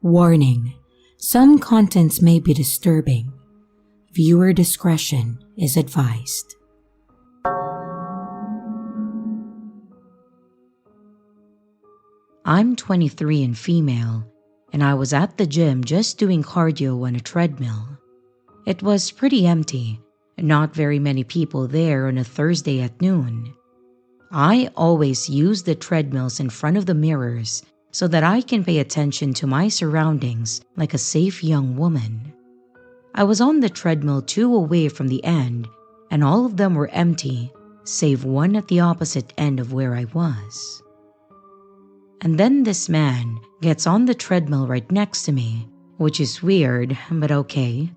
Warning: some contents may be disturbing. Viewer discretion is advised. I'm 23 and female, and I was at the gym just doing cardio on a treadmill. It was pretty empty, and not very many people there on a Thursday at noon. I always use the treadmills in front of the mirrors so that I can pay attention to my surroundings like a safe young woman. I was on the treadmill 2 away from the end, and all of them were empty, save one at the opposite end of where I was. And then this man gets on the treadmill right next to me, which is weird, but okay.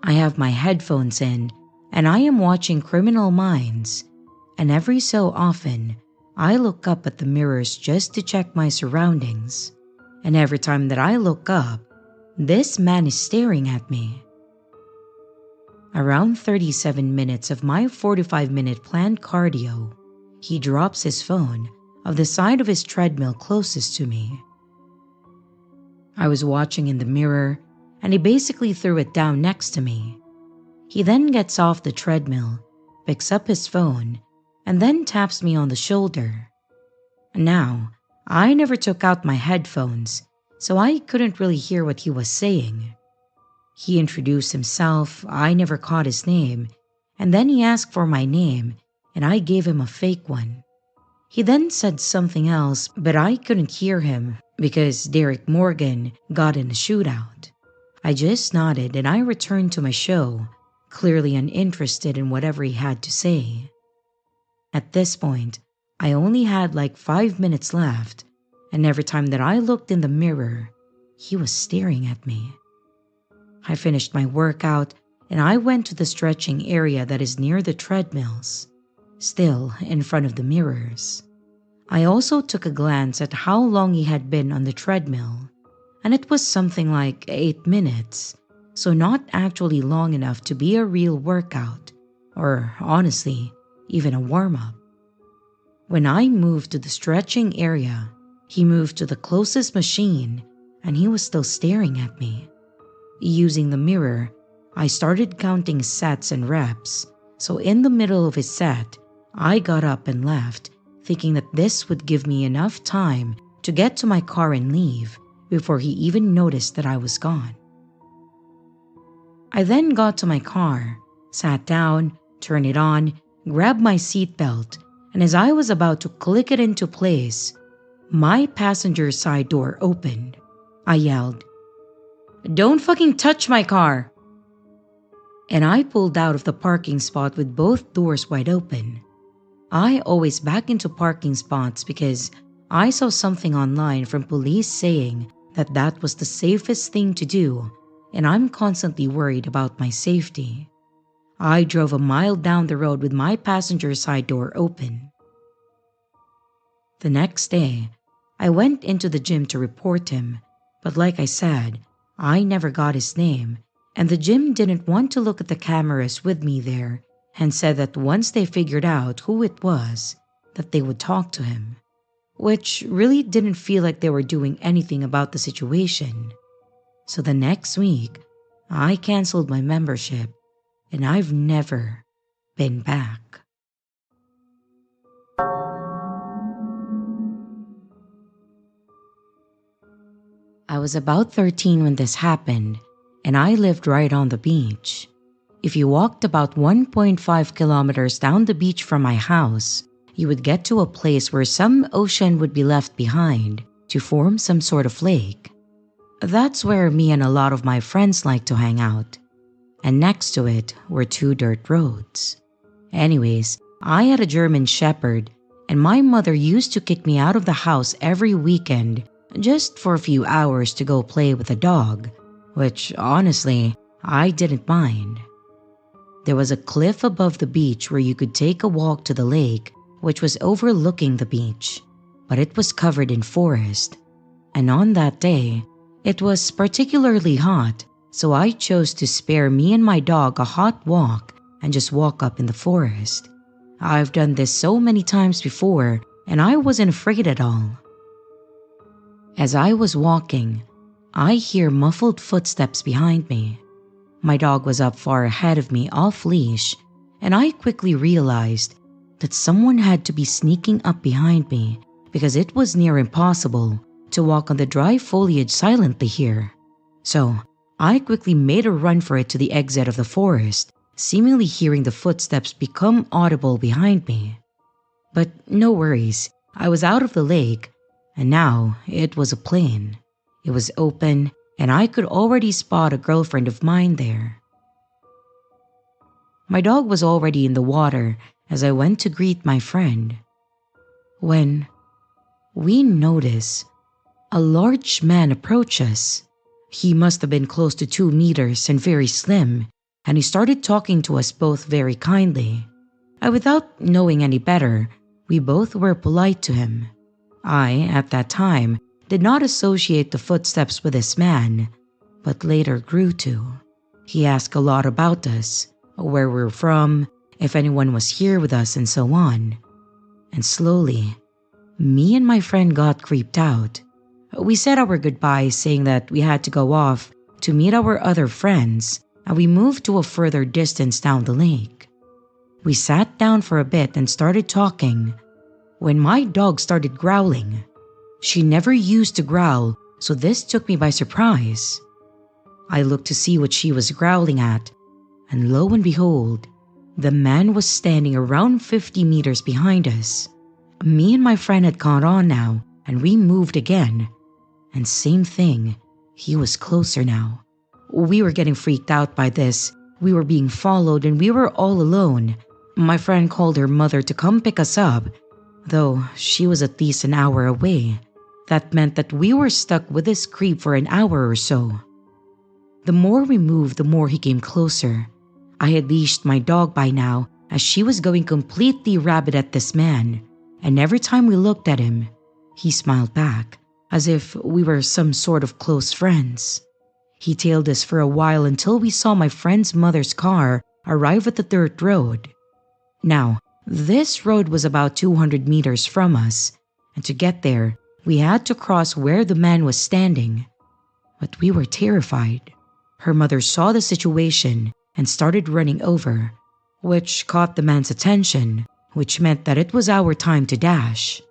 I have my headphones in, and I am watching Criminal Minds, and every so often, I look up at the mirrors just to check my surroundings, and every time that I look up, this man is staring at me. Around 37 minutes of my 45-minute planned cardio, he drops his phone of the side of his treadmill closest to me. I was watching in the mirror, and he basically threw it down next to me. He then gets off the treadmill, picks up his phone, and then taps me on the shoulder. Now, I never took out my headphones, so I couldn't really hear what he was saying. He introduced himself, I never caught his name, and then he asked for my name, and I gave him a fake one. He then said something else, but I couldn't hear him because Derek Morgan got in a shootout. I just nodded and I returned to my show, clearly uninterested in whatever he had to say. At this point, I only had like 5 minutes left, and every time that I looked in the mirror, he was staring at me. I finished my workout and I went to the stretching area that is near the treadmills, still in front of the mirrors. I also took a glance at how long he had been on the treadmill, and it was something like 8 minutes, so not actually long enough to be a real workout, or honestly, even a warm-up. When I moved to the stretching area, he moved to the closest machine and he was still staring at me. Using the mirror, I started counting sets and reps, so in the middle of his set, I got up and left, thinking that this would give me enough time to get to my car and leave before he even noticed that I was gone. I then got to my car, sat down, turned it on, grabbed my seatbelt, and as I was about to click it into place, my passenger side door opened. I yelled, "Don't fucking touch my car!" And I pulled out of the parking spot with both doors wide open. I always back into parking spots because I saw something online from police saying that that was the safest thing to do, and I'm constantly worried about my safety. I drove a mile down the road with my passenger side door open. The next day, I went into the gym to report him, but like I said, I never got his name, and the gym didn't want to look at the cameras with me there and said that once they figured out who it was, that they would talk to him, which really didn't feel like they were doing anything about the situation. So the next week, I canceled my membership, and I've never been back. I was about 13 when this happened, and I lived right on the beach. If you walked about 1.5 kilometers down the beach from my house, you would get to a place where some ocean would be left behind to form some sort of lake. That's where me and a lot of my friends like to hang out. And next to it were 2 dirt roads. Anyways, I had a German Shepherd, and my mother used to kick me out of the house every weekend just for a few hours to go play with the dog, which honestly, I didn't mind. There was a cliff above the beach where you could take a walk to the lake, which was overlooking the beach, but it was covered in forest. And on that day, it was particularly hot, so I chose to spare me and my dog a hot walk and just walk up in the forest. I've done this so many times before, and I wasn't afraid at all. As I was walking, I hear muffled footsteps behind me. My dog was up far ahead of me off leash, and I quickly realized that someone had to be sneaking up behind me because it was near impossible to walk on the dry foliage silently here. So I quickly made a run for it to the exit of the forest, seemingly hearing the footsteps become audible behind me. But no worries, I was out of the lake, and now it was a plain. It was open, and I could already spot a girlfriend of mine there. My dog was already in the water as I went to greet my friend, when we noticed a large man approach us. He must have been close to 2 meters and very slim, and he started talking to us both very kindly. Without knowing any better, we both were polite to him. I, at that time, did not associate the footsteps with this man, but later grew to. He asked a lot about us, where we're from, if anyone was here with us, and so on. And slowly, me and my friend got creeped out. We said our goodbyes, saying that we had to go off to meet our other friends, and we moved to a further distance down the lake. We sat down for a bit and started talking, when my dog started growling. She never used to growl, so this took me by surprise. I looked to see what she was growling at, and lo and behold, the man was standing around 50 meters behind us. Me and my friend had caught on now, and we moved again. And same thing, he was closer now. We were getting freaked out by this. We were being followed and we were all alone. My friend called her mother to come pick us up, though she was at least an hour away. That meant that we were stuck with this creep for an hour or so. The more we moved, the more he came closer. I had leashed my dog by now, as she was going completely rabid at this man, and every time we looked at him, he smiled back, as if we were some sort of close friends. He tailed us for a while until we saw my friend's mother's car arrive at the dirt road. Now, this road was about 200 meters from us, and to get there, we had to cross where the man was standing. But we were terrified. Her mother saw the situation and started running over, which caught the man's attention, which meant that it was our time to dash.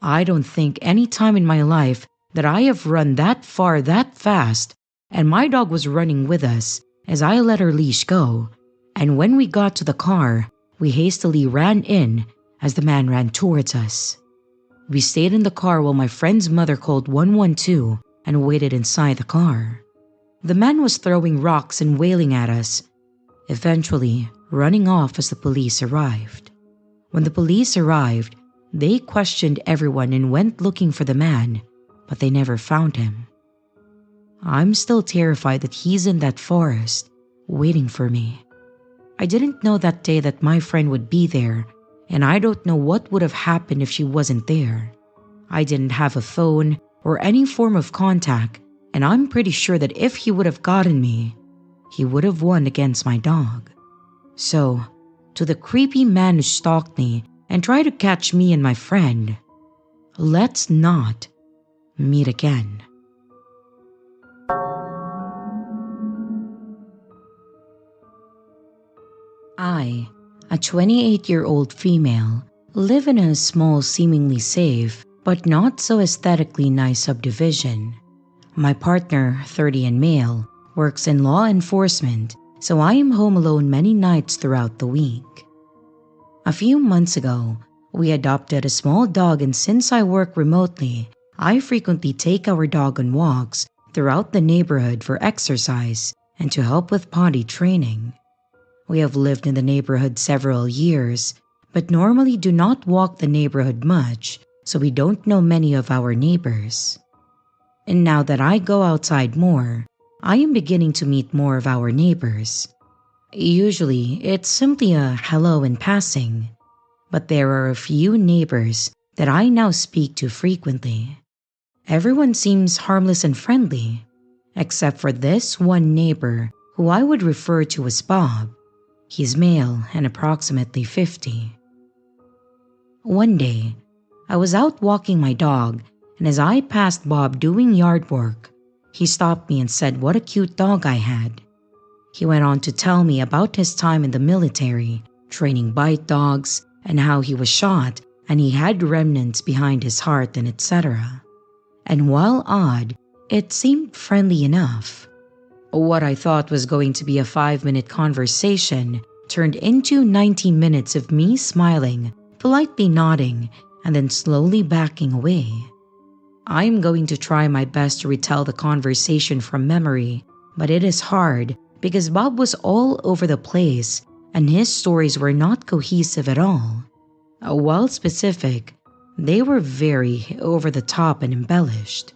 I don't think any time in my life that I have run that far that fast, and my dog was running with us as I let her leash go, and when we got to the car, we hastily ran in as the man ran towards us. We stayed in the car while my friend's mother called 112 and waited inside the car. The man was throwing rocks and wailing at us, eventually running off as the police arrived. When the police arrived, they questioned everyone and went looking for the man, but they never found him. I'm still terrified that he's in that forest, waiting for me. I didn't know that day that my friend would be there, and I don't know what would have happened if she wasn't there. I didn't have a phone or any form of contact, and I'm pretty sure that if he would have gotten me, he would have won against my dog. So, to the creepy man who stalked me and tried to catch me and my friend, let's not meet again. I, a 28-year-old female, live in a small, seemingly safe, but not so aesthetically nice subdivision. My partner, 30 and male, works in law enforcement, so I am home alone many nights throughout the week. A few months ago, we adopted a small dog, and since I work remotely, I frequently take our dog on walks throughout the neighborhood for exercise and to help with potty training. We have lived in the neighborhood several years, but normally do not walk the neighborhood much, so we don't know many of our neighbors. And now that I go outside more, I am beginning to meet more of our neighbors. Usually, it's simply a hello in passing, but there are a few neighbors that I now speak to frequently. Everyone seems harmless and friendly, except for this one neighbor who I would refer to as Bob. He's male and approximately 50. One day, I was out walking my dog, and as I passed Bob doing yard work, he stopped me and said what a cute dog I had. He went on to tell me about his time in the military, training bite dogs, and how he was shot and he had remnants behind his heart and etc. And while odd, it seemed friendly enough. What I thought was going to be a 5-minute conversation turned into 19 minutes of me smiling, politely nodding, and then slowly backing away. I'm going to try my best to retell the conversation from memory, but it is hard because Bob was all over the place and his stories were not cohesive at all. While specific, they were very over the top and embellished.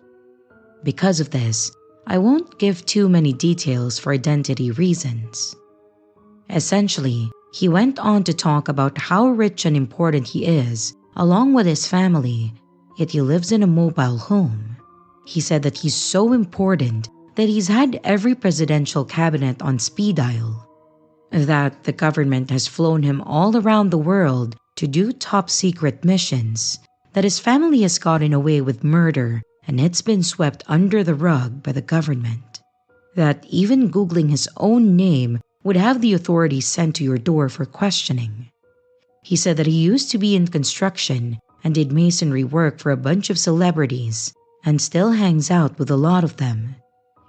Because of this, I won't give too many details for identity reasons. Essentially, he went on to talk about how rich and important he is, along with his family, yet he lives in a mobile home. He said that he's so important that he's had every presidential cabinet on speed dial, that the government has flown him all around the world to do top secret missions, that his family has gotten away with murder and it's been swept under the rug by the government, that even Googling his own name would have the authorities sent to your door for questioning. He said that he used to be in construction and did masonry work for a bunch of celebrities and still hangs out with a lot of them.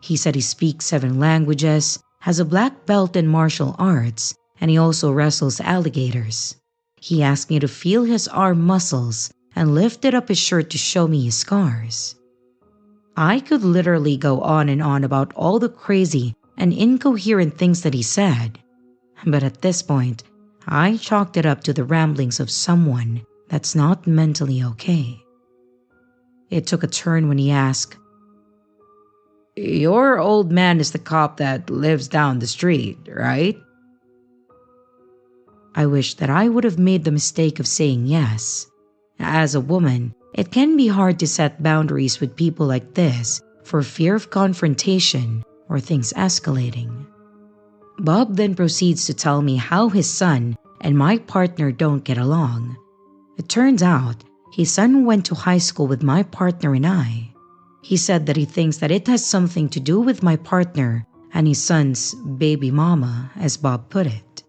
He said he speaks 7 languages, has a black belt in martial arts, and he also wrestles alligators. He asked me to feel his arm muscles and lifted up his shirt to show me his scars. I could literally go on and on about all the crazy and incoherent things that he said, but at this point, I chalked it up to the ramblings of someone that's not mentally okay. It took a turn when he asked, "Your old man is the cop that lives down the street, right?" I wish that I would have made the mistake of saying yes. As a woman, it can be hard to set boundaries with people like this for fear of confrontation or things escalating. Bob then proceeds to tell me how his son and my partner don't get along. It turns out his son went to high school with my partner and I. He said that he thinks that it has something to do with my partner and his son's baby mama, as Bob put it.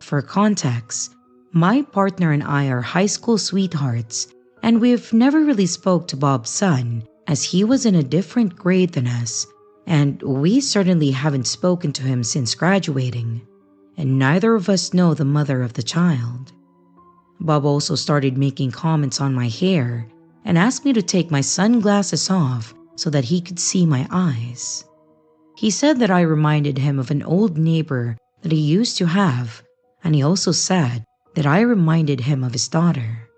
For context, my partner and I are high school sweethearts, and we've never really spoke to Bob's son as he was in a different grade than us, and we certainly haven't spoken to him since graduating, and neither of us know the mother of the child. Bob also started making comments on my hair and asked me to take my sunglasses off so that he could see my eyes. He said that I reminded him of an old neighbor that he used to have, and he also said that I reminded him of his daughter.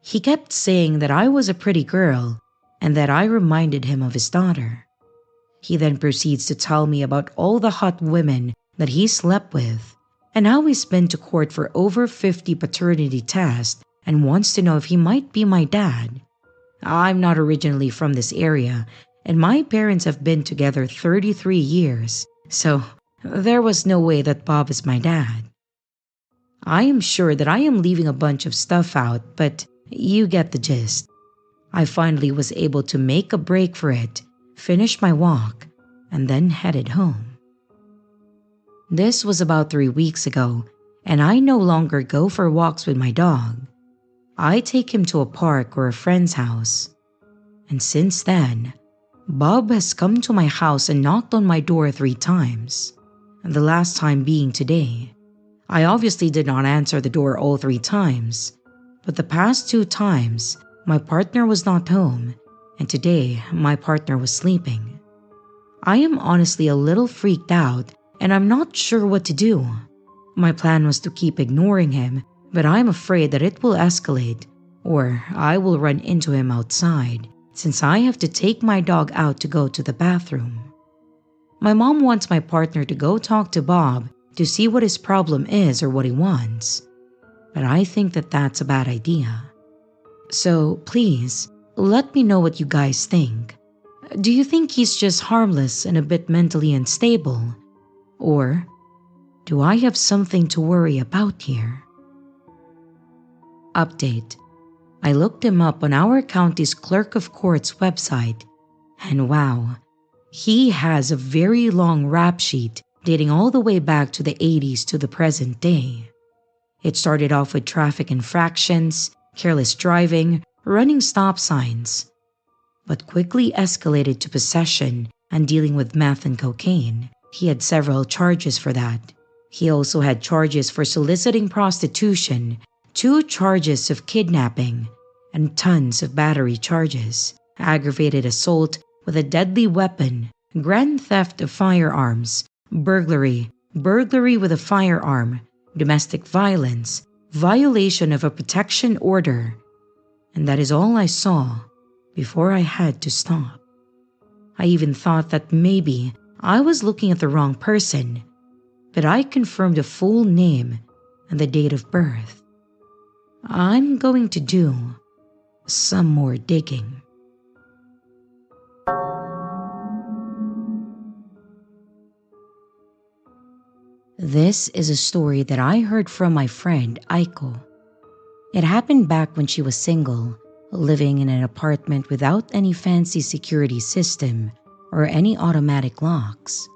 He kept saying that I was a pretty girl and that I reminded him of his daughter. He then proceeds to tell me about all the hot women that he slept with and how he's been to court for over 50 paternity tests and wants to know if he might be my dad. I'm not originally from this area, and my parents have been together 33 years, so there was no way that Bob is my dad. I am sure that I am leaving a bunch of stuff out, but you get the gist. I finally was able to make a break for it, finish my walk, and then headed home. This was about 3 weeks ago, and I no longer go for walks with my dog. I take him to a park or a friend's house. And since then, Bob has come to my house and knocked on my door 3 times, and the last time being today. I obviously did not answer the door all 3 times, but the past 2 times, my partner was not home, and today my partner was sleeping. I am honestly a little freaked out, and I'm not sure what to do. My plan was to keep ignoring him, but I'm afraid that it will escalate, or I will run into him outside, since I have to take my dog out to go to the bathroom. My mom wants my partner to go talk to Bob to see what his problem is or what he wants, but I think that that's a bad idea. So please, let me know what you guys think. Do you think he's just harmless and a bit mentally unstable? Or do I have something to worry about here? Update. I looked him up on our county's clerk of court's website, and wow, He has a very long rap sheet dating all the way back to the 80s to the present day. It started off with traffic infractions, careless driving, running stop signs, but quickly escalated to possession and dealing with meth and cocaine. He had several charges for that. He also had charges for soliciting prostitution, 2 charges of kidnapping, and tons of battery charges, aggravated assault with a deadly weapon, grand theft of firearms, burglary, burglary with a firearm, domestic violence, violation of a protection order. And that is all I saw before I had to stop. I even thought that maybe I was looking at the wrong person, but I confirmed the full name and the date of birth. I'm going to do some more digging. This is a story that I heard from my friend Aiko. It happened back when she was single, living in an apartment without any fancy security system or any automatic locks.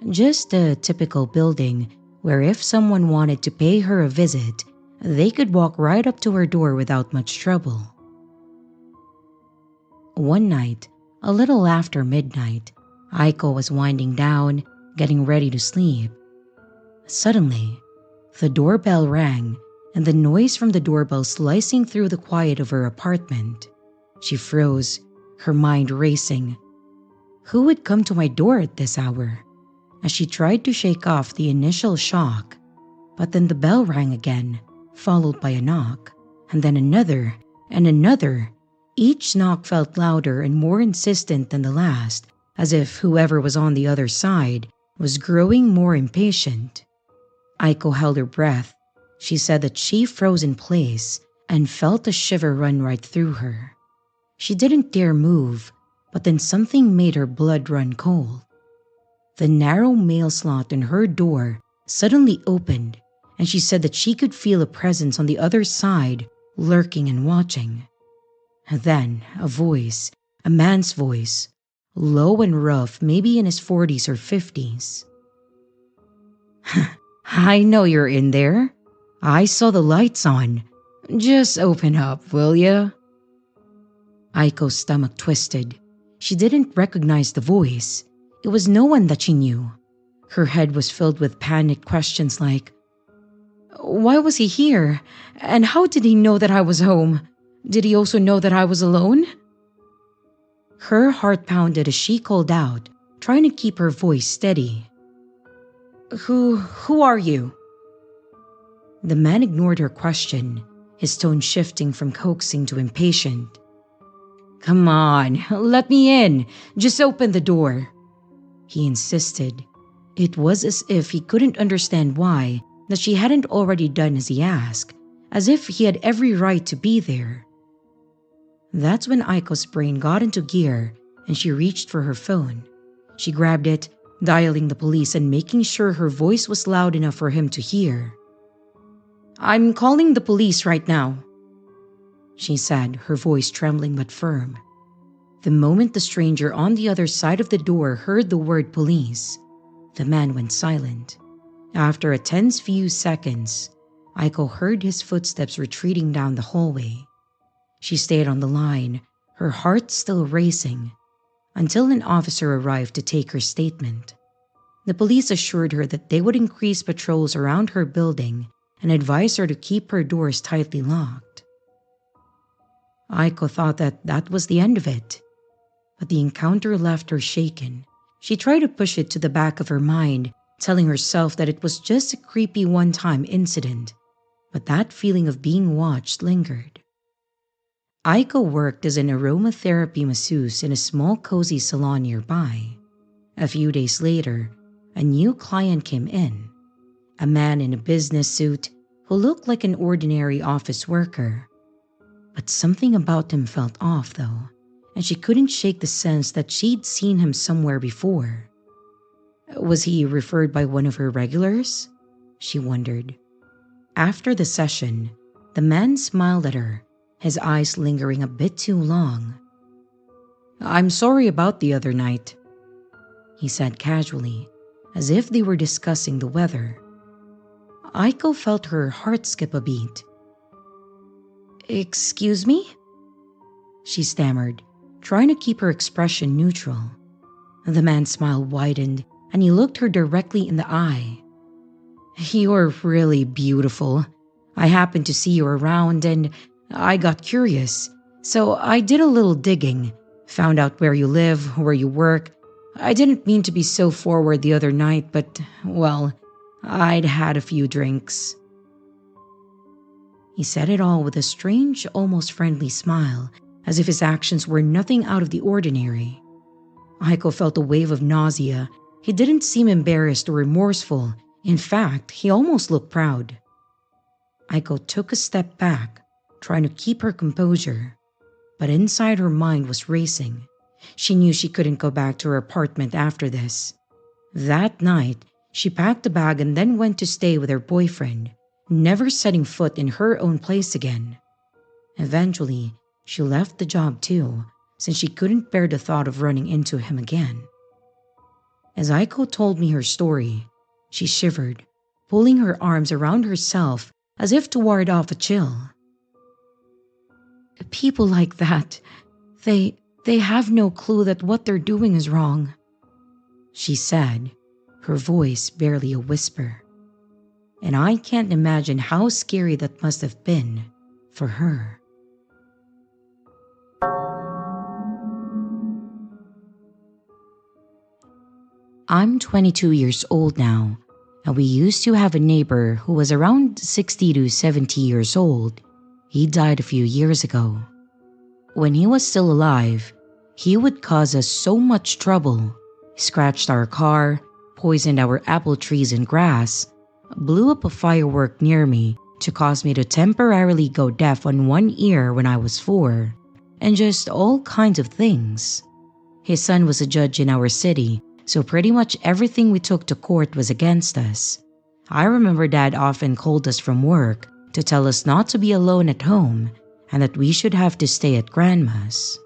Just a typical building where if someone wanted to pay her a visit, they could walk right up to her door without much trouble. One night, a little after midnight, Aiko was winding down, getting ready to sleep. Suddenly, the doorbell rang, and the noise from the doorbell slicing through the quiet of her apartment. She froze, her mind racing. Who would come to my door at this hour? As she tried to shake off the initial shock, but then the bell rang again, followed by a knock, and then another, and another. Each knock felt louder and more insistent than the last, as if whoever was on the other side was growing more impatient. Aiko held her breath. She said that she froze in place and felt a shiver run right through her. She didn't dare move, but then something made her blood run cold. The narrow mail slot in her door suddenly opened, and she said that she could feel a presence on the other side, lurking and watching. Then a voice, a man's voice, low and rough, maybe in his 40s or 50s. I know you're in there. I saw the lights on. Just open up, will ya? Aiko's stomach twisted. She didn't recognize the voice. It was no one that she knew. Her head was filled with panicked questions like, why was he here? And how did he know that I was home? Did he also know that I was alone? Her heart pounded as she called out, trying to keep her voice steady. Who are you? The man ignored her question, his tone shifting from coaxing to impatient. Come on, let me in. Just open the door. He insisted. It was as if he couldn't understand why that she hadn't already done as he asked, as if he had every right to be there. That's when Aiko's brain got into gear and she reached for her phone. She grabbed it, dialing the police and making sure her voice was loud enough for him to hear. I'm calling the police right now, she said, her voice trembling but firm. The moment the stranger on the other side of the door heard the word police, the man went silent. After a tense few seconds, Aiko heard his footsteps retreating down the hallway. She stayed on the line, her heart still racing, until an officer arrived to take her statement. The police assured her that they would increase patrols around her building and advised her to keep her doors tightly locked. Aiko thought that was the end of it, but the encounter left her shaken. She tried to push it to the back of her mind, telling herself that it was just a creepy one-time incident, but that feeling of being watched lingered. Aiko worked as an aromatherapy masseuse in a small cozy salon nearby. A few days later, a new client came in, a man in a business suit who looked like an ordinary office worker. But something about him felt off though, and she couldn't shake the sense that she'd seen him somewhere before. Was he referred by one of her regulars? She wondered. After the session, the man smiled at her, his eyes lingering a bit too long. I'm sorry about the other night. he said casually, as if they were discussing the weather. Aiko felt her heart skip a beat. "Excuse me?" she stammered, trying to keep her expression neutral. The man's smile widened and he looked her directly in the eye. "You're really beautiful. I happened to see you around and I got curious. So I did a little digging, found out where you live, where you work. I didn't mean to be so forward the other night, but, well, I'd had a few drinks." He said it all with a strange, almost friendly smile, as if his actions were nothing out of the ordinary. Aiko felt a wave of nausea. He didn't seem embarrassed or remorseful. In fact, he almost looked proud. Aiko took a step back, trying to keep her composure. But inside her mind was racing. She knew she couldn't go back to her apartment after this. That night, she packed a bag and then went to stay with her boyfriend, never setting foot in her own place again. Eventually, she left the job too, since she couldn't bear the thought of running into him again. As Aiko told me her story, she shivered, pulling her arms around herself as if to ward off a chill. "People like that, they have no clue that what they're doing is wrong," she said, her voice barely a whisper. And I can't imagine how scary that must have been for her. I'm 22 years old now, and we used to have a neighbor who was around 60 to 70 years old. He died a few years ago. When he was still alive, he would cause us so much trouble. He scratched our car, poisoned our apple trees and grass, blew up a firework near me to cause me to temporarily go deaf on one ear when I was 4, and just all kinds of things. His son was a judge in our city, so pretty much everything we took to court was against us. I remember Dad often called us from work to tell us not to be alone at home and that we should have to stay at Grandma's.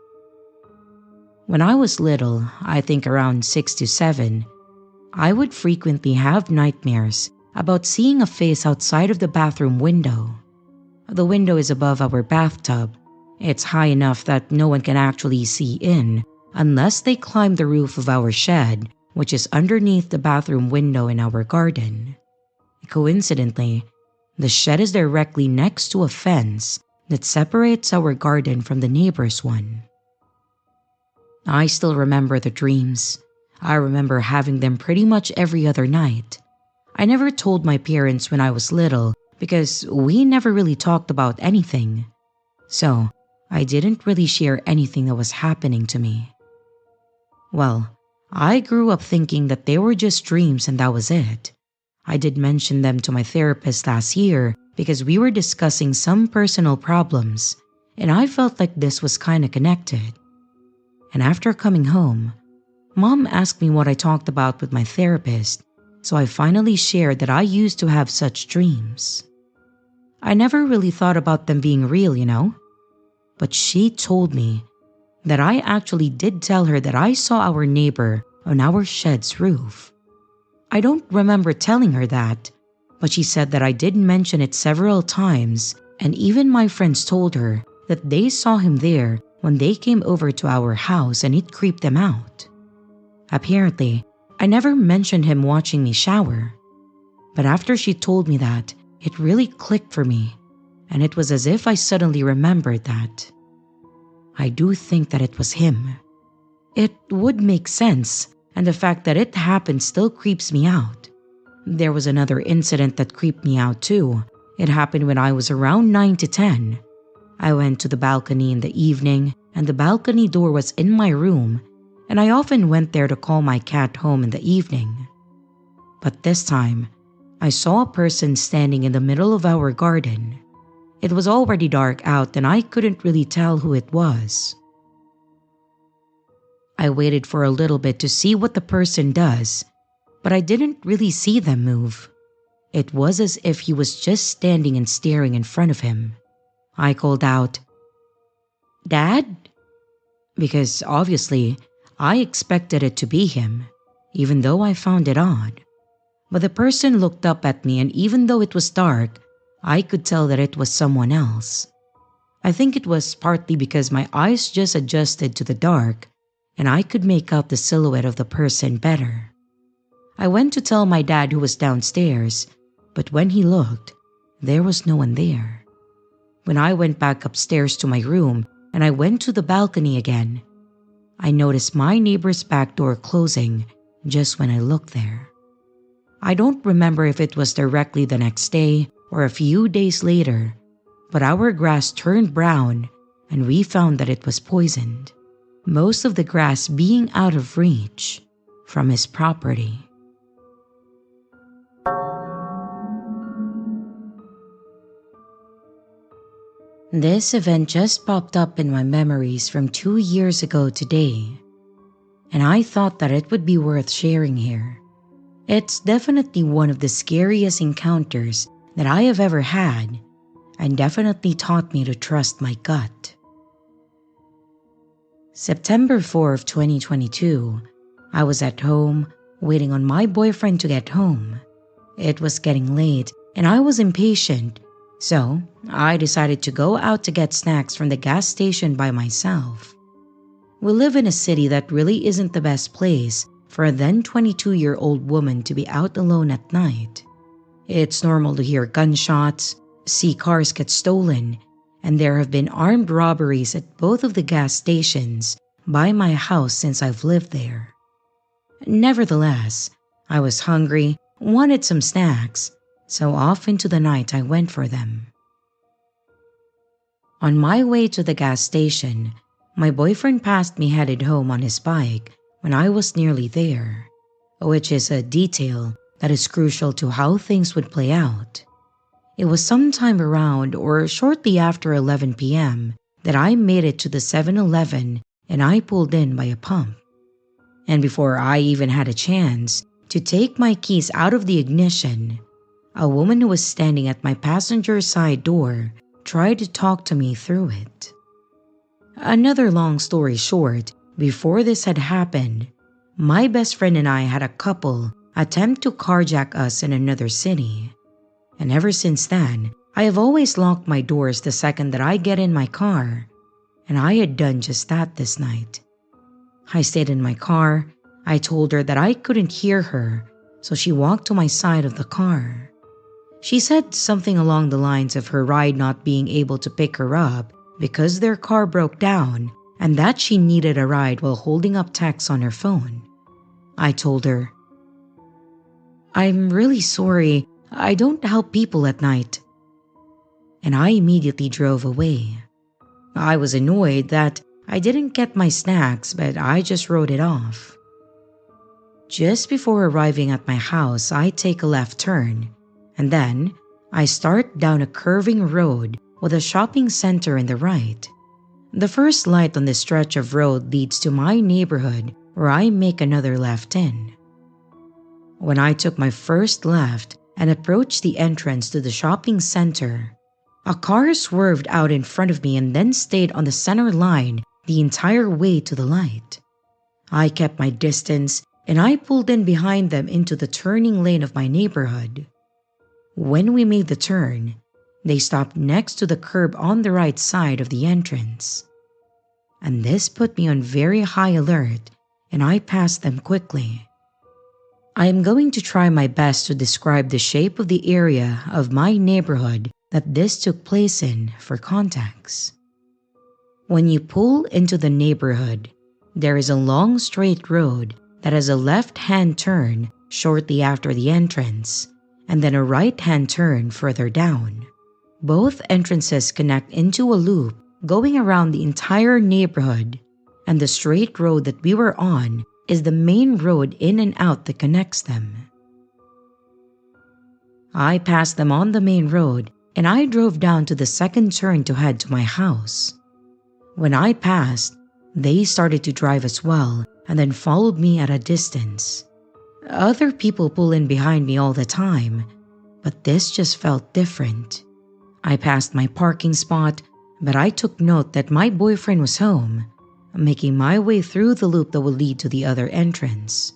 When I was little, I think around 6 to 7, I would frequently have nightmares about seeing a face outside of the bathroom window. The window is above our bathtub. It's high enough that no one can actually see in unless they climb the roof of our shed, which is underneath the bathroom window in our garden. Coincidentally, the shed is directly next to a fence that separates our garden from the neighbor's one. I still remember the dreams. I remember having them pretty much every other night. I never told my parents when I was little because we never really talked about anything. So, I didn't really share anything that was happening to me. Well, I grew up thinking that they were just dreams and that was it. I did mention them to my therapist last year because we were discussing some personal problems, and I felt like this was kinda connected. And after coming home, Mom asked me what I talked about with my therapist, so I finally shared that I used to have such dreams. I never really thought about them being real, But she told me that I actually did tell her that I saw our neighbor on our shed's roof. I don't remember telling her that, but she said that I did mention it several times, and even my friends told her that they saw him there when they came over to our house and it creeped them out. Apparently, I never mentioned him watching me shower. But after she told me that, it really clicked for me, and it was as if I suddenly remembered that. I do think that it was him. It would make sense, and the fact that it happened still creeps me out. There was another incident that creeped me out too. It happened when I was around 9 to 10. I went to the balcony in the evening, and the balcony door was in my room, and I often went there to call my cat home in the evening. But this time, I saw a person standing in the middle of our garden. It was already dark out and I couldn't really tell who it was. I waited for a little bit to see what the person does, but I didn't really see them move. It was as if he was just standing and staring in front of him. I called out, "Dad?" Because obviously, I expected it to be him. even though I found it odd. But the person looked up at me, and even though it was dark, I could tell that it was someone else. I think it was partly because my eyes just adjusted to the dark and I could make out the silhouette of the person better. I went to tell my dad, who was downstairs, but when he looked, there was no one there. When I went back upstairs to my room and I went to the balcony again, I noticed my neighbor's back door closing just when I looked there. I don't remember if it was directly the next day or a few days later, but our grass turned brown and we found that it was poisoned, most of the grass being out of reach from his property. This event just popped up in my memories from 2 years ago today, and I thought that it would be worth sharing here. It's definitely one of the scariest encounters that I have ever had, and definitely taught me to trust my gut. September 4 of 2022, I was at home waiting on my boyfriend to get home. It was getting late and I was impatient, so I decided to go out to get snacks from the gas station by myself. We live in a city that really isn't the best place for a then 22-year-old woman to be out alone at night. It's normal to hear gunshots, see cars get stolen, and there have been armed robberies at both of the gas stations by my house since I've lived there. Nevertheless, I was hungry, wanted some snacks, so off into the night I went for them. On my way to the gas station, my boyfriend passed me headed home on his bike when I was nearly there, which is a detail that is crucial to how things would play out. It was sometime around or shortly after 11 p.m. that I made it to the 7-Eleven and I pulled in by a pump. And before I even had a chance to take my keys out of the ignition, a woman who was standing at my passenger side door tried to talk to me through it. Another long story short, before this had happened, my best friend and I had a couple attempt to carjack us in another city. And ever since then, I have always locked my doors the second that I get in my car, and I had done just that this night. I stayed in my car. I told her that I couldn't hear her, so she walked to my side of the car. She said something along the lines of her ride not being able to pick her up because their car broke down and that she needed a ride while holding up texts on her phone. I told her, "I'm really sorry, I don't help people at night." And I immediately drove away. I was annoyed that I didn't get my snacks, but I just wrote it off. Just before arriving at my house, I take a left turn, and then I start down a curving road with a shopping center in the right. The first light on this stretch of road leads to my neighborhood where I make another left in. When I took my first left and approached the entrance to the shopping center, a car swerved out in front of me and then stayed on the center line the entire way to the light. I kept my distance and I pulled in behind them into the turning lane of my neighborhood. When we made the turn, they stopped next to the curb on the right side of the entrance. And this put me on very high alert and I passed them quickly. I am going to try my best to describe the shape of the area of my neighborhood that this took place in for context. When you pull into the neighborhood, there is a long straight road that has a left-hand turn shortly after the entrance, and then a right-hand turn further down. Both entrances connect into a loop going around the entire neighborhood, and the straight road that we were on is the main road in and out that connects them. I passed them on the main road and I drove down to the second turn to head to my house. When I passed, they started to drive as well and then followed me at a distance. Other people pull in behind me all the time, but this just felt different. I passed my parking spot, but I took note that my boyfriend was home, making my way through the loop that would lead to the other entrance.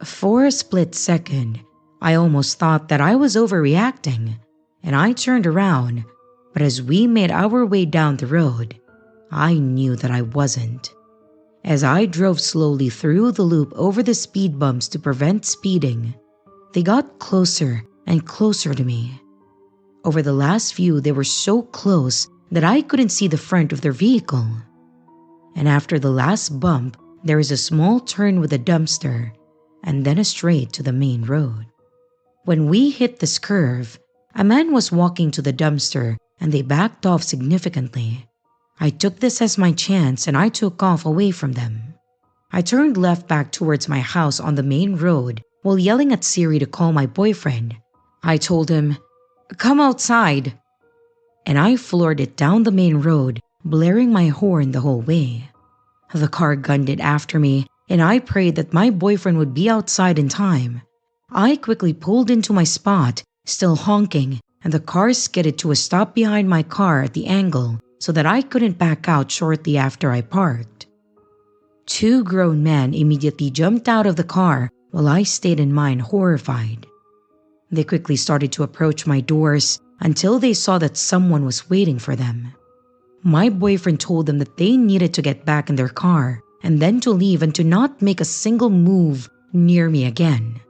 For a split second, I almost thought that I was overreacting, and I turned around, but as we made our way down the road, I knew that I wasn't. As I drove slowly through the loop over the speed bumps to prevent speeding, they got closer and closer to me. Over the last few, they were so close that I couldn't see the front of their vehicle. And after the last bump, there is a small turn with a dumpster, and then a straight to the main road. When we hit this curve, a man was walking to the dumpster and they backed off significantly. I took this as my chance and I took off away from them. I turned left back towards my house on the main road while yelling at Siri to call my boyfriend. I told him, "Come outside," and I floored it down the main road, blaring my horn the whole way. The car gunned it after me, and I prayed that my boyfriend would be outside in time. I quickly pulled into my spot, still honking, and the car skidded to a stop behind my car at the angle so that I couldn't back out shortly after I parked. Two grown men immediately jumped out of the car while I stayed in mine, horrified. They quickly started to approach my doors until they saw that someone was waiting for them. My boyfriend told them that they needed to get back in their car and then to leave and to not make a single move near me again.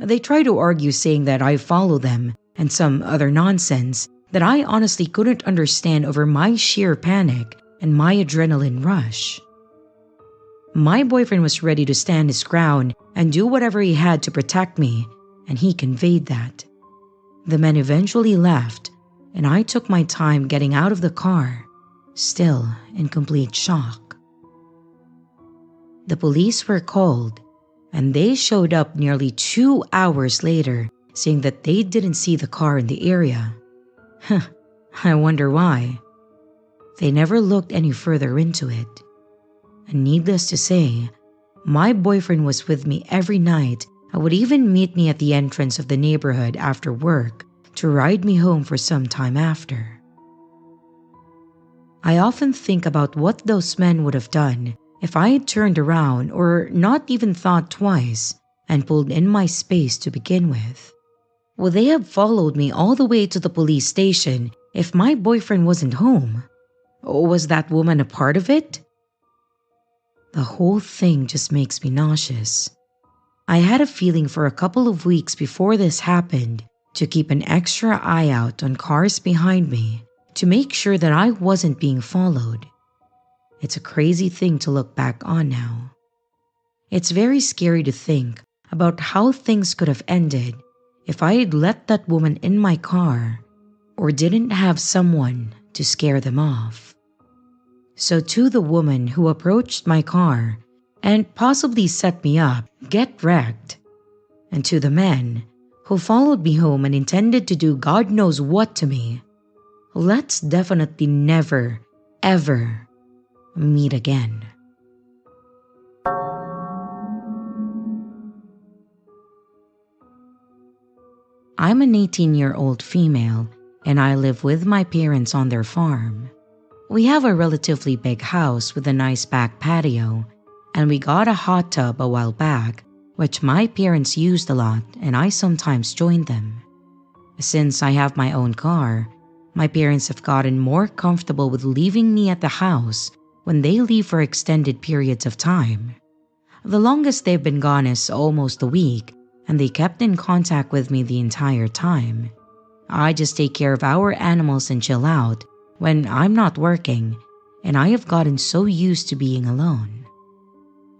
They tried to argue, saying that I follow them and some other nonsense that I honestly couldn't understand over my sheer panic and my adrenaline rush. My boyfriend was ready to stand his ground and do whatever he had to protect me, and he conveyed that. The men eventually left, and I took my time getting out of the car, still in complete shock. The police were called, and they showed up nearly 2 hours later, saying that they didn't see the car in the area. I wonder why. They never looked any further into it. And needless to say, my boyfriend was with me every night and would even meet me at the entrance of the neighborhood after work to ride me home for some time after. I often think about what those men would have done if I had turned around or not even thought twice and pulled in my space to begin with. Would they have followed me all the way to the police station if my boyfriend wasn't home? Or was that woman a part of it? The whole thing just makes me nauseous. I had a feeling for a couple of weeks before this happened to keep an extra eye out on cars behind me to make sure that I wasn't being followed. It's a crazy thing to look back on now. It's very scary to think about how things could have ended if I had let that woman in my car or didn't have someone to scare them off. So to the woman who approached my car and possibly set me up, get wrecked. And to the men who followed me home and intended to do God knows what to me, let's definitely never, ever meet again. I'm an 18-year-old female and I live with my parents on their farm. We have a relatively big house with a nice back patio, and we got a hot tub a while back, which my parents used a lot and I sometimes joined them. Since I have my own car, my parents have gotten more comfortable with leaving me at the house when they leave for extended periods of time. The longest they've been gone is almost a week, and they kept in contact with me the entire time. I just take care of our animals and chill out when I'm not working, and I have gotten so used to being alone.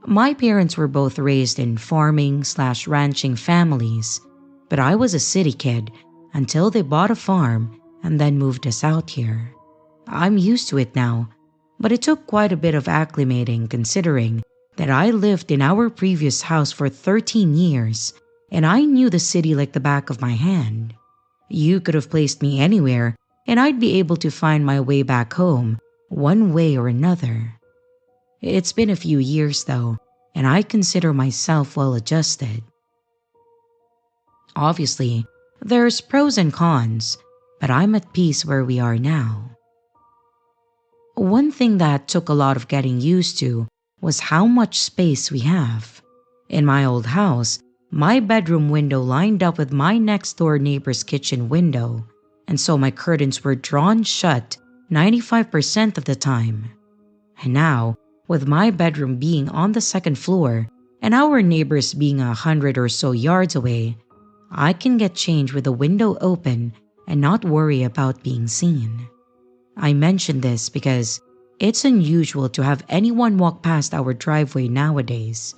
My parents were both raised in farming/ranching families, but I was a city kid until they bought a farm and then moved us out here. I'm used to it now, but it took quite a bit of acclimating considering that I lived in our previous house for 13 years and I knew the city like the back of my hand. You could have placed me anywhere and I'd be able to find my way back home one way or another. It's been a few years though, and I consider myself well adjusted. Obviously, there's pros and cons, but I'm at peace where we are now. One thing that took a lot of getting used to was how much space we have. In my old house, my bedroom window lined up with my next door neighbor's kitchen window, and so my curtains were drawn shut 95% of the time. And now, with my bedroom being on the second floor and our neighbors being 100 or so yards away, I can get change with the window open and not worry about being seen. I mention this because it's unusual to have anyone walk past our driveway nowadays,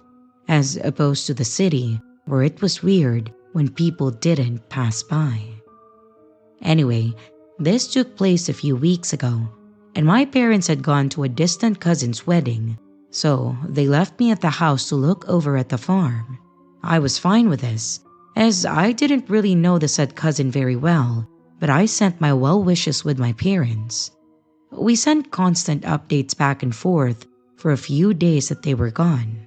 as opposed to the city where it was weird when people didn't pass by. Anyway, this took place a few weeks ago, and my parents had gone to a distant cousin's wedding, so they left me at the house to look over at the farm. I was fine with this, as I didn't really know the said cousin very well, but I sent my well wishes with my parents. We sent constant updates back and forth for a few days that they were gone.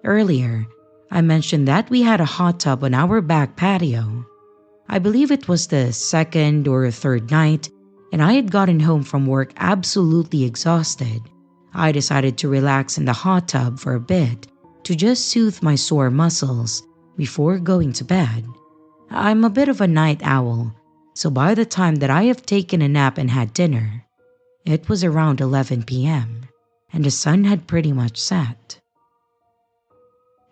Earlier, I mentioned that we had a hot tub on our back patio. I believe it was the second or third night, and I had gotten home from work absolutely exhausted. I decided to relax in the hot tub for a bit to just soothe my sore muscles before going to bed. I'm a bit of a night owl, so by the time that I have taken a nap and had dinner, it was around 11 p.m., and the sun had pretty much set.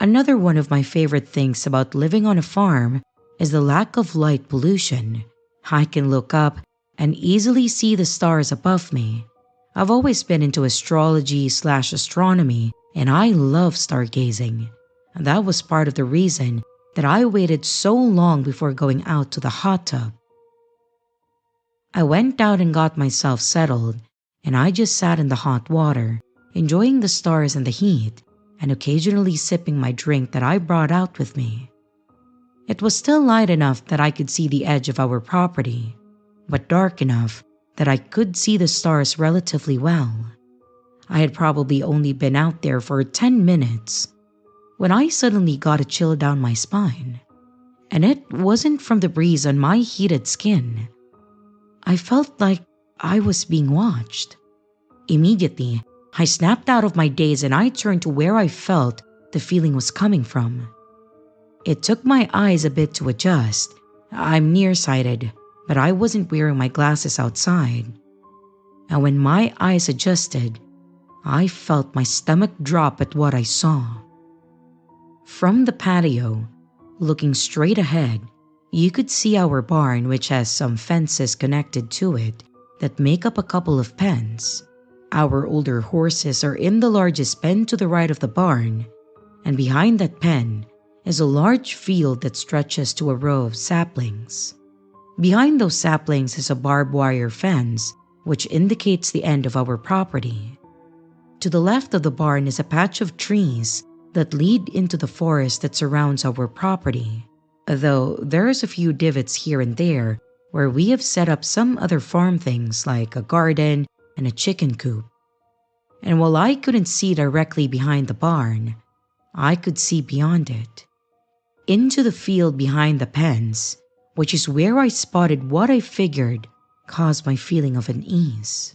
Another one of my favorite things about living on a farm is the lack of light pollution. I can look up and easily see the stars above me. I've always been into astrology/astronomy, and I love stargazing. That was part of the reason that I waited so long before going out to the hot tub. I went out and got myself settled, and I just sat in the hot water, enjoying the stars and the heat, and occasionally sipping my drink that I brought out with me. It was still light enough that I could see the edge of our property, but dark enough that I could see the stars relatively well. I had probably only been out there for 10 minutes when I suddenly got a chill down my spine, and it wasn't from the breeze on my heated skin. I felt like I was being watched. Immediately, I snapped out of my daze and I turned to where I felt the feeling was coming from. It took my eyes a bit to adjust. I'm nearsighted, but I wasn't wearing my glasses outside. And when my eyes adjusted, I felt my stomach drop at what I saw. From the patio, looking straight ahead, you could see our barn, which has some fences connected to it that make up a couple of pens. Our older horses are in the largest pen to the right of the barn, and behind that pen is a large field that stretches to a row of saplings. Behind those saplings is a barbed wire fence, which indicates the end of our property. To the left of the barn is a patch of trees that lead into the forest that surrounds our property, though there's a few divots here and there where we have set up some other farm things like a garden and a chicken coop. And while I couldn't see directly behind the barn, I could see beyond it, into the field behind the pens, which is where I spotted what I figured caused my feeling of unease.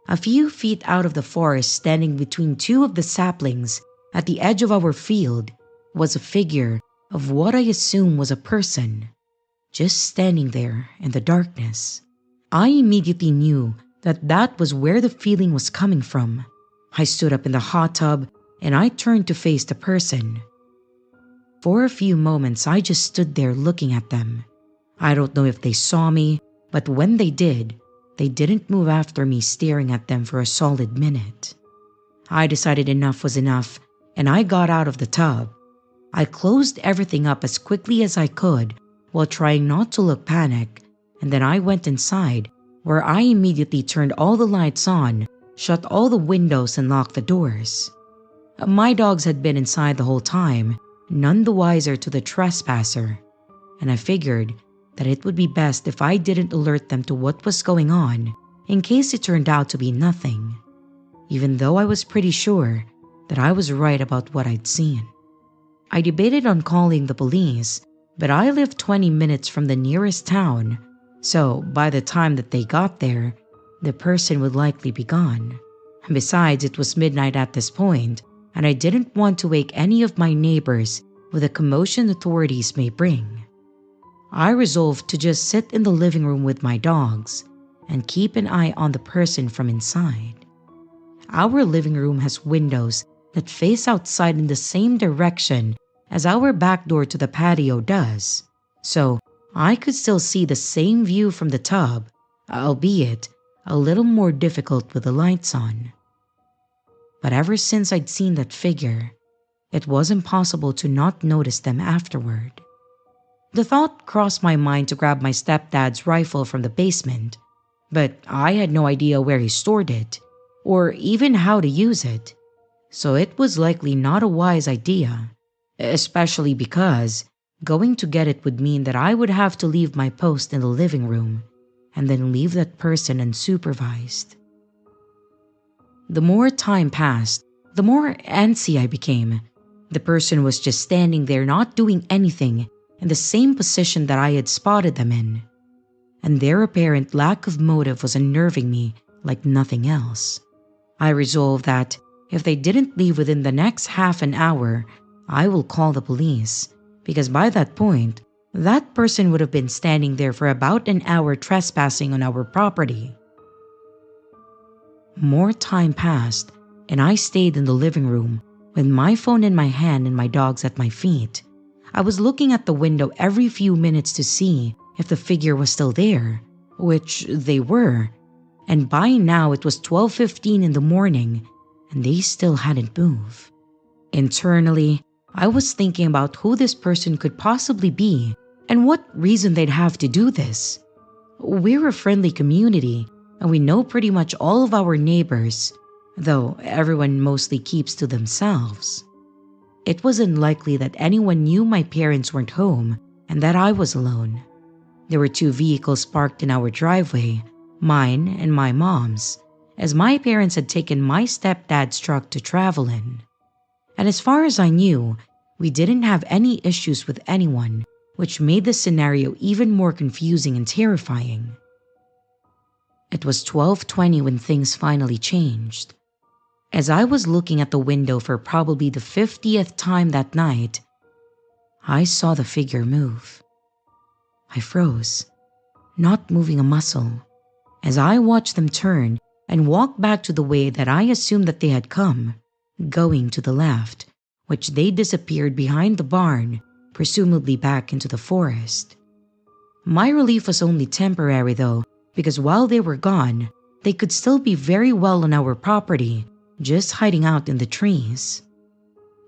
A few feet out of the forest, standing between two of the saplings at the edge of our field, was a figure of what I assume was a person, just standing there in the darkness. I immediately knew that was where the feeling was coming from. I stood up in the hot tub and I turned to face the person. For a few moments, I just stood there looking at them. I don't know if they saw me, but when they did, they didn't move after me staring at them for a solid minute. I decided enough was enough, and I got out of the tub. I closed everything up as quickly as I could while trying not to look panicked, and then I went inside, where I immediately turned all the lights on, shut all the windows, and locked the doors. My dogs had been inside the whole time, none the wiser to the trespasser, and I figured that it would be best if I didn't alert them to what was going on in case it turned out to be nothing, even though I was pretty sure that I was right about what I'd seen. I debated on calling the police, but I lived 20 minutes from the nearest town, so by the time that they got there, the person would likely be gone. Besides, it was midnight at this point, and I didn't want to wake any of my neighbors with the commotion authorities may bring. I resolved to just sit in the living room with my dogs and keep an eye on the person from inside. Our living room has windows that face outside in the same direction as our back door to the patio does, so I could still see the same view from the tub, albeit a little more difficult with the lights on. But ever since I'd seen that figure, it was impossible to not notice them afterward. The thought crossed my mind to grab my stepdad's rifle from the basement, but I had no idea where he stored it, or even how to use it, so it was likely not a wise idea, especially because going to get it would mean that I would have to leave my post in the living room and then leave that person unsupervised. The more time passed, the more antsy I became. The person was just standing there not doing anything in the same position that I had spotted them in, and their apparent lack of motive was unnerving me like nothing else. I resolved that if they didn't leave within the next half an hour, I will call the police, because by that point, that person would have been standing there for about an hour trespassing on our property. More time passed, and I stayed in the living room with my phone in my hand and my dogs at my feet. I was looking at the window every few minutes to see if the figure was still there, which they were, and by now it was 12:15 in the morning and they still hadn't moved. Internally, I was thinking about who this person could possibly be and what reason they'd have to do this. We're a friendly community and we know pretty much all of our neighbors, though everyone mostly keeps to themselves. It was unlikely that anyone knew my parents weren't home and that I was alone. There were 2 vehicles parked in our driveway, mine and my mom's, as my parents had taken my stepdad's truck to travel in. And as far as I knew, we didn't have any issues with anyone, which made the scenario even more confusing and terrifying. It was 12:20 when things finally changed. As I was looking at the window for probably the 50th time that night, I saw the figure move. I froze, not moving a muscle, as I watched them turn and walk back to the way that I assumed that they had come, going to the left, which they disappeared behind the barn, presumably back into the forest. My relief was only temporary though, because while they were gone, they could still be very well on our property, just hiding out in the trees.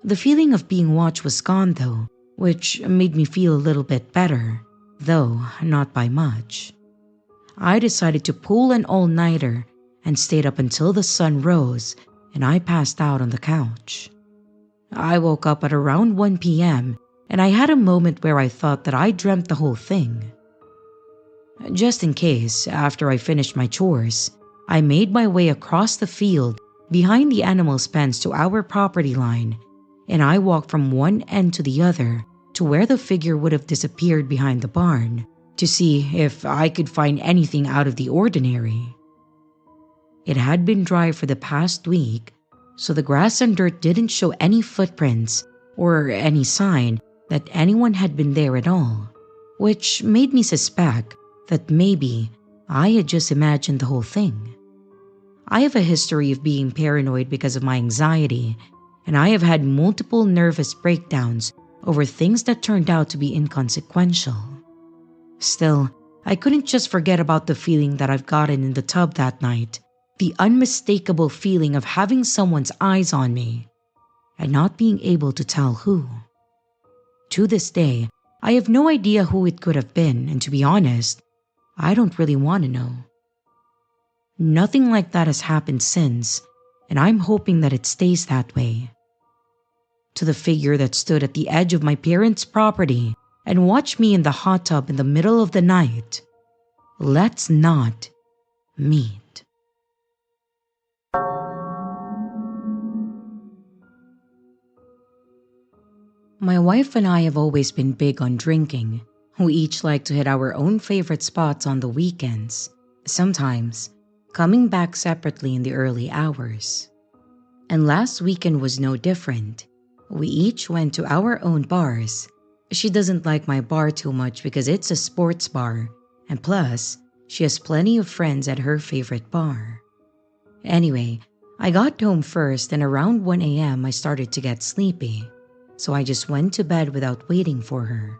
The feeling of being watched was gone though, which made me feel a little bit better, though not by much. I decided to pull an all-nighter and stayed up until the sun rose and I passed out on the couch. I woke up at around 1 p.m. and I had a moment where I thought that I dreamt the whole thing. Just in case, after I finished my chores, I made my way across the field behind the animals' pens to our property line, and I walked from one end to the other to where the figure would have disappeared behind the barn to see if I could find anything out of the ordinary. It had been dry for the past week, so the grass and dirt didn't show any footprints or any sign that anyone had been there at all, which made me suspect that maybe I had just imagined the whole thing. I have a history of being paranoid because of my anxiety, and I have had multiple nervous breakdowns over things that turned out to be inconsequential. Still, I couldn't just forget about the feeling that I've gotten in the tub that night, the unmistakable feeling of having someone's eyes on me, and not being able to tell who. To this day, I have no idea who it could have been, and to be honest, I don't really want to know. Nothing like that has happened since, and I'm hoping that it stays that way. To the figure that stood at the edge of my parents' property and watched me in the hot tub in the middle of the night, let's not meet. My wife and I have always been big on drinking. We each like to hit our own favorite spots on the weekends, sometimes coming back separately in the early hours. And last weekend was no different. We each went to our own bars. She doesn't like my bar too much because it's a sports bar, and plus, she has plenty of friends at her favorite bar. Anyway, I got home first, and around 1 a.m. I started to get sleepy, so I just went to bed without waiting for her.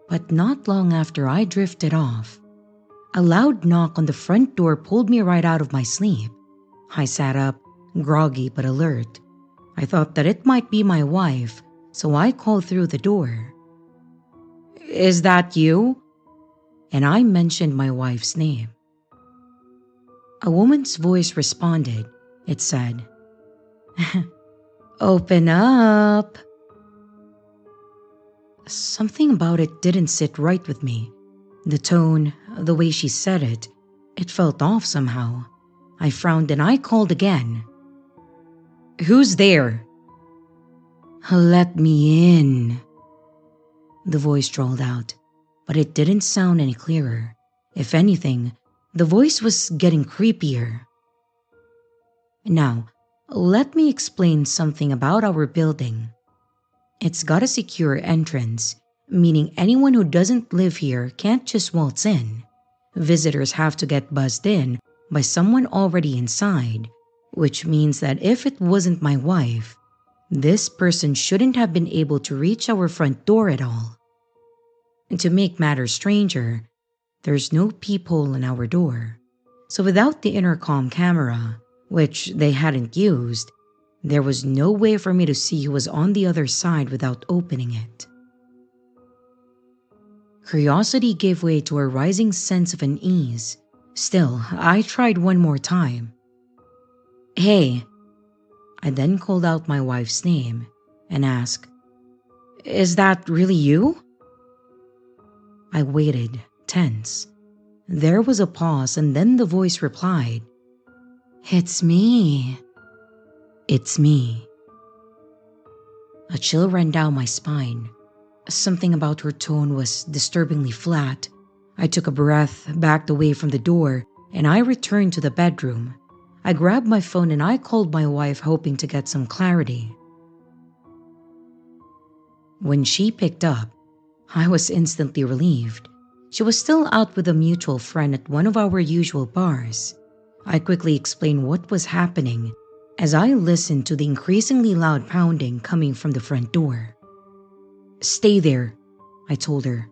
But not long after I drifted off, a loud knock on the front door pulled me right out of my sleep. I sat up, groggy but alert. I thought that it might be my wife, so I called through the door. "Is that you?" And I mentioned my wife's name. A woman's voice responded. It said, "Open up." Something about it didn't sit right with me. The tone, the way she said it, it felt off somehow. I frowned and I called again. "Who's there?" "Let me in," the voice drawled out, but it didn't sound any clearer. If anything, the voice was getting creepier. Now, let me explain something about our building. It's got a secure entrance, meaning anyone who doesn't live here can't just waltz in. Visitors have to get buzzed in by someone already inside, which means that if it wasn't my wife, this person shouldn't have been able to reach our front door at all. And to make matters stranger, there's no peephole in our door. So without the intercom camera, which they hadn't used, there was no way for me to see who was on the other side without opening it. Curiosity gave way to a rising sense of unease. Still, I tried one more time. "Hey." I then called out my wife's name and asked, "Is that really you?" I waited, tense. There was a pause and then the voice replied, "It's me." "It's me." A chill ran down my spine. Something about her tone was disturbingly flat. I took a breath, backed away from the door, and I returned to the bedroom. I grabbed my phone and I called my wife, hoping to get some clarity. When she picked up, I was instantly relieved. She was still out with a mutual friend at one of our usual bars. I quickly explained what was happening as I listened to the increasingly loud pounding coming from the front door. "Stay there," I told her.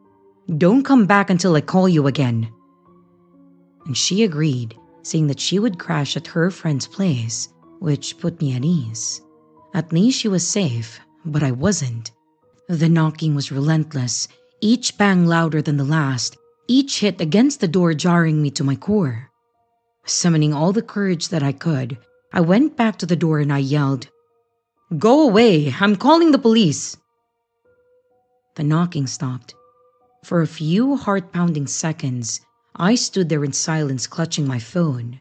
"Don't come back until I call you again." And she agreed, saying that she would crash at her friend's place, which put me at ease. At least she was safe, but I wasn't. The knocking was relentless, each bang louder than the last, each hit against the door jarring me to my core. Summoning all the courage that I could, I went back to the door and I yelled, "Go away! I'm calling the police!" The knocking stopped. For a few heart-pounding seconds, I stood there in silence, clutching my phone.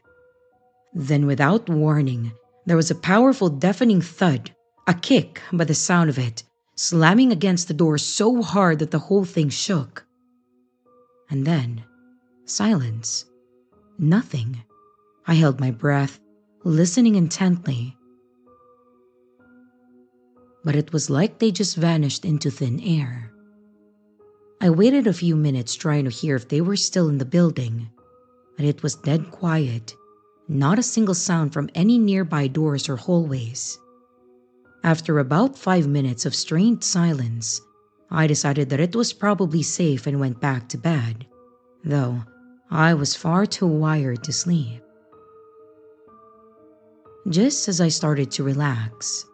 Then, without warning, there was a powerful, deafening thud, a kick by the sound of it, slamming against the door so hard that the whole thing shook. And then, silence. Nothing. I held my breath, listening intently. But it was like they just vanished into thin air. I waited a few minutes trying to hear if they were still in the building, but it was dead quiet, not a single sound from any nearby doors or hallways. After about 5 minutes of strained silence, I decided that it was probably safe and went back to bed, though I was far too wired to sleep. Just as I started to relax,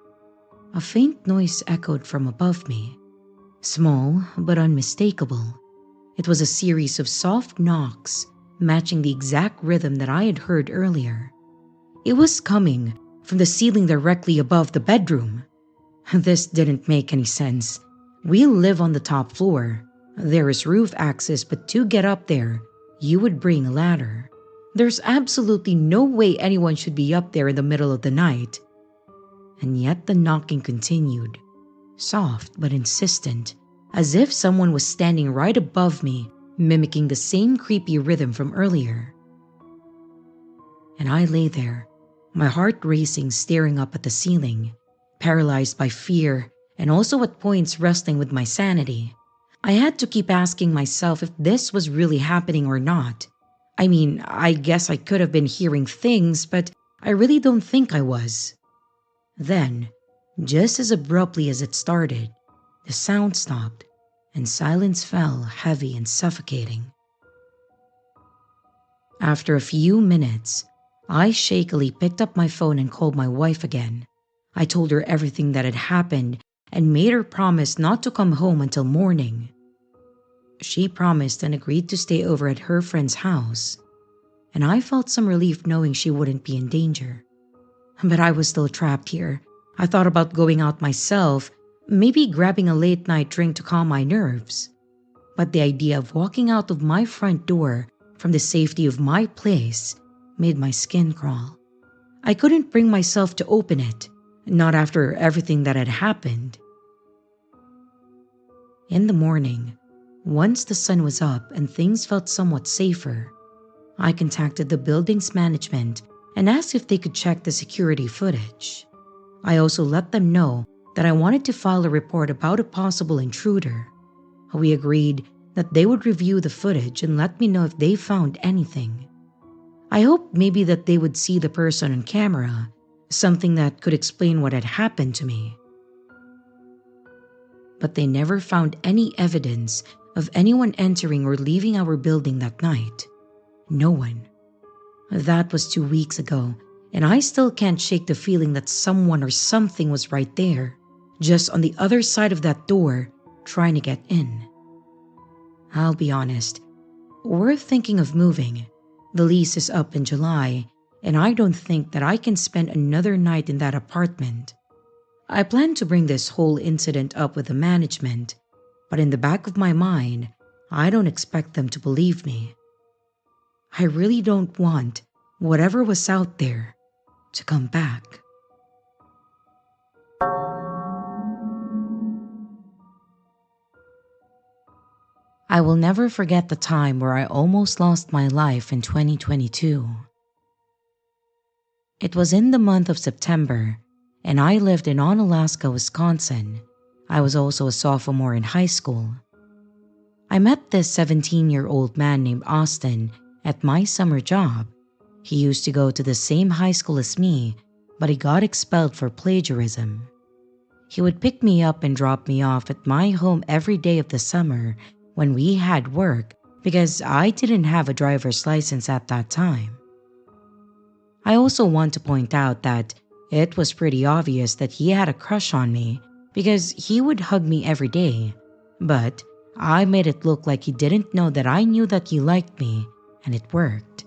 a faint noise echoed from above me. Small but unmistakable. It was a series of soft knocks, matching the exact rhythm that I had heard earlier. It was coming from the ceiling directly above the bedroom. This didn't make any sense. We live on the top floor. There is roof access, but to get up there, you would bring a ladder. There's absolutely no way anyone should be up there in the middle of the night. And yet the knocking continued. Soft but insistent, as if someone was standing right above me, mimicking the same creepy rhythm from earlier. And I lay there, my heart racing, staring up at the ceiling, paralyzed by fear and also at points wrestling with my sanity. I had to keep asking myself if this was really happening or not. I mean, I guess I could have been hearing things, but I really don't think I was. Then, just as abruptly as it started, the sound stopped and silence fell heavy and suffocating. After a few minutes, I shakily picked up my phone and called my wife again. I told her everything that had happened and made her promise not to come home until morning. She promised and agreed to stay over at her friend's house, and I felt some relief knowing she wouldn't be in danger. But I was still trapped here. I thought about going out myself, maybe grabbing a late night drink to calm my nerves. But the idea of walking out of my front door from the safety of my place made my skin crawl. I couldn't bring myself to open it, not after everything that had happened. In the morning, once the sun was up and things felt somewhat safer, I contacted the building's management and asked if they could check the security footage. I also let them know that I wanted to file a report about a possible intruder. We agreed that they would review the footage and let me know if they found anything. I hoped maybe that they would see the person on camera, something that could explain what had happened to me. But they never found any evidence of anyone entering or leaving our building that night. No one. That was 2 weeks ago, and I still can't shake the feeling that someone or something was right there, just on the other side of that door, trying to get in. I'll be honest, we're thinking of moving. The lease is up in July, and I don't think that I can spend another night in that apartment. I plan to bring this whole incident up with the management, but in the back of my mind, I don't expect them to believe me. I really don't want whatever was out there to come back. I will never forget the time where I almost lost my life in 2022. It was in the month of September, and I lived in Onalaska, Wisconsin. I was also a sophomore in high school. I met this 17-year-old man named Austin at my summer job. He used to go to the same high school as me, but he got expelled for plagiarism. He would pick me up and drop me off at my home every day of the summer when we had work because I didn't have a driver's license at that time. I also want to point out that it was pretty obvious that he had a crush on me because he would hug me every day, but I made it look like he didn't know that I knew that he liked me, and it worked.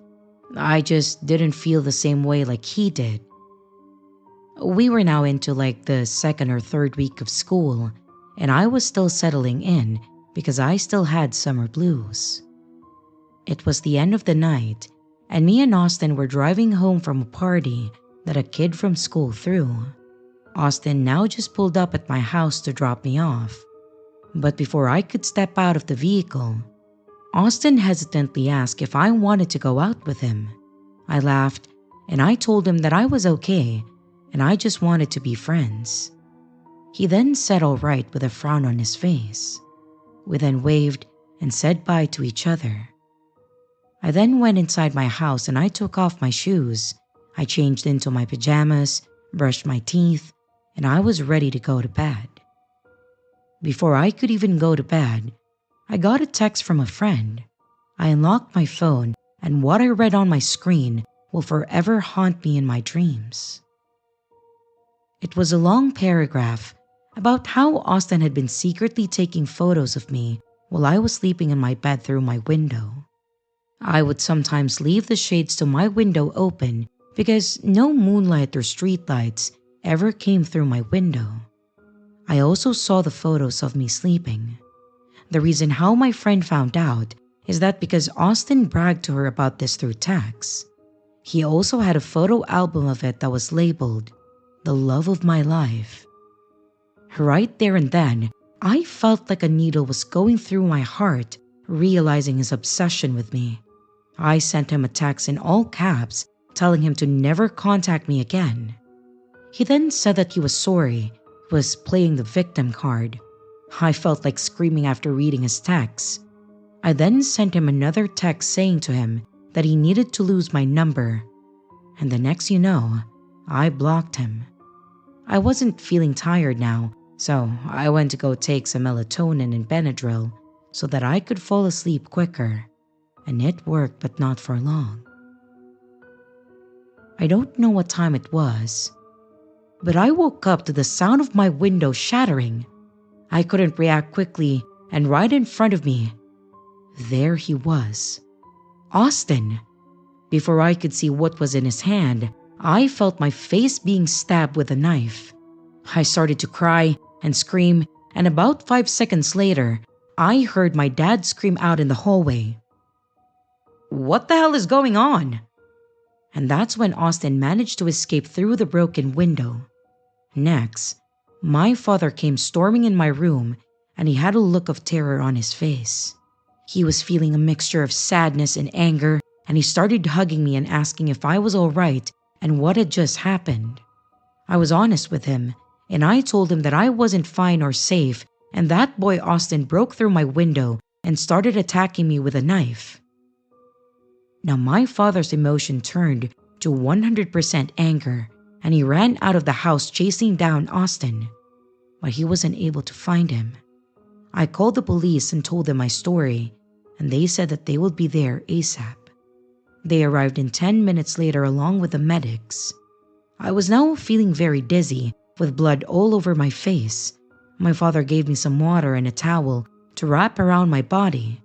I just didn't feel the same way like he did. We were now into like the second or third week of school, and I was still settling in because I still had summer blues. It was the end of the night, and me and Austin were driving home from a party that a kid from school threw. Austin now just pulled up at my house to drop me off. But before I could step out of the vehicle, Austin hesitantly asked if I wanted to go out with him. I laughed, and I told him that I was okay, and I just wanted to be friends. He then said all right with a frown on his face. We then waved and said bye to each other. I then went inside my house and I took off my shoes. I changed into my pajamas, brushed my teeth, and I was ready to go to bed. Before I could even go to bed, I got a text from a friend. I unlocked my phone, and what I read on my screen will forever haunt me in my dreams. It was a long paragraph about how Austin had been secretly taking photos of me while I was sleeping in my bed through my window. I would sometimes leave the shades to my window open because no moonlight or streetlights ever came through my window. I also saw the photos of me sleeping. The reason how my friend found out is that because Austin bragged to her about this through text. He also had a photo album of it that was labeled, "The Love of My Life." Right there and then, I felt like a needle was going through my heart, realizing his obsession with me. I sent him a text in all caps telling him to never contact me again. He then said that he was sorry, was playing the victim card. I felt like screaming after reading his text. I then sent him another text saying to him that he needed to lose my number. And the next you know, I blocked him. I wasn't feeling tired now, so I went to go take some melatonin and Benadryl so that I could fall asleep quicker. And it worked, but not for long. I don't know what time it was, but I woke up to the sound of my window shattering. I couldn't react quickly, and right in front of me, there he was, Austin. Before I could see what was in his hand, I felt my face being stabbed with a knife. I started to cry and scream, and about 5 seconds later, I heard my dad scream out in the hallway. "What the hell is going on?" And that's when Austin managed to escape through the broken window. Next, my father came storming in my room, and he had a look of terror on his face. He was feeling a mixture of sadness and anger, and he started hugging me and asking if I was all right and what had just happened. I was honest with him, and I told him that I wasn't fine or safe, and that boy Austin broke through my window and started attacking me with a knife. Now my father's emotion turned to 100% anger, and he ran out of the house chasing down Austin, but he wasn't able to find him. I called the police and told them my story, and they said that they would be there ASAP. They arrived in 10 minutes later along with the medics. I was now feeling very dizzy, with blood all over my face. My father gave me some water and a towel to wrap around my body.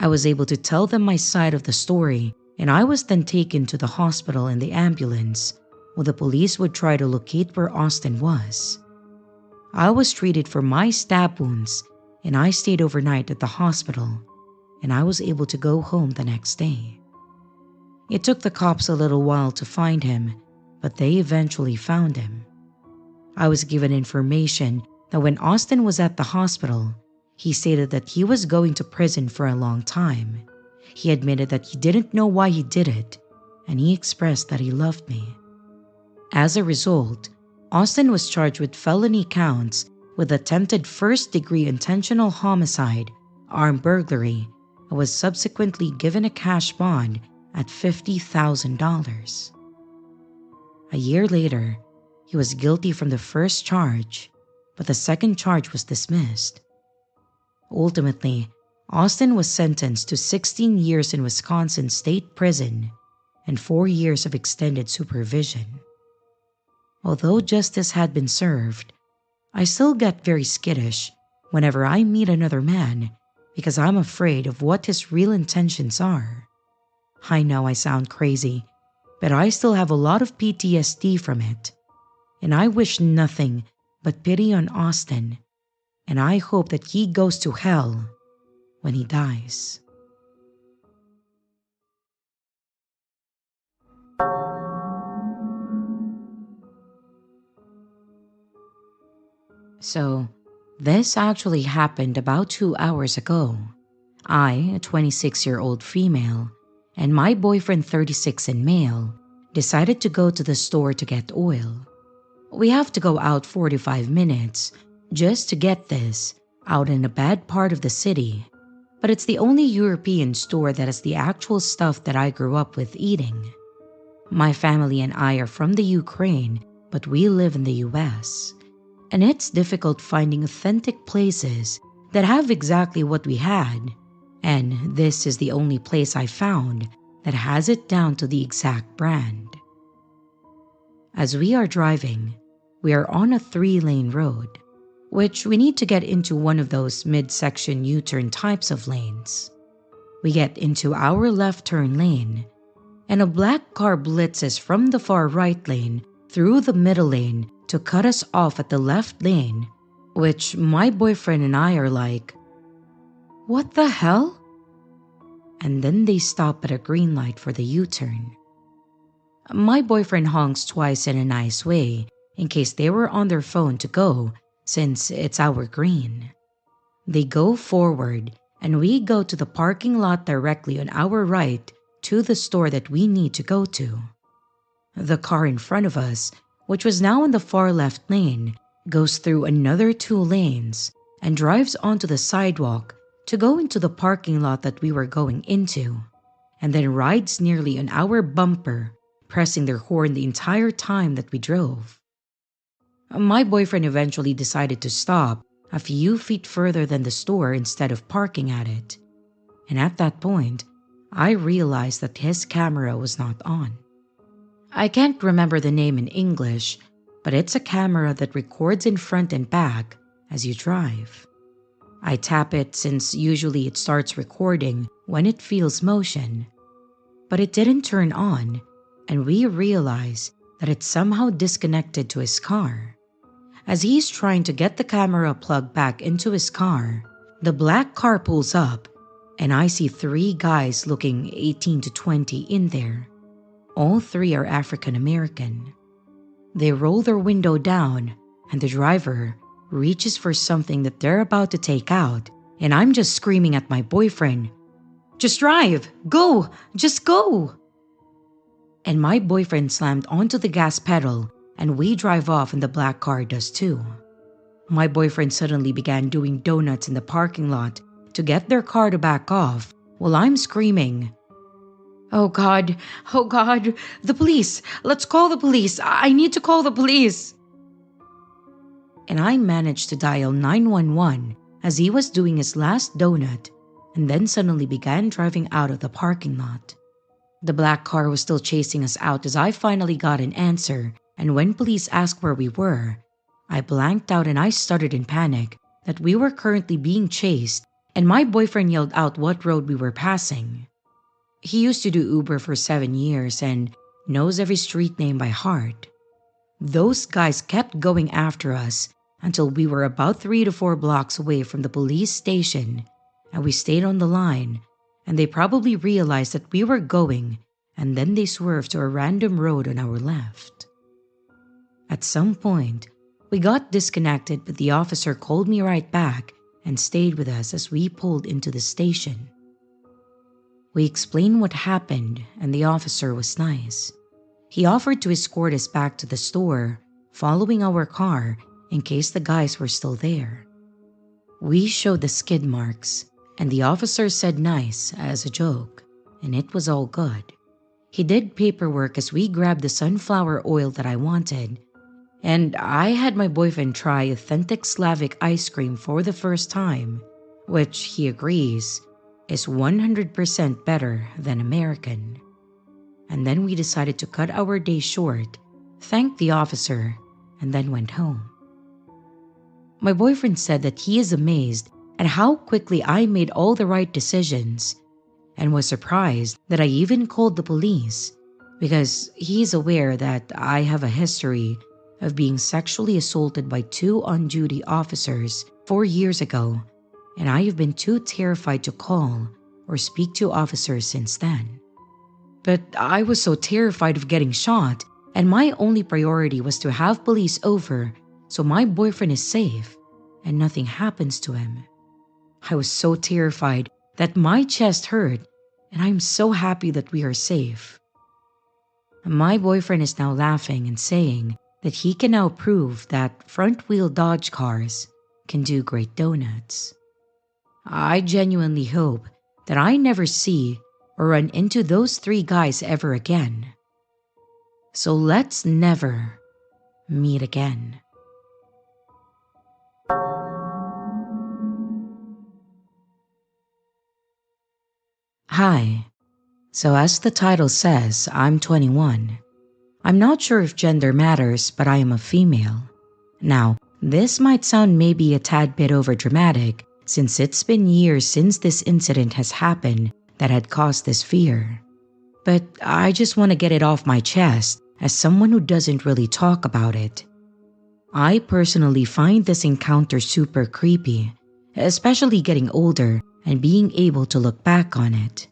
I was able to tell them my side of the story, and I was then taken to the hospital in the ambulance, while the police would try to locate where Austin was. I was treated for my stab wounds, and I stayed overnight at the hospital, and I was able to go home the next day. It took the cops a little while to find him, but they eventually found him. I was given information that when Austin was at the hospital, he stated that he was going to prison for a long time. He admitted that he didn't know why he did it, and he expressed that he loved me. As a result, Austin was charged with felony counts with attempted first-degree intentional homicide, armed burglary, and was subsequently given a cash bond at $50,000. A year later, he was guilty from the first charge, but the second charge was dismissed. Ultimately, Austin was sentenced to 16 years in Wisconsin State Prison and 4 years of extended supervision. Although justice had been served, I still get very skittish whenever I meet another man because I'm afraid of what his real intentions are. I know I sound crazy, but I still have a lot of PTSD from it, and I wish nothing but pity on Austin, and I hope that he goes to hell when he dies. So, this actually happened about 2 hours ago. I, a 26-year-old female, and my boyfriend 36 and male, decided to go to the store to get oil. We have to go out 45 minutes just to get this, out in a bad part of the city. But it's the only European store that has the actual stuff that I grew up with eating. My family and I are from the Ukraine, but we live in the US. And it's difficult finding authentic places that have exactly what we had. And this is the only place I found that has it down to the exact brand. As we are driving, we are on a 3-lane road, which we need to get into one of those midsection U-turn types of lanes. We get into our left turn lane, and a black car blitzes from the far right lane through the middle lane to cut us off at the left lane, which my boyfriend and I are like, "What the hell?" And then they stop at a green light for the U-turn. My boyfriend honks twice in a nice way in case they were on their phone to go, since it's our green. They go forward, and we go to the parking lot directly on our right to the store that we need to go to. The car in front of us, which was now in the far left lane, goes through another 2 lanes and drives onto the sidewalk to go into the parking lot that we were going into, and then rides nearly on our bumper, pressing their horn the entire time that we drove. My boyfriend eventually decided to stop a few feet further than the store instead of parking at it. And at that point, I realized that his camera was not on. I can't remember the name in English, but it's a camera that records in front and back as you drive. I tap it since usually it starts recording when it feels motion. But it didn't turn on, and we realized that it's somehow disconnected to his car. As he's trying to get the camera plugged back into his car, the black car pulls up, and I see 3 guys looking 18 to 20 in there. All 3 are African American. They roll their window down, and the driver reaches for something that they're about to take out, and I'm just screaming at my boyfriend, "Just drive! Go! Just go!" And my boyfriend slammed onto the gas pedal, and we drive off and the black car does too. My boyfriend suddenly began doing donuts in the parking lot to get their car to back off while I'm screaming, "Oh God, oh God, the police! Let's call the police! I need to call the police!" And I managed to dial 911 as he was doing his last donut and then suddenly began driving out of the parking lot. The black car was still chasing us out as I finally got an answer, and when police asked where we were, I blanked out and I stuttered in panic that we were currently being chased, and my boyfriend yelled out what road we were passing. He used to do Uber for 7 years and knows every street name by heart. Those guys kept going after us until we were about 3 to 4 blocks away from the police station, and we stayed on the line, and they probably realized that we were going, and then they swerved to a random road on our left. At some point, we got disconnected, but the officer called me right back and stayed with us as we pulled into the station. We explained what happened, and the officer was nice. He offered to escort us back to the store, following our car in case the guys were still there. We showed the skid marks, and the officer said nice as a joke, and it was all good. He did paperwork as we grabbed the sunflower oil that I wanted, and I had my boyfriend try authentic Slavic ice cream for the first time, which he agrees is 100% better than American. And then we decided to cut our day short, thanked the officer, and then went home. My boyfriend said that he is amazed at how quickly I made all the right decisions, and was surprised that I even called the police because he's aware that I have a history of being sexually assaulted by 2 on-duty officers 4 years ago, and I have been too terrified to call or speak to officers since then. But I was so terrified of getting shot, and my only priority was to have police over so my boyfriend is safe and nothing happens to him. I was so terrified that my chest hurt, and I'm so happy that we are safe. My boyfriend is now laughing and saying that he can now prove that front-wheel Dodge cars can do great donuts. I genuinely hope that I never see or run into those 3 guys ever again. So let's never meet again. Hi. So as the title says, I'm 21. I'm not sure if gender matters, but I am a female. Now, this might sound maybe a tad bit overdramatic since it's been years since this incident has happened that had caused this fear. But I just want to get it off my chest as someone who doesn't really talk about it. I personally find this encounter super creepy, especially getting older and being able to look back on it.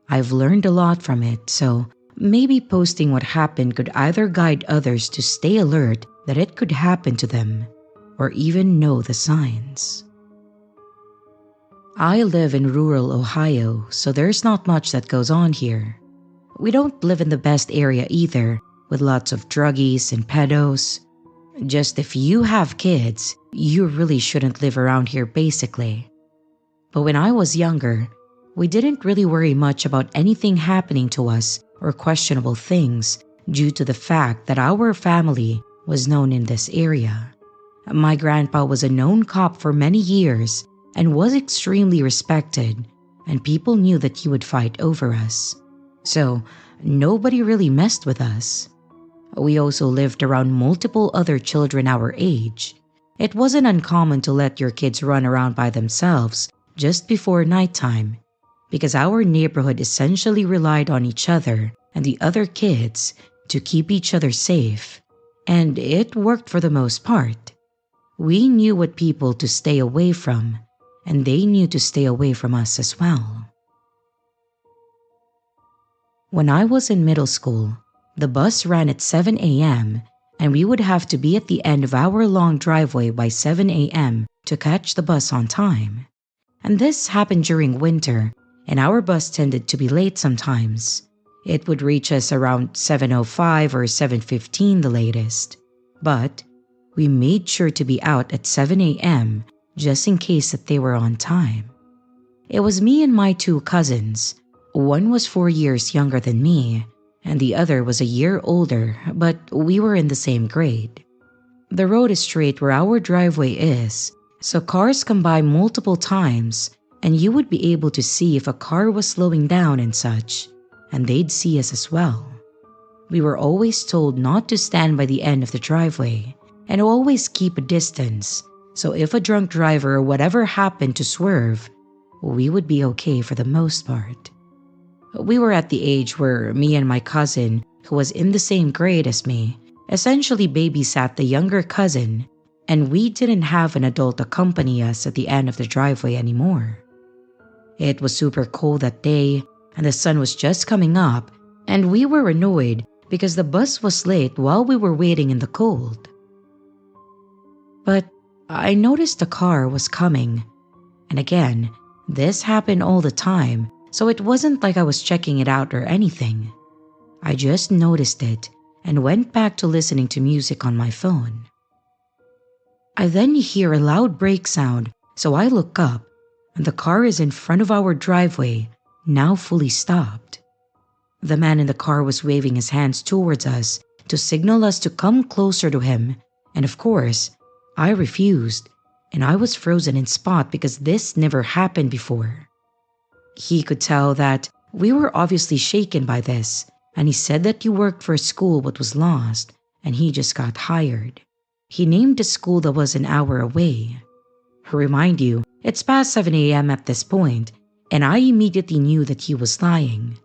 I've learned a lot from it, so maybe posting what happened could either guide others to stay alert that it could happen to them, or even know the signs. I live in rural Ohio, so there's not much that goes on here. We don't live in the best area either, with lots of druggies and pedos. Just if you have kids, you really shouldn't live around here basically. But when I was younger, we didn't really worry much about anything happening to us or questionable things due to the fact that our family was known in this area. My grandpa was a known cop for many years and was extremely respected, and people knew that he would fight over us. So nobody really messed with us. We also lived around multiple other children our age. It wasn't uncommon to let your kids run around by themselves just before nighttime, because our neighborhood essentially relied on each other and the other kids to keep each other safe, and it worked for the most part. We knew what people to stay away from, and they knew to stay away from us as well. When I was in middle school, the bus ran at 7 a.m., and we would have to be at the end of our long driveway by 7 a.m. to catch the bus on time. And this happened during winter, and our bus tended to be late sometimes. It would reach us around 7:05 or 7:15 the latest. But we made sure to be out at 7 a.m. just in case that they were on time. It was me and my two cousins. One was 4 years younger than me, and the other was a year older, but we were in the same grade. The road is straight where our driveway is, so cars come by multiple times, and you would be able to see if a car was slowing down and such, and they'd see us as well. We were always told not to stand by the end of the driveway, and always keep a distance, so if a drunk driver or whatever happened to swerve, we would be okay for the most part. We were at the age where me and my cousin, who was in the same grade as me, essentially babysat the younger cousin, and we didn't have an adult accompany us at the end of the driveway anymore. It was super cold that day, and the sun was just coming up, and we were annoyed because the bus was late while we were waiting in the cold. But I noticed a car was coming, and again, this happened all the time, so it wasn't like I was checking it out or anything. I just noticed it and went back to listening to music on my phone. I then hear a loud brake sound, so I look up, and the car is in front of our driveway, now fully stopped. The man in the car was waving his hands towards us to signal us to come closer to him, and of course, I refused, and I was frozen in spot because this never happened before. He could tell that we were obviously shaken by this, and he said that he worked for a school but was lost, and he just got hired. He named the school that was an hour away. Remind you, it's past 7 a.m. at this point, and I immediately knew that he was lying.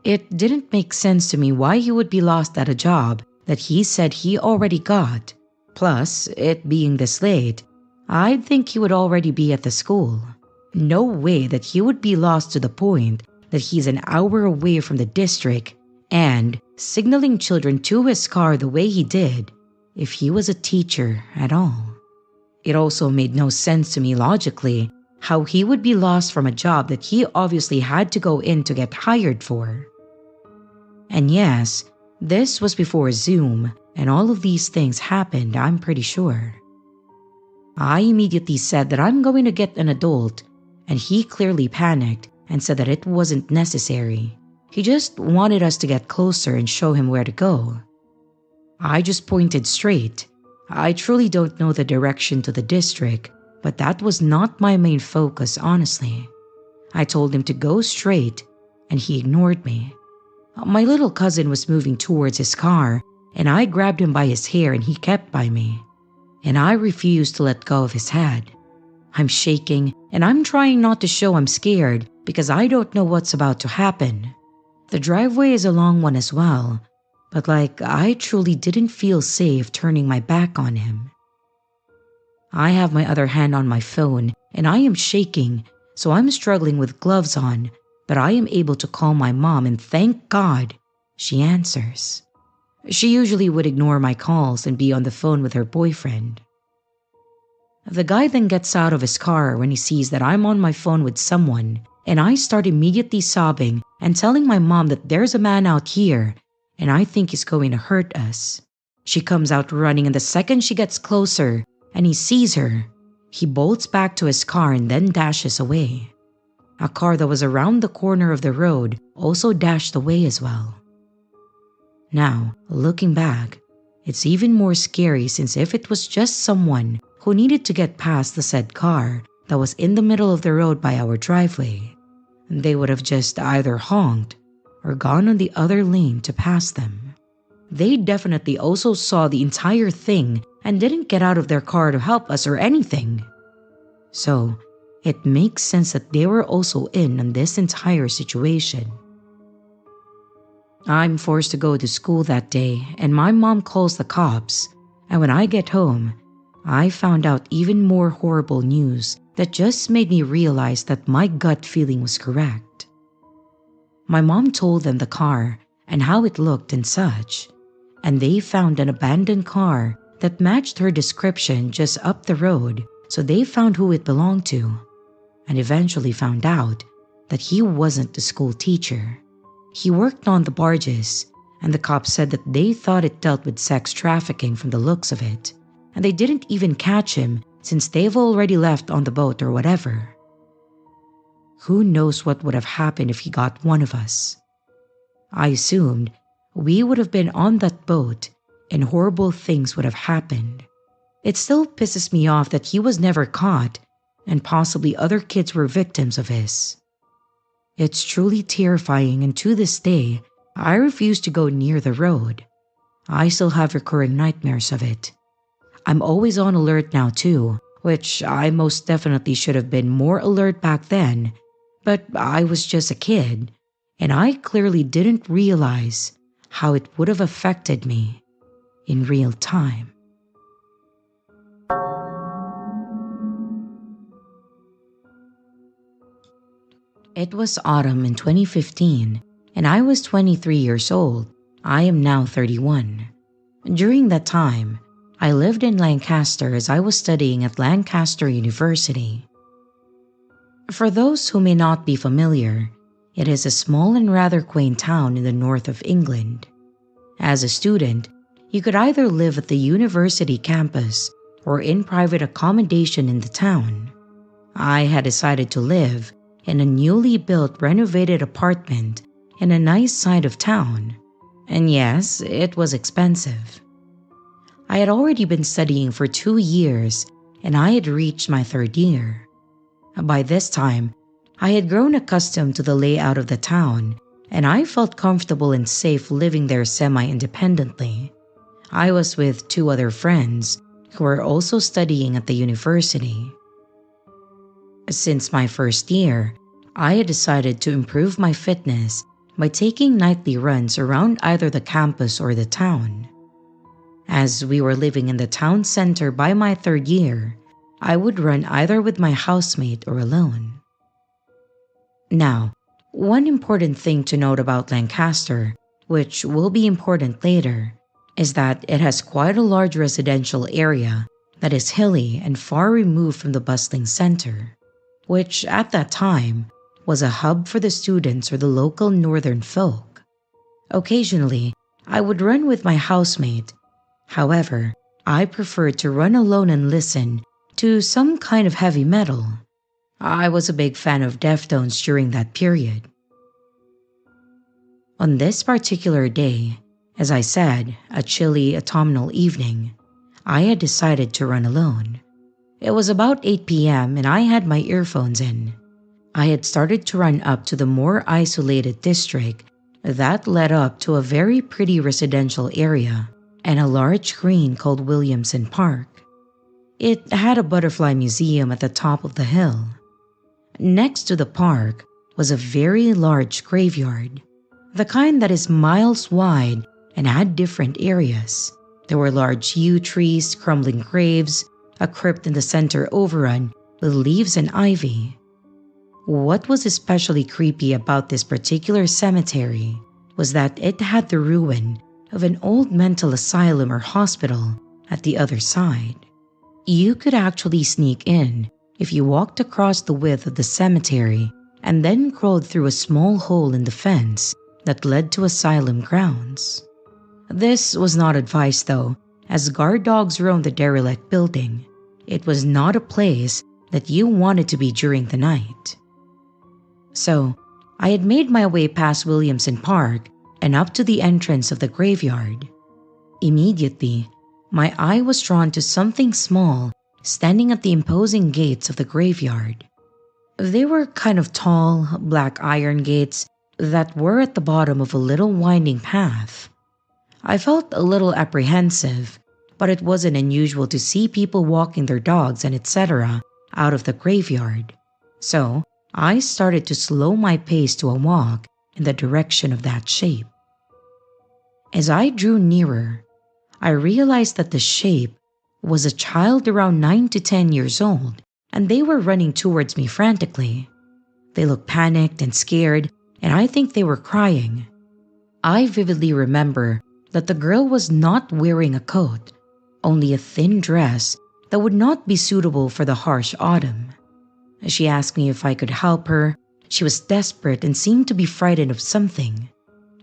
It didn't make sense to me why he would be lost at a job that he said he already got. Plus, it being this late, I'd think he would already be at the school. No way that he would be lost to the point that he's an hour away from the district and signaling children to his car the way he did if he was a teacher at all. It also made no sense to me logically how he would be lost from a job that he obviously had to go in to get hired for. And yes, this was before Zoom, and all of these things happened, I'm pretty sure. I immediately said that I'm going to get an adult, and he clearly panicked and said that it wasn't necessary. He just wanted us to get closer and show him where to go. I just pointed straight. I truly don't know the direction to the district, but that was not my main focus, honestly. I told him to go straight, and he ignored me. My little cousin was moving towards his car, and I grabbed him by his hair and he kept by me. And I refused to let go of his head. I'm shaking, and I'm trying not to show I'm scared because I don't know what's about to happen. The driveway is a long one as well, but I truly didn't feel safe turning my back on him. I have my other hand on my phone, and I am shaking, so I'm struggling with gloves on, but I am able to call my mom, and thank God, she answers. She usually would ignore my calls and be on the phone with her boyfriend. The guy then gets out of his car when he sees that I'm on my phone with someone, and I start immediately sobbing and telling my mom that there's a man out here, and I think he's going to hurt us. She comes out running, and the second she gets closer and he sees her, he bolts back to his car and then dashes away. A car that was around the corner of the road also dashed away as well. Now, looking back, it's even more scary since if it was just someone who needed to get past the said car that was in the middle of the road by our driveway, they would have just either honked or gone on the other lane to pass them. They definitely also saw the entire thing and didn't get out of their car to help us or anything. So, it makes sense that they were also in on this entire situation. I'm forced to go to school that day, and my mom calls the cops, and when I get home, I found out even more horrible news that just made me realize that my gut feeling was correct. My mom told them the car and how it looked and such, and they found an abandoned car that matched her description just up the road, so they found who it belonged to, and eventually found out that he wasn't the school teacher. He worked on the barges, and the cops said that they thought it dealt with sex trafficking from the looks of it, and they didn't even catch him since they've already left on the boat or whatever. Who knows what would have happened if he got one of us? I assumed we would have been on that boat and horrible things would have happened. It still pisses me off that he was never caught and possibly other kids were victims of his. It's truly terrifying, and to this day, I refuse to go near the road. I still have recurring nightmares of it. I'm always on alert now too, which I most definitely should have been more alert back then, but I was just a kid, and I clearly didn't realize how it would have affected me in real time. It was autumn in 2015, and I was 23 years old. I am now 31. During that time, I lived in Lancaster as I was studying at Lancaster University. For those who may not be familiar, it is a small and rather quaint town in the north of England. As a student, you could either live at the university campus or in private accommodation in the town. I had decided to live in a newly built renovated apartment in a nice side of town, and yes, it was expensive. I had already been studying for 2 years and I had reached my 3rd year. By this time, I had grown accustomed to the layout of the town and I felt comfortable and safe living there semi-independently. I was with 2 other friends who were also studying at the university. Since my 1st year, I had decided to improve my fitness by taking nightly runs around either the campus or the town. As we were living in the town center by my 3rd year, I would run either with my housemate or alone. Now, one important thing to note about Lancaster, which will be important later, is that it has quite a large residential area that is hilly and far removed from the bustling center, which at that time was a hub for the students or the local northern folk. Occasionally, I would run with my housemate. However, I preferred to run alone and listen to some kind of heavy metal. I was a big fan of Deftones during that period. On this particular day, as I said, a chilly autumnal evening, I had decided to run alone. It was about 8 p.m. and I had my earphones in. I had started to run up to the more isolated district that led up to a very pretty residential area and a large green called Williamson Park. It had a butterfly museum at the top of the hill. Next to the park was a very large graveyard, the kind that is miles wide and had different areas. There were large yew trees, crumbling graves, a crypt in the center overrun with leaves and ivy. What was especially creepy about this particular cemetery was that it had the ruin of an old mental asylum or hospital at the other side. You could actually sneak in if you walked across the width of the cemetery and then crawled through a small hole in the fence that led to asylum grounds. This was not advice though, as guard dogs roamed the derelict building. It was not a place that you wanted to be during the night. So, I had made my way past Williamson Park and up to the entrance of the graveyard. Immediately, my eye was drawn to something small standing at the imposing gates of the graveyard. They were kind of tall, black iron gates that were at the bottom of a little winding path. I felt a little apprehensive, but it wasn't unusual to see people walking their dogs and etc. out of the graveyard. So, I started to slow my pace to a walk in the direction of that shape. As I drew nearer, I realized that the shape was a child around 9 to 10 years old, and they were running towards me frantically. They looked panicked and scared, and I think they were crying. I vividly remember that the girl was not wearing a coat, only a thin dress that would not be suitable for the harsh autumn. She asked me if I could help her. She was desperate and seemed to be frightened of something.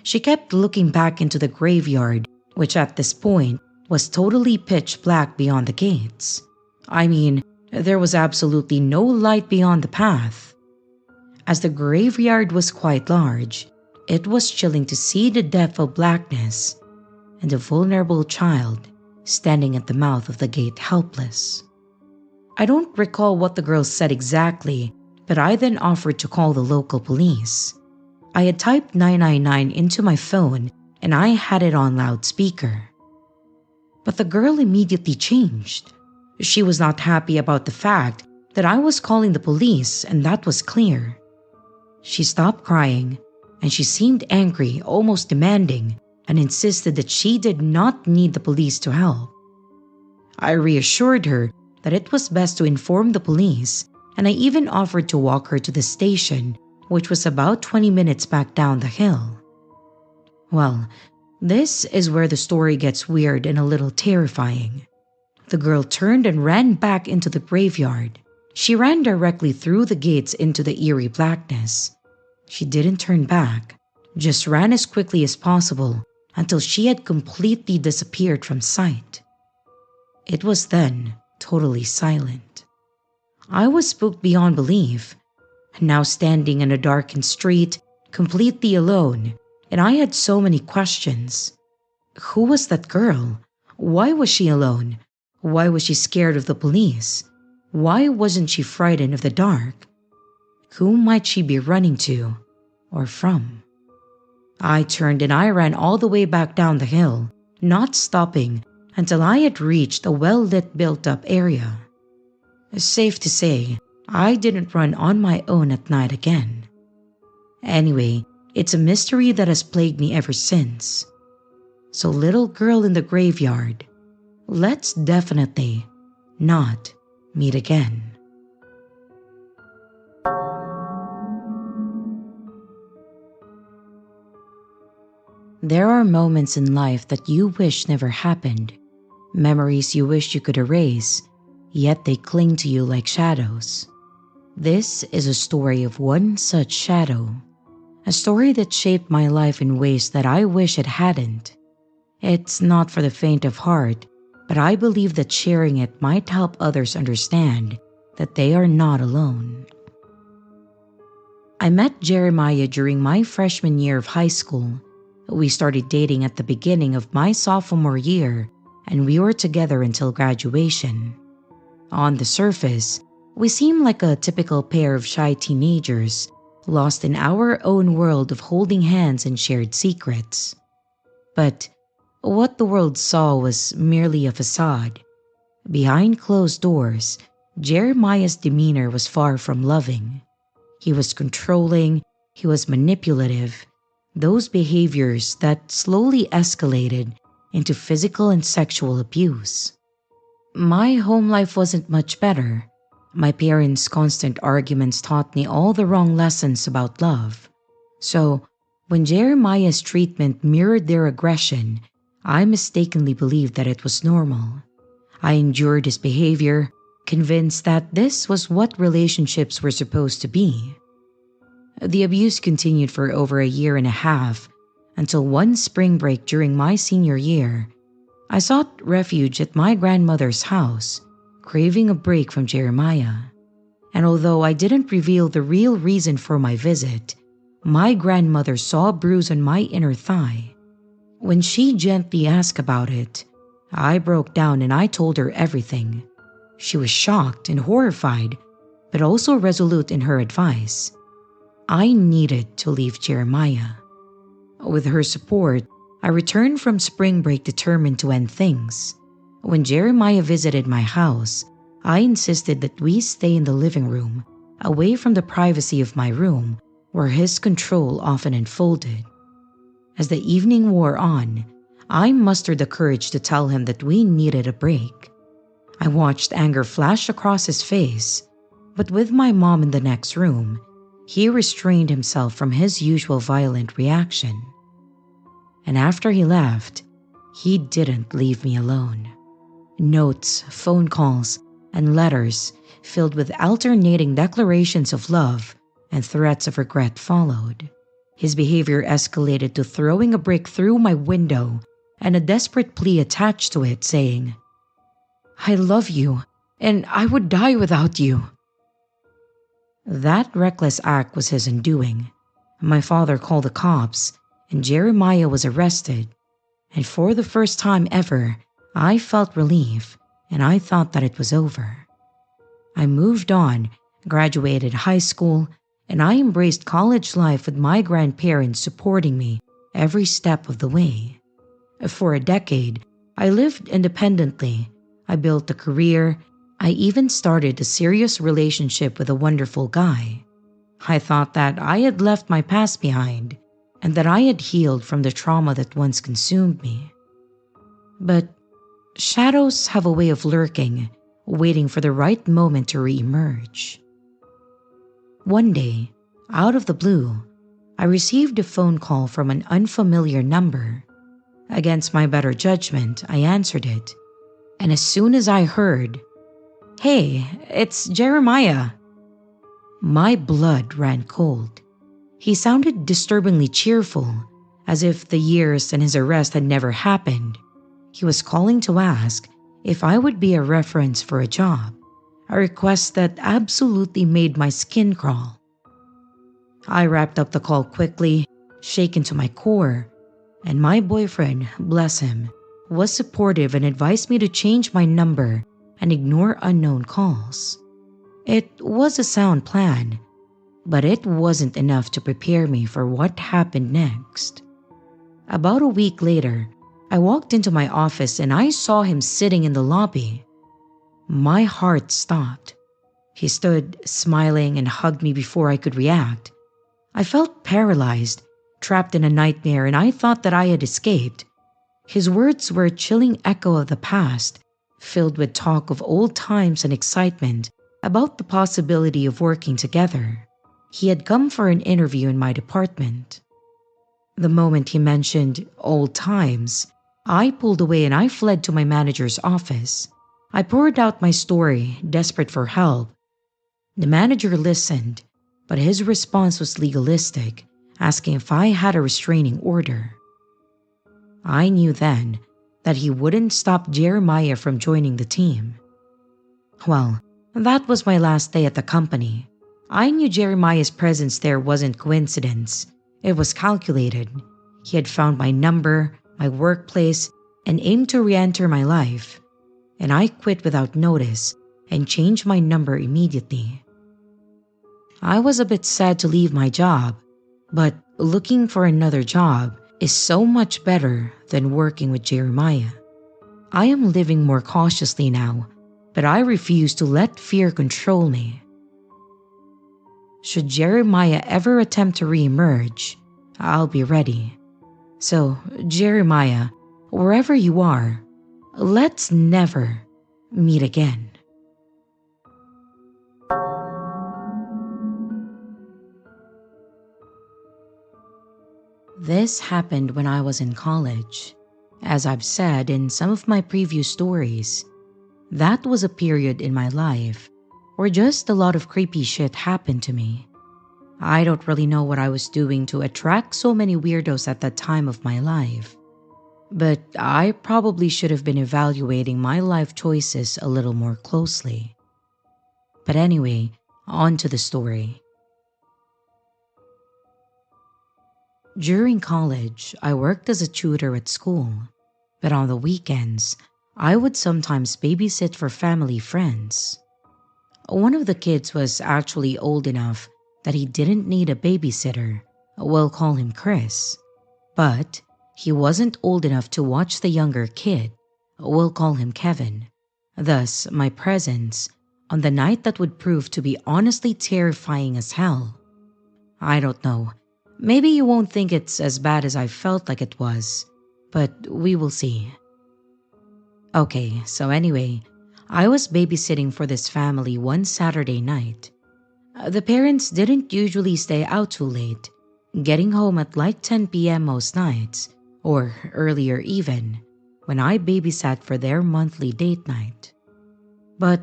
She kept looking back into the graveyard, which at this point was totally pitch black beyond the gates. I mean, there was absolutely no light beyond the path. As the graveyard was quite large, it was chilling to see the depth of blackness and a vulnerable child standing at the mouth of the gate helpless. I don't recall what the girl said exactly, but I then offered to call the local police. I had typed 999 into my phone and I had it on loudspeaker. But the girl immediately changed. She was not happy about the fact that I was calling the police, and that was clear. She stopped crying and she seemed angry, almost demanding, and insisted that she did not need the police to help. I reassured her that it was best to inform the police, and I even offered to walk her to the station, which was about 20 minutes back down the hill. Well, this is where the story gets weird and a little terrifying. The girl turned and ran back into the graveyard. She ran directly through the gates into the eerie blackness. She didn't turn back, just ran as quickly as possible until she had completely disappeared from sight. It was then totally silent. I was spooked beyond belief, now standing in a darkened street, completely alone, and I had so many questions. Who was that girl? Why was she alone? Why was she scared of the police? Why wasn't she frightened of the dark? Who might she be running to or from? I turned and I ran all the way back down the hill, not stopping until I had reached a well-lit built-up area. Safe to say, I didn't run on my own at night again. Anyway, it's a mystery that has plagued me ever since. So little girl in the graveyard, let's definitely not meet again. There are moments in life that you wish never happened, memories you wish you could erase, yet they cling to you like shadows. This is a story of one such shadow, a story that shaped my life in ways that I wish it hadn't. It's not for the faint of heart, but I believe that sharing it might help others understand that they are not alone. I met Jeremiah during my freshman year of high school. We started dating at the beginning of my sophomore year, and we were together until graduation. On the surface, we seemed like a typical pair of shy teenagers, lost in our own world of holding hands and shared secrets. But what the world saw was merely a facade. Behind closed doors, Jeremiah's demeanor was far from loving. He was controlling, he was manipulative, those behaviors that slowly escalated into physical and sexual abuse. My home life wasn't much better. My parents' constant arguments taught me all the wrong lessons about love. So, when Jeremiah's treatment mirrored their aggression, I mistakenly believed that it was normal. I endured his behavior, convinced that this was what relationships were supposed to be. The abuse continued for over a year and a half until one spring break during my senior year, I sought refuge at my grandmother's house, craving a break from Jeremiah. And although I didn't reveal the real reason for my visit, my grandmother saw a bruise on my inner thigh. When she gently asked about it, I broke down and I told her everything. She was shocked and horrified, but also resolute in her advice. I needed to leave Jeremiah. With her support, I returned from spring break determined to end things. When Jeremiah visited my house, I insisted that we stay in the living room, away from the privacy of my room, where his control often unfolded. As the evening wore on, I mustered the courage to tell him that we needed a break. I watched anger flash across his face, but with my mom in the next room, he restrained himself from his usual violent reaction. And after he left, he didn't leave me alone. Notes, phone calls, and letters filled with alternating declarations of love and threats of regret followed. His behavior escalated to throwing a brick through my window and a desperate plea attached to it saying, "I love you, and I would die without you." That reckless act was his undoing. My father called the cops, and Jeremiah was arrested. And for the first time ever, I felt relief, and I thought that it was over. I moved on, graduated high school, and I embraced college life with my grandparents supporting me every step of the way. For a decade, I lived independently. I built a career. I even started a serious relationship with a wonderful guy. I thought that I had left my past behind and that I had healed from the trauma that once consumed me. But shadows have a way of lurking, waiting for the right moment to re-emerge. One day, out of the blue, I received a phone call from an unfamiliar number. Against my better judgment, I answered it, and as soon as I heard, "Hey, it's Jeremiah," my blood ran cold. He sounded disturbingly cheerful, as if the years and his arrest had never happened. He was calling to ask if I would be a reference for a job, a request that absolutely made my skin crawl. I wrapped up the call quickly, shaken to my core, and my boyfriend, bless him, was supportive and advised me to change my number and ignore unknown calls. It was a sound plan, but it wasn't enough to prepare me for what happened next. About a week later, I walked into my office and I saw him sitting in the lobby. My heart stopped. He stood, smiling, and hugged me before I could react. I felt paralyzed, trapped in a nightmare, and I thought that I had escaped. His words were a chilling echo of the past, filled with talk of old times and excitement about the possibility of working together. He had come for an interview in my department. The moment he mentioned old times, I pulled away and I fled to my manager's office. I poured out my story, desperate for help. The manager listened, but his response was legalistic, asking if I had a restraining order. I knew then that he wouldn't stop Jeremiah from joining the team. Well, that was my last day at the company. I knew Jeremiah's presence there wasn't coincidence. It was calculated. He had found my number, my workplace, and aimed to re-enter my life. And I quit without notice and changed my number immediately. I was a bit sad to leave my job, but looking for another job is so much better than working with Jeremiah. I am living more cautiously now, but I refuse to let fear control me. Should Jeremiah ever attempt to re-emerge, I'll be ready. So, Jeremiah, wherever you are, let's never meet again. This happened when I was in college. As I've said in some of my previous stories, that was a period in my life where just a lot of creepy shit happened to me. I don't really know what I was doing to attract so many weirdos at that time of my life. But I probably should have been evaluating my life choices a little more closely. But anyway, on to the story. During college, I worked as a tutor at school, but on the weekends, I would sometimes babysit for family friends. One of the kids was actually old enough that he didn't need a babysitter. We'll call him Chris. But he wasn't old enough to watch the younger kid. We'll call him Kevin. Thus, my presence, on the night that would prove to be honestly terrifying as hell. I don't know. Maybe you won't think it's as bad as I felt like it was, but we will see. Okay, so anyway, I was babysitting for this family one Saturday night. The parents didn't usually stay out too late, getting home at like 10 p.m. most nights, or earlier even, when I babysat for their monthly date night. But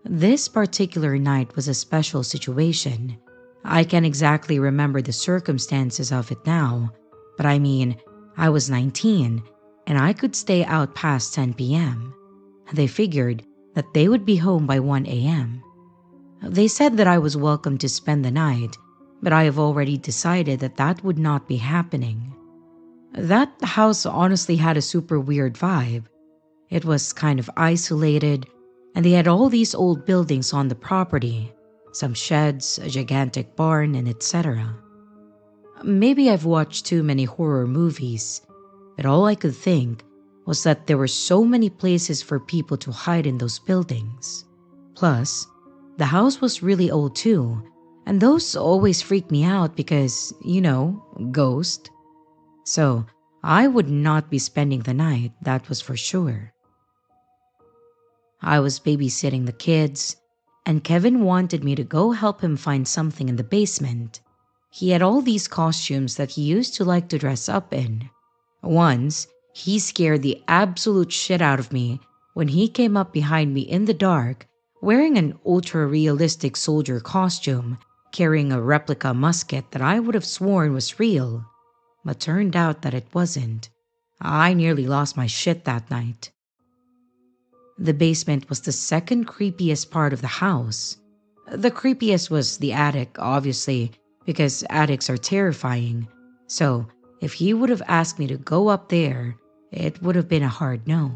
this particular night was a special situation. I can't exactly remember the circumstances of it now, but I mean, I was 19 and I could stay out past 10 p.m. They figured that they would be home by 1 a.m. They said that I was welcome to spend the night, but I have already decided that that would not be happening. That house honestly had a super weird vibe. It was kind of isolated, and they had all these old buildings on the property, some sheds, a gigantic barn, and etc. Maybe I've watched too many horror movies, but all I could think was that there were so many places for people to hide in those buildings. Plus, the house was really old too, and those always freak me out because, ghost. So, I would not be spending the night, that was for sure. I was babysitting the kids, and Kevin wanted me to go help him find something in the basement. He had all these costumes that he used to like to dress up in. Once, he scared the absolute shit out of me when he came up behind me in the dark wearing an ultra-realistic soldier costume, carrying a replica musket that I would have sworn was real, but turned out that it wasn't. I nearly lost my shit that night. The basement was the second creepiest part of the house. The creepiest was the attic, obviously, because attics are terrifying. So, if he would have asked me to go up there, it would have been a hard no.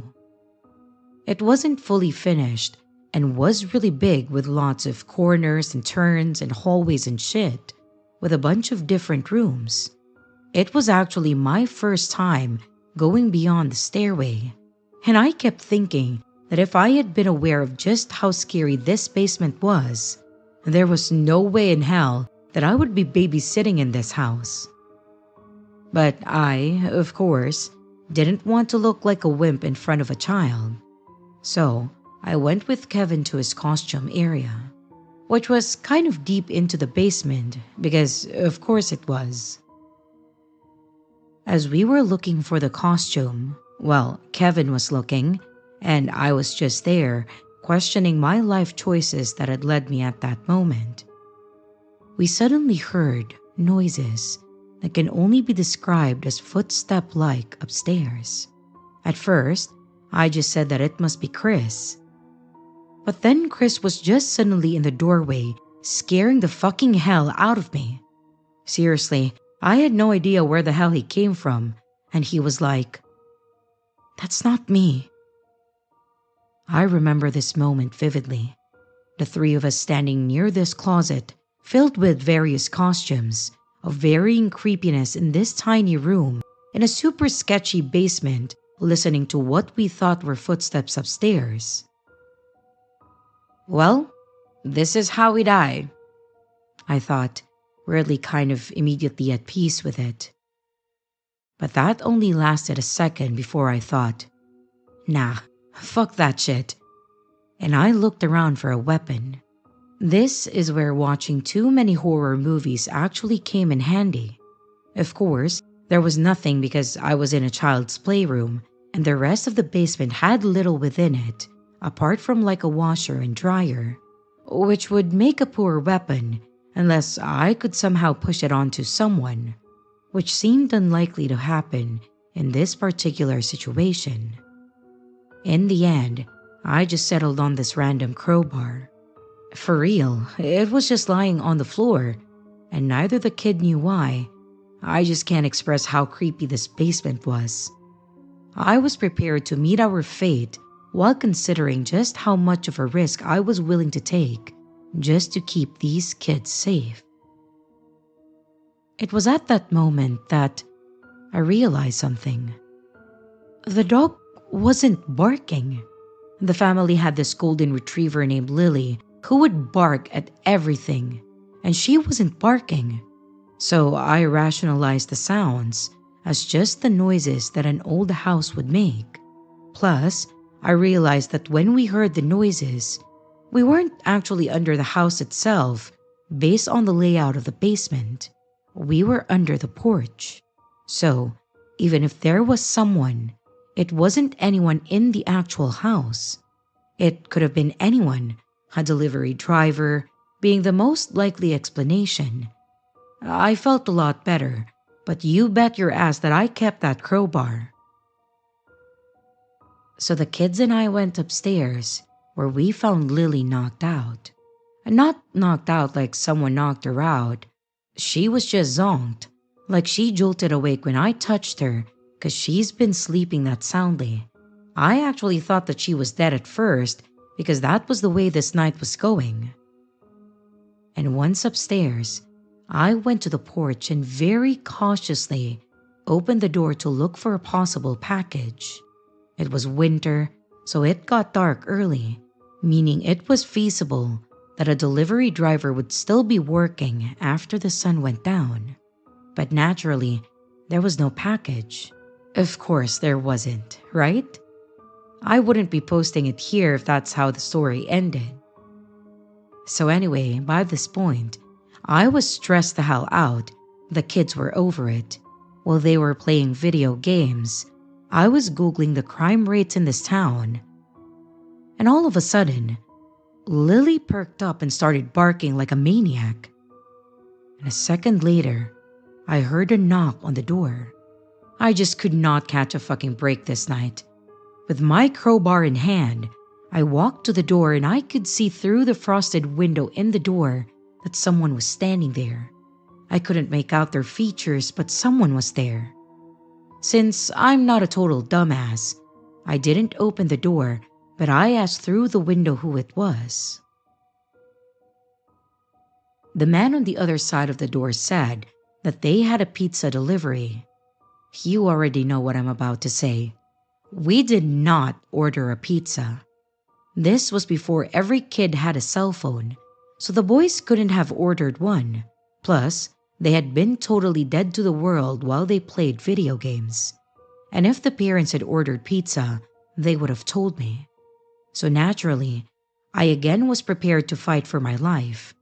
It wasn't fully finished and was really big with lots of corners and turns and hallways and shit, with a bunch of different rooms. It was actually my first time going beyond the stairway, and I kept thinking that if I had been aware of just how scary this basement was, there was no way in hell that I would be babysitting in this house. But I, of course, didn't want to look like a wimp in front of a child. So I went with Kevin to his costume area, which was kind of deep into the basement because, of course, it was. As we were looking for the costume, Kevin was looking, and I was just there, questioning my life choices that had led me at that moment. We suddenly heard noises that can only be described as footstep-like upstairs. At first, I just said that it must be Chris. But then Chris was just suddenly in the doorway, scaring the fucking hell out of me. Seriously, I had no idea where the hell he came from, and he was like, "That's not me." I remember this moment vividly. The three of us standing near this closet, filled with various costumes, of varying creepiness in this tiny room, in a super sketchy basement, listening to what we thought were footsteps upstairs. Well, this is how we die, I thought, really kind of immediately at peace with it. But that only lasted a second before I thought, nah, fuck that shit. And I looked around for a weapon. This is where watching too many horror movies actually came in handy. Of course, there was nothing because I was in a child's playroom, and the rest of the basement had little within it, apart from like a washer and dryer, which would make a poor weapon, unless I could somehow push it onto someone, which seemed unlikely to happen in this particular situation. In the end, I just settled on this random crowbar. For real, it was just lying on the floor, and neither the kid knew why. I just can't express how creepy this basement was. I was prepared to meet our fate while considering just how much of a risk I was willing to take just to keep these kids safe. It was at that moment that I realized something. The dog wasn't barking. The family had this golden retriever named Lily who would bark at everything, and she wasn't barking. So I rationalized the sounds as just the noises that an old house would make. Plus, I realized that when we heard the noises, we weren't actually under the house itself based on the layout of the basement. We were under the porch. So, even if there was someone, it wasn't anyone in the actual house. It could have been anyone, a delivery driver being the most likely explanation. I felt a lot better, but you bet your ass that I kept that crowbar. So the kids and I went upstairs, where we found Lily knocked out. Not knocked out like someone knocked her out. She was just zonked, like she jolted awake when I touched her, because she's been sleeping that soundly. I actually thought that she was dead at first, because that was the way this night was going. And once upstairs, I went to the porch and very cautiously opened the door to look for a possible package. It was winter, so it got dark early, meaning it was feasible that a delivery driver would still be working after the sun went down. But naturally, there was no package. Of course there wasn't, right? I wouldn't be posting it here if that's how the story ended. So anyway, by this point, I was stressed the hell out. The kids were over it. While they were playing video games, I was Googling the crime rates in this town. And all of a sudden, Lily perked up and started barking like a maniac. And a second later, I heard a knock on the door. I just could not catch a fucking break this night. With my crowbar in hand, I walked to the door and I could see through the frosted window in the door that someone was standing there. I couldn't make out their features, but someone was there. Since I'm not a total dumbass, I didn't open the door, but I asked through the window who it was. The man on the other side of the door said that they had a pizza delivery. You already know what I'm about to say. We did not order a pizza. This was before every kid had a cell phone, so the boys couldn't have ordered one. Plus, they had been totally dead to the world while they played video games. And if the parents had ordered pizza, they would have told me. So naturally, I again was prepared to fight for my life.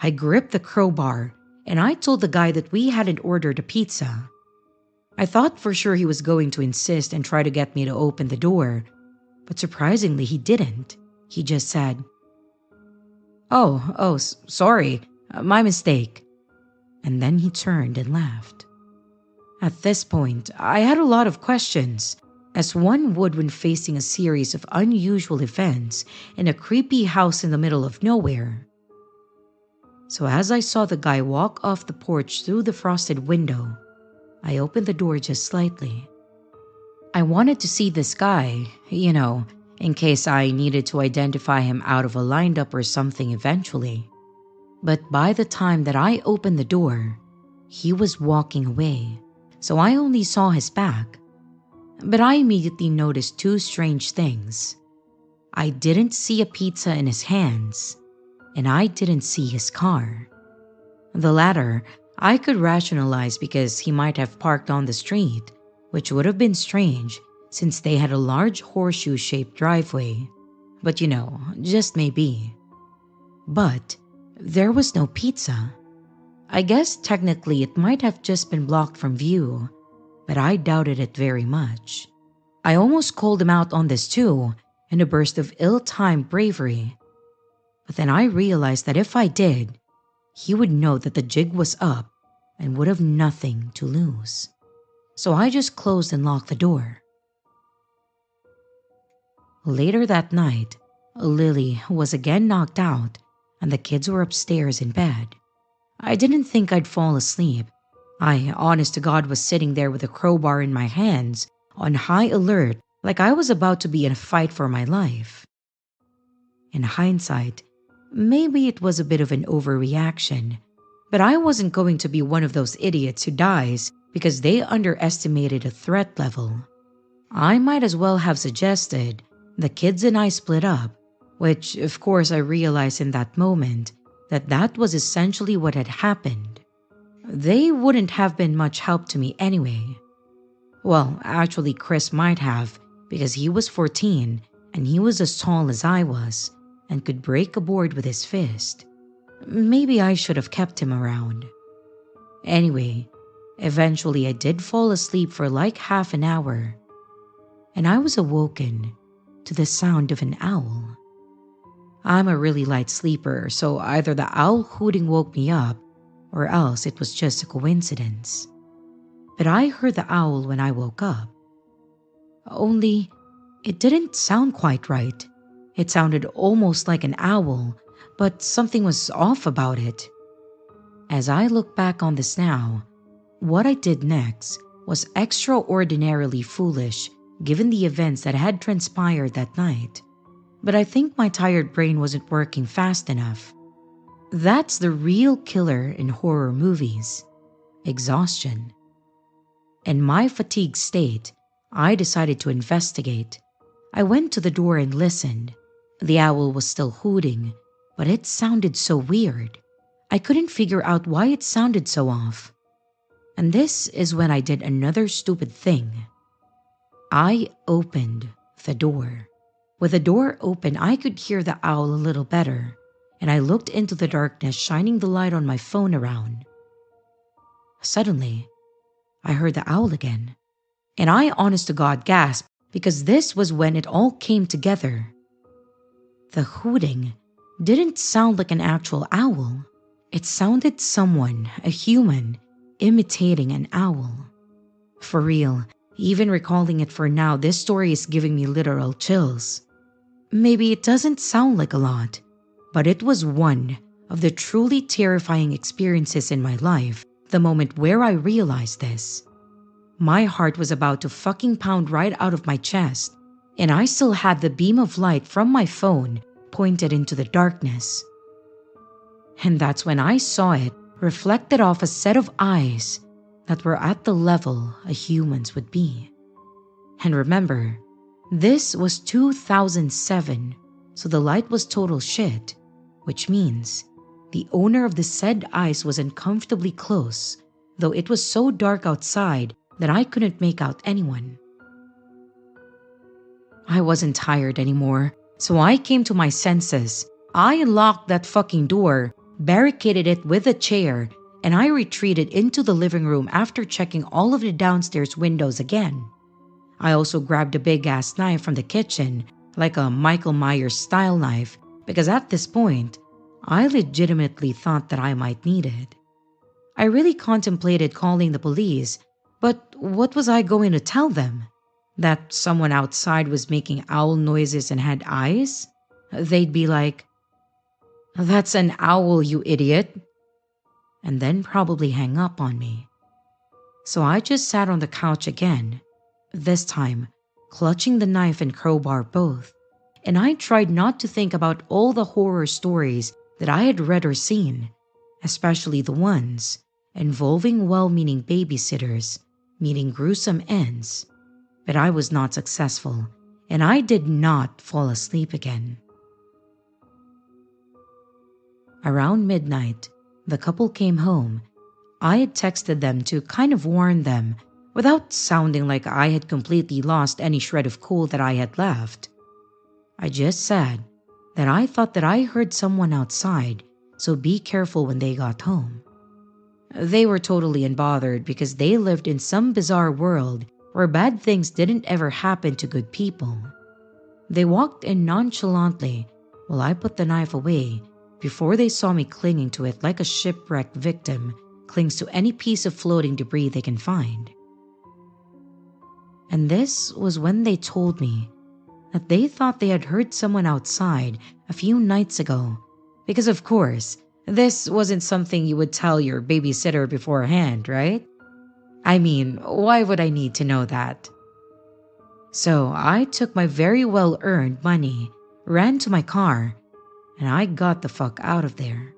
I gripped the crowbar and I told the guy that we hadn't ordered a pizza. I thought for sure he was going to insist and try to get me to open the door, but surprisingly he didn't. He just said, sorry, my mistake. And then he turned and left. At this point, I had a lot of questions, as one would when facing a series of unusual events in a creepy house in the middle of nowhere. So as I saw the guy walk off the porch through the frosted window, I opened the door just slightly. I wanted to see this guy, in case I needed to identify him out of a lineup or something eventually. But by the time that I opened the door, he was walking away, so I only saw his back. But I immediately noticed two strange things. I didn't see a pizza in his hands, and I didn't see his car. The latter, I could rationalize because he might have parked on the street, which would have been strange since they had a large horseshoe-shaped driveway. But just maybe. But there was no pizza. I guess technically it might have just been blocked from view, but I doubted it very much. I almost called him out on this too, in a burst of ill-timed bravery. But then I realized that if I did, he would know that the jig was up and would have nothing to lose. So I just closed and locked the door. Later that night, Lily was again knocked out and the kids were upstairs in bed. I didn't think I'd fall asleep. I, honest to God, was sitting there with a crowbar in my hands, on high alert, like I was about to be in a fight for my life. In hindsight, maybe it was a bit of an overreaction, but I wasn't going to be one of those idiots who dies because they underestimated a threat level. I might as well have suggested the kids and I split up, which of course I realized in that moment that was essentially what had happened. They wouldn't have been much help to me anyway. Well, actually Chris might have, because he was 14 and he was as tall as I was and could break a board with his fist. Maybe I should have kept him around. Anyway, eventually I did fall asleep for like half an hour, and I was awoken to the sound of an owl. I'm a really light sleeper, so either the owl hooting woke me up or else it was just a coincidence. But I heard the owl when I woke up. Only, it didn't sound quite right. It sounded almost like an owl, but something was off about it. As I look back on this now, what I did next was extraordinarily foolish given the events that had transpired that night. But I think my tired brain wasn't working fast enough. That's the real killer in horror movies: exhaustion. In my fatigued state, I decided to investigate. I went to the door and listened. The owl was still hooting, but it sounded so weird. I couldn't figure out why it sounded so off. And this is when I did another stupid thing. I opened the door. With the door open, I could hear the owl a little better, and I looked into the darkness, shining the light on my phone around. Suddenly, I heard the owl again, and I honest to God gasped because this was when it all came together. The hooting didn't sound like an actual owl. It sounded someone, a human, imitating an owl. For real, even recalling it for now, this story is giving me literal chills. Maybe it doesn't sound like a lot, but it was one of the truly terrifying experiences in my life the moment where I realized this. My heart was about to fucking pound right out of my chest, and I still had the beam of light from my phone pointed into the darkness. And that's when I saw it reflected off a set of eyes that were at the level a human's would be. And remember, this was 2007, so the light was total shit, which means the owner of the said eyes was uncomfortably close, though it was so dark outside that I couldn't make out anyone. I wasn't tired anymore, so I came to my senses. I unlocked that fucking door, barricaded it with a chair, and I retreated into the living room after checking all of the downstairs windows again. I also grabbed a big-ass knife from the kitchen, like a Michael Myers style knife, because at this point, I legitimately thought that I might need it. I really contemplated calling the police, but what was I going to tell them? That someone outside was making owl noises and had eyes? They'd be like, "That's an owl, you idiot," and then probably hang up on me. So I just sat on the couch again, this time clutching the knife and crowbar both, and I tried not to think about all the horror stories that I had read or seen, especially the ones involving well-meaning babysitters meeting gruesome ends. But I was not successful, and I did not fall asleep again. Around midnight, the couple came home. I had texted them to kind of warn them, without sounding like I had completely lost any shred of cool that I had left. I just said that I thought that I heard someone outside, so be careful when they got home. They were totally unbothered because they lived in some bizarre world where bad things didn't ever happen to good people. They walked in nonchalantly while I put the knife away before they saw me clinging to it like a shipwrecked victim clings to any piece of floating debris they can find. And this was when they told me that they thought they had heard someone outside a few nights ago, because of course, this wasn't something you would tell your babysitter beforehand, right? I mean, why would I need to know that? So I took my very well-earned money, ran to my car, and I got the fuck out of there.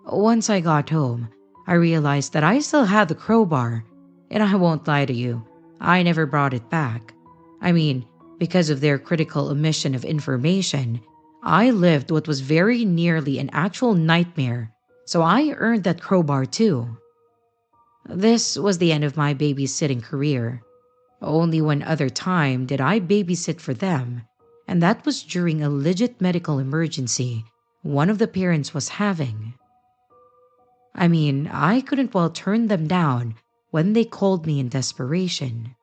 Once I got home, I realized that I still had the crowbar, and I won't lie to you, I never brought it back. I mean, because of their critical omission of information, I lived what was very nearly an actual nightmare, so I earned that crowbar too. This was the end of my babysitting career. Only one other time did I babysit for them, and that was during a legit medical emergency one of the parents was having. I mean, I couldn't well turn them down when they called me in desperation.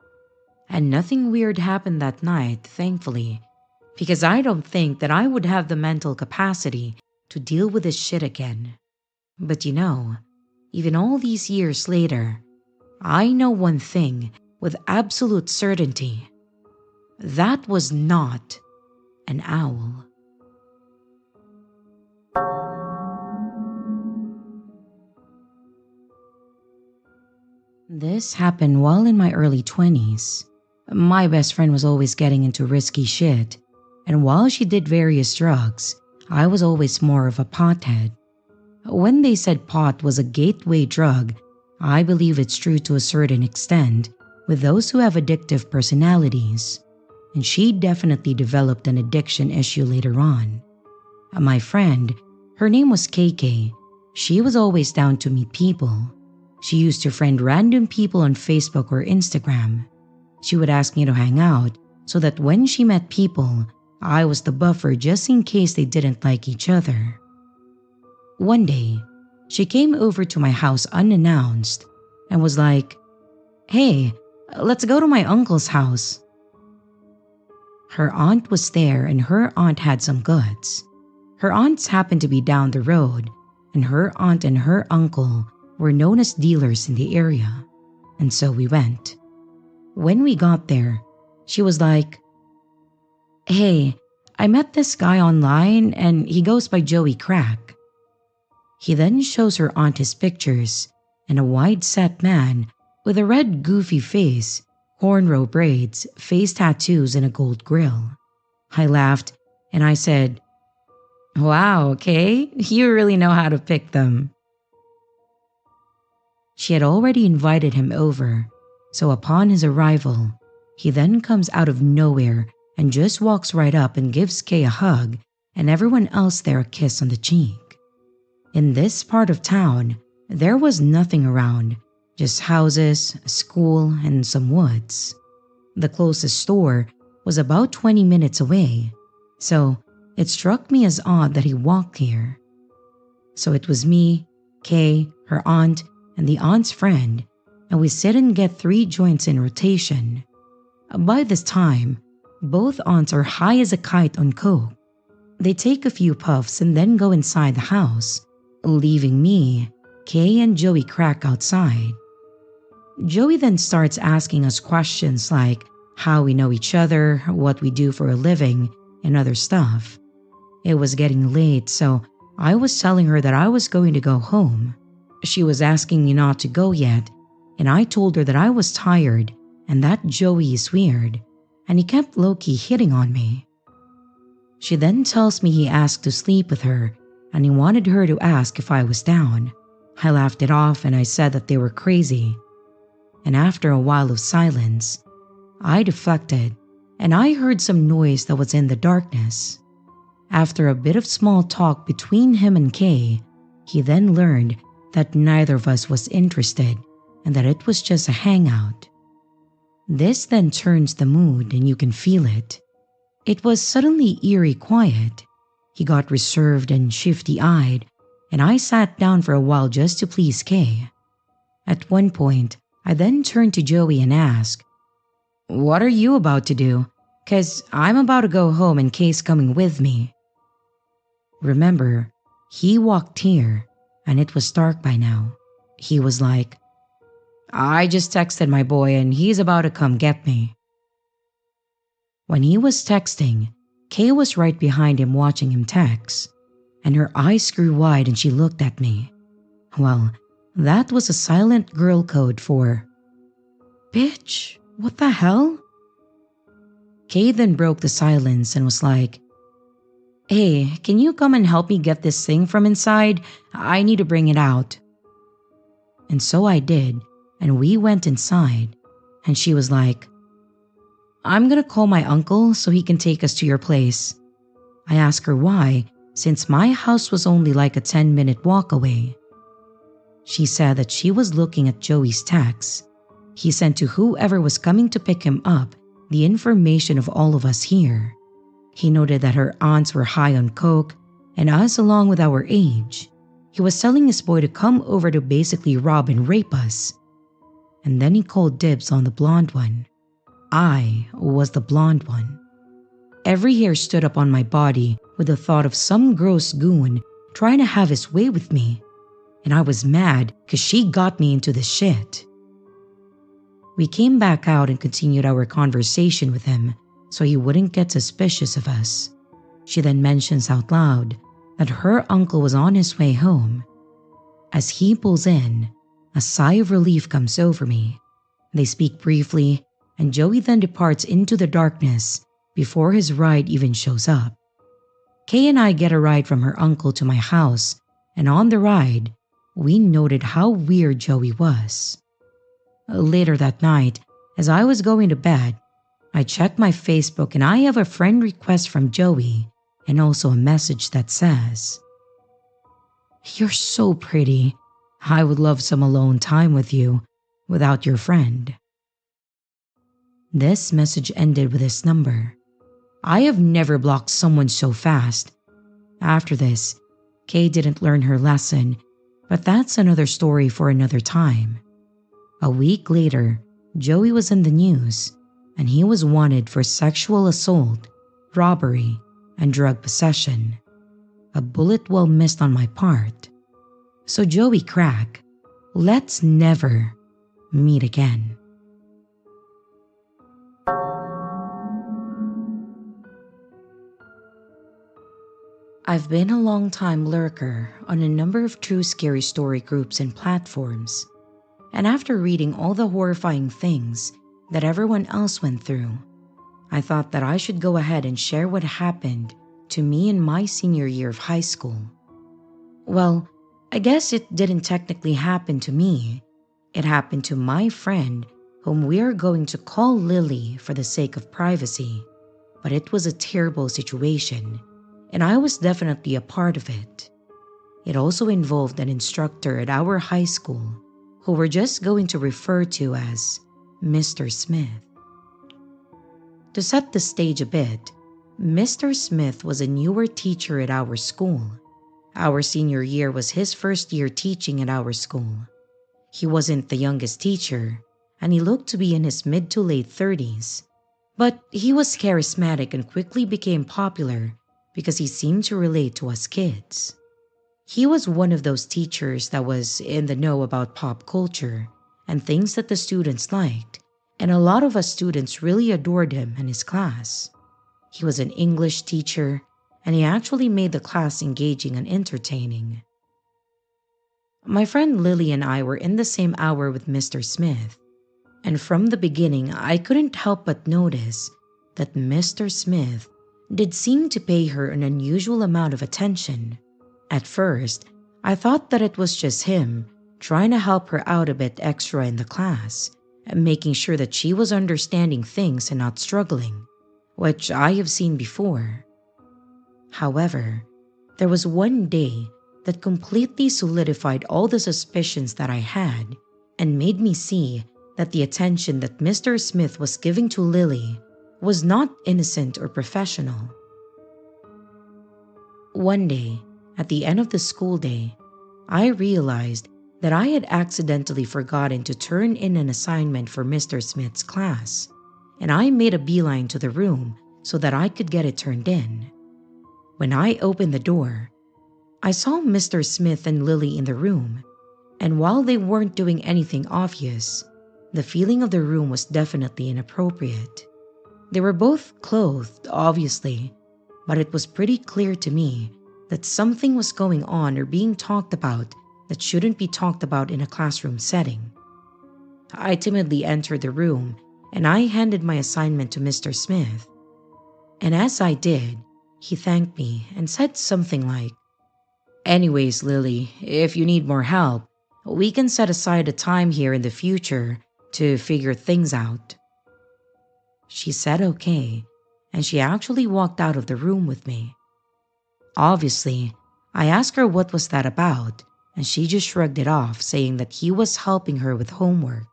And nothing weird happened that night, thankfully, because I don't think that I would have the mental capacity to deal with this shit again. But you know, even all these years later, I know one thing with absolute certainty. That was not an owl. This happened while in my early 20s. My best friend was always getting into risky shit, and while she did various drugs, I was always more of a pothead. When they said pot was a gateway drug, I believe it's true to a certain extent with those who have addictive personalities, and she definitely developed an addiction issue later on. My friend, her name was KK, she was always down to meet people. She used to friend random people on Facebook or Instagram. She would ask me to hang out so that when she met people, I was the buffer just in case they didn't like each other. One day, she came over to my house unannounced and was like, "Hey, let's go to my uncle's house." Her aunt was there and her aunt had some goods. Her aunts happened to be down the road, and her aunt and her uncle were known as dealers in the area, and so we went. When we got there, she was like, "Hey, I met this guy online and he goes by Joey Crack." He then shows her aunt his pictures, and a wide-set man with a red goofy face, cornrow braids, face tattoos, and a gold grill. I laughed and I said, "Wow, okay, you really know how to pick them." She had already invited him over, so upon his arrival, he then comes out of nowhere and just walks right up and gives Kay a hug and everyone else there a kiss on the cheek. In this part of town, there was nothing around, just houses, a school, and some woods. The closest store was about 20 minutes away, so it struck me as odd that he walked here. So it was me, Kay, her aunt, and the aunt's friend, and we sit and get 3 joints in rotation. By this time, both aunts are high as a kite on coke. They take a few puffs and then go inside the house, leaving me, Kay, and Joey Crack outside. Joey then starts asking us questions like how we know each other, what we do for a living, and other stuff. It was getting late, so I was telling her that I was going to go home. She was asking me not to go yet, and I told her that I was tired and that Joey is weird, and he kept low-key hitting on me. She then tells me he asked to sleep with her and he wanted her to ask if I was down. I laughed it off and I said that they were crazy. And after a while of silence, I deflected and I heard some noise that was in the darkness. After a bit of small talk between him and Kay, he then learned that neither of us was interested and that it was just a hangout. This then turns the mood and you can feel it. It was suddenly eerie quiet. He got reserved and shifty-eyed, and I sat down for a while just to please Kay. At one point, I then turned to Joey and asked, "What are you about to do? 'Cause I'm about to go home and Kay's coming with me." Remember, He walked here, and it was dark by now. He was like, "I just texted my boy and he's about to come get me." When he was texting, Kay was right behind him watching him text, and her eyes grew wide and she looked at me. Well, that was a silent girl code for, "Bitch, what the hell?" Kay then broke the silence and was like, "Hey, can you come and help me get this thing from inside? I need to bring it out." And so I did, and we went inside, and she was like, "I'm gonna call my uncle so he can take us to your place." I asked her why, since my house was only like a 10-minute walk away. She said that she was looking at Joey's text. He sent to whoever was coming to pick him up the information of all of us here. He noted that her aunts were high on coke, and us along with our age. He was telling his boy to come over to basically rob and rape us. And then he called dibs on the blonde one. I was the blonde one. Every hair stood up on my body with the thought of some gross goon trying to have his way with me. And I was mad because she got me into this shit. We came back out and continued our conversation with him so he wouldn't get suspicious of us. She then mentions out loud that her uncle was on his way home. As he pulls in, a sigh of relief comes over me. They speak briefly, and Joey then departs into the darkness before his ride even shows up. Kay and I get a ride from her uncle to my house, and on the ride, we noted how weird Joey was. Later that night, as I was going to bed, I checked my Facebook and I have a friend request from Joey and also a message that says, "You're so pretty. I would love some alone time with you without your friend." This message ended with this number. I have never blocked someone so fast. After this, Kay didn't learn her lesson, but that's another story for another time. A week later, Joey was in the news, and he was wanted for sexual assault, robbery, and drug possession. A bullet well missed on my part. So Joey Crack, let's never meet again. I've been a long-time lurker on a number of true scary story groups and platforms, and after reading all the horrifying things that everyone else went through, I thought that I should go ahead and share what happened to me in my senior year of high school. Well, I guess it didn't technically happen to me. It happened to my friend, whom we are going to call Lily for the sake of privacy, but it was a terrible situation, and I was definitely a part of it. It also involved an instructor at our high school who we're just going to refer to as Mr. Smith. To set the stage a bit, Mr. Smith was a newer teacher at our school. Our senior year was his first year teaching at our school. He wasn't the youngest teacher, and he looked to be in his mid to late 30s, but he was charismatic and quickly became popular because he seemed to relate to us kids. He was one of those teachers that was in the know about pop culture and things that the students liked, and a lot of us students really adored him and his class. He was an English teacher, and he actually made the class engaging and entertaining. My friend Lily and I were in the same hour with Mr. Smith, and from the beginning I couldn't help but notice that Mr. Smith did seem to pay her an unusual amount of attention. At first, I thought that it was just him trying to help her out a bit extra in the class and making sure that she was understanding things and not struggling, which I have seen before. However, there was one day that completely solidified all the suspicions that I had and made me see that the attention that Mr. Smith was giving to Lily was not innocent or professional. One day, at the end of the school day, I realized that I had accidentally forgotten to turn in an assignment for Mr. Smith's class, and I made a beeline to the room so that I could get it turned in. When I opened the door, I saw Mr. Smith and Lily in the room, and while they weren't doing anything obvious, the feeling of the room was definitely inappropriate. They were both clothed, obviously, but it was pretty clear to me that something was going on or being talked about that shouldn't be talked about in a classroom setting. I timidly entered the room and I handed my assignment to Mr. Smith. And as I did, he thanked me and said something like, "Anyways, Lily, if you need more help, we can set aside a time here in the future to figure things out." She said okay, and she actually walked out of the room with me. Obviously, I asked her what was that about, and she just shrugged it off, saying that he was helping her with homework.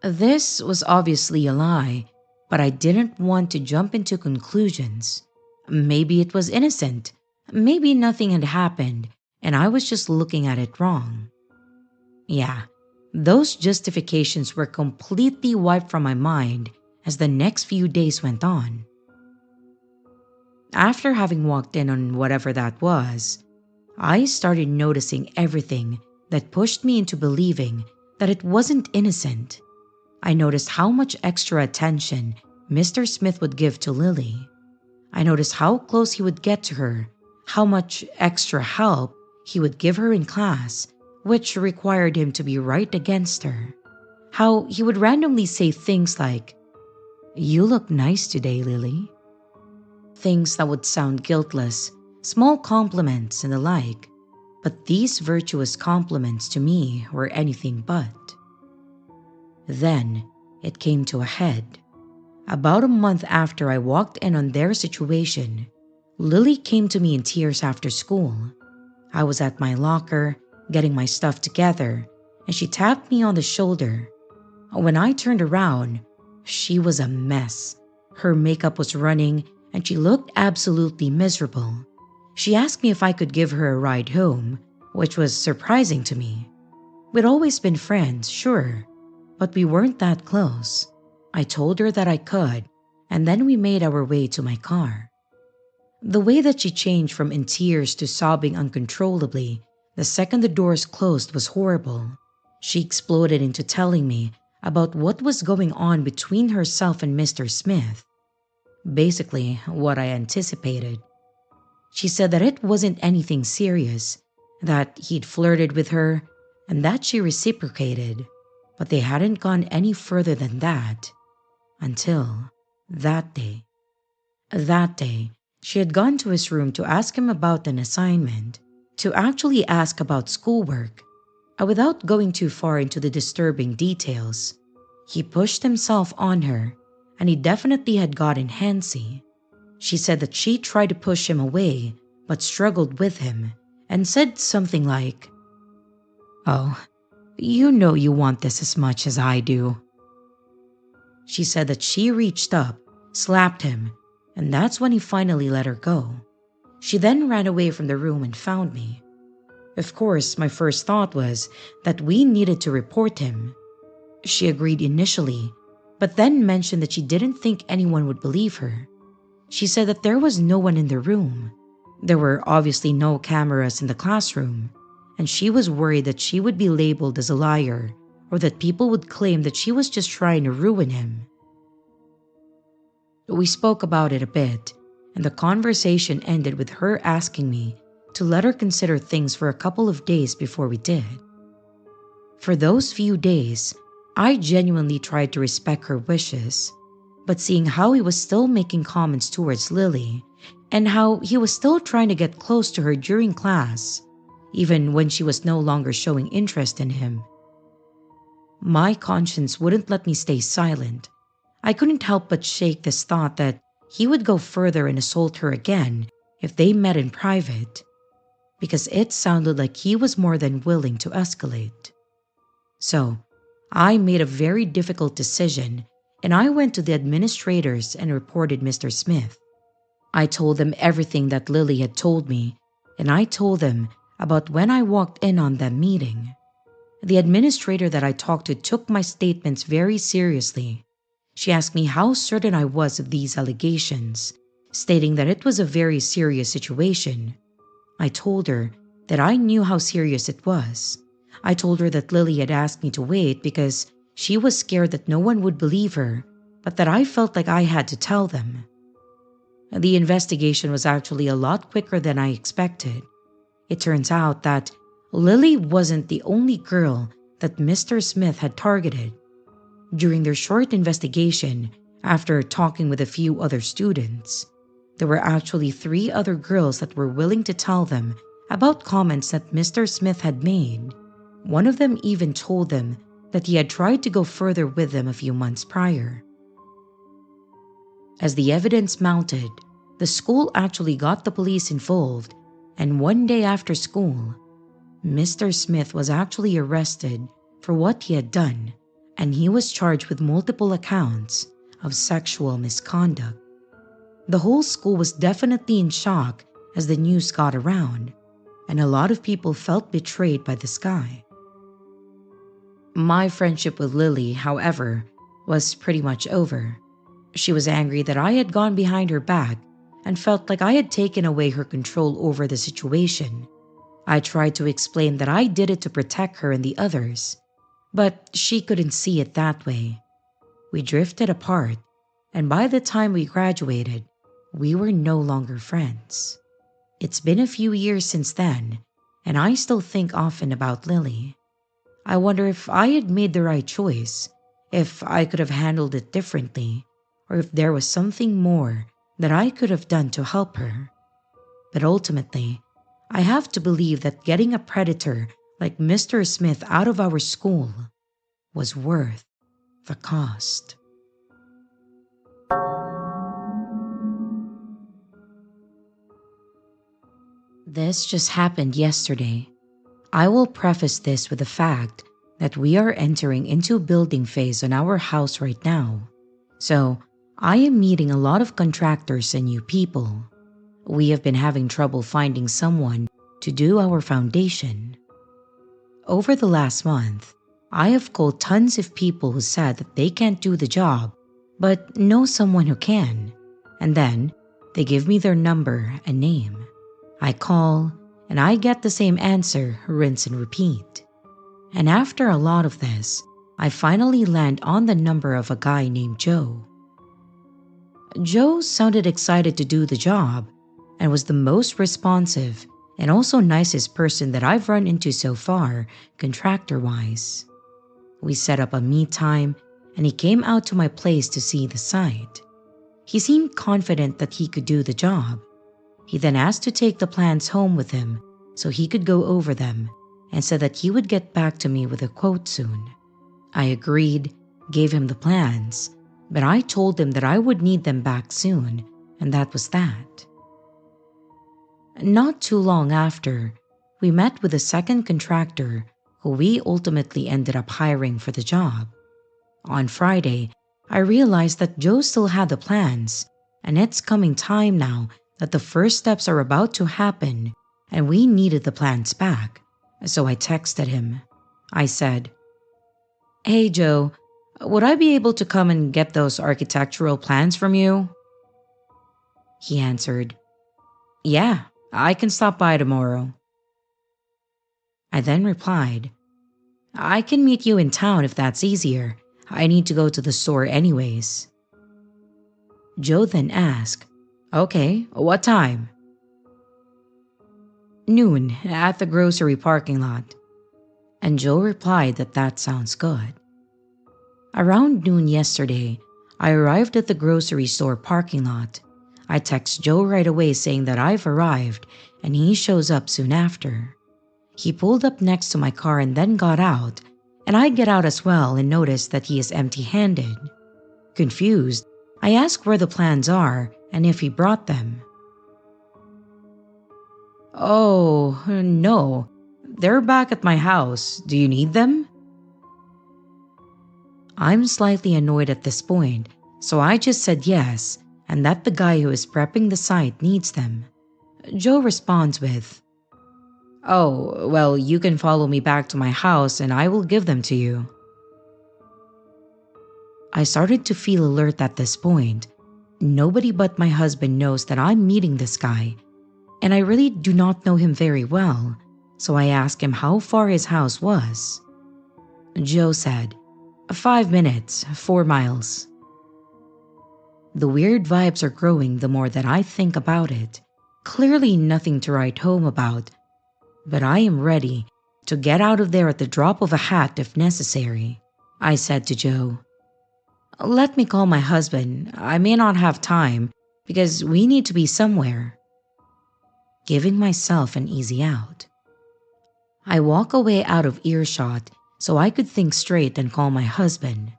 This was obviously a lie, but I didn't want to jump into conclusions. Maybe it was innocent, maybe nothing had happened, and I was just looking at it wrong. Yeah, those justifications were completely wiped from my mind as the next few days went on. After having walked in on whatever that was, I started noticing everything that pushed me into believing that it wasn't innocent. I noticed how much extra attention Mr. Smith would give to Lily. I noticed how close he would get to her, how much extra help he would give her in class, which required him to be right against her. How he would randomly say things like, "You look nice today, Lily." Things that would sound guiltless, small compliments and the like, but these virtuous compliments to me were anything but. Then it came to a head. About a month after I walked in on their situation, Lily came to me in tears after school. I was at my locker, getting my stuff together, and she tapped me on the shoulder. When I turned around, she was a mess. Her makeup was running, and she looked absolutely miserable. She asked me if I could give her a ride home, which was surprising to me. We'd always been friends, sure, but we weren't that close. I told her that I could, and then we made our way to my car. The way that she changed from in tears to sobbing uncontrollably the second the doors closed was horrible. She exploded into telling me about what was going on between herself and Mr. Smith. Basically, what I anticipated. She said that it wasn't anything serious, that he'd flirted with her, and that she reciprocated, but they hadn't gone any further than that. Until that day. That day, she had gone to his room to ask him about an assignment, to actually ask about schoolwork. Without going too far into the disturbing details, he pushed himself on her, and he definitely had gotten handsy. She said that she tried to push him away, but struggled with him, and said something like, "Oh, you know you want this as much as I do." She said that she reached up, slapped him, and that's when he finally let her go. She then ran away from the room and found me. Of course, my first thought was that we needed to report him. She agreed initially, but then mentioned that she didn't think anyone would believe her. She said that there was no one in the room. There were obviously no cameras in the classroom, and she was worried that she would be labeled as a liar or that people would claim that she was just trying to ruin him. We spoke about it a bit, and the conversation ended with her asking me to let her consider things for a couple of days before we did. For those few days, I genuinely tried to respect her wishes, but seeing how he was still making comments towards Lily, and how he was still trying to get close to her during class, even when she was no longer showing interest in him, my conscience wouldn't let me stay silent. I couldn't help but shake this thought that he would go further and assault her again if they met in private, because it sounded like he was more than willing to escalate. So, I made a very difficult decision, and I went to the administrators and reported Mr. Smith. I told them everything that Lily had told me, and I told them about when I walked in on that meeting. The administrator that I talked to took my statements very seriously. She asked me how certain I was of these allegations, stating that it was a very serious situation. I told her that I knew how serious it was. I told her that Lily had asked me to wait because she was scared that no one would believe her, but that I felt like I had to tell them. The investigation was actually a lot quicker than I expected. It turns out that Lily wasn't the only girl that Mr. Smith had targeted. During their short investigation, after talking with a few other students, there were actually 3 other girls that were willing to tell them about comments that Mr. Smith had made. One of them even told them that he had tried to go further with them a few months prior. As the evidence mounted, the school actually got the police involved, and one day after school, Mr. Smith was actually arrested for what he had done, and he was charged with multiple accounts of sexual misconduct. The whole school was definitely in shock as the news got around, and a lot of people felt betrayed by this guy. My friendship with Lily, however, was pretty much over. She was angry that I had gone behind her back and felt like I had taken away her control over the situation. I tried to explain that I did it to protect her and the others, but she couldn't see it that way. We drifted apart, and by the time we graduated, we were no longer friends. It's been a few years since then, and I still think often about Lily. I wonder if I had made the right choice, if I could have handled it differently, or if there was something more that I could have done to help her. But ultimately, I have to believe that getting a predator like Mr. Smith out of our school was worth the cost. This just happened yesterday. I will preface this with the fact that we are entering into a building phase on our house right now. So, I am meeting a lot of contractors and new people. We have been having trouble finding someone to do our foundation. Over the last month, I have called tons of people who said that they can't do the job, but know someone who can. And then, they give me their number and name. I call, and I get the same answer, rinse and repeat. And after a lot of this, I finally land on the number of a guy named Joe. Joe sounded excited to do the job and was the most responsive and also nicest person that I've run into so far, contractor-wise. We set up a meet time, and he came out to my place to see the site. He seemed confident that he could do the job. He then asked to take the plans home with him so he could go over them, and said that he would get back to me with a quote soon. I agreed, gave him the plans, but I told him that I would need them back soon, and that was that. Not too long after, we met with a second contractor who we ultimately ended up hiring for the job. On Friday, I realized that Joe still had the plans, and it's coming time now that the first steps are about to happen, and we needed the plans back, so I texted him. I said, "Hey Joe, would I be able to come and get those architectural plans from you?" He answered, "Yeah, I can stop by tomorrow." I then replied, "I can meet you in town if that's easier. I need to go to the store anyways." Joe then asked, "Okay, what time?" "Noon, at the grocery parking lot." And Joe replied that that sounds good. Around noon yesterday, I arrived at the grocery store parking lot. I text Joe right away saying that I've arrived, and he shows up soon after. He pulled up next to my car and then got out, and I get out as well and notice that he is empty-handed. Confused, I ask where the plans are and if he brought them. "Oh, no. They're back at my house. Do you need them?" I'm slightly annoyed at this point, so I just said yes, and that the guy who is prepping the site needs them. Joe responds with, "Oh, well, you can follow me back to my house and I will give them to you." I started to feel alert at this point. Nobody but my husband knows that I'm meeting this guy. and I really do not know him very well, so I asked him how far his house was. Joe said, 5 minutes, 4 miles. The weird vibes are growing the more that I think about it. Clearly nothing to write home about, but I am ready to get out of there at the drop of a hat if necessary. I said to Joe, "Let me call my husband. I may not have time because we need to be somewhere." Giving myself an easy out. I walk away out of earshot so I could think straight and call my husband.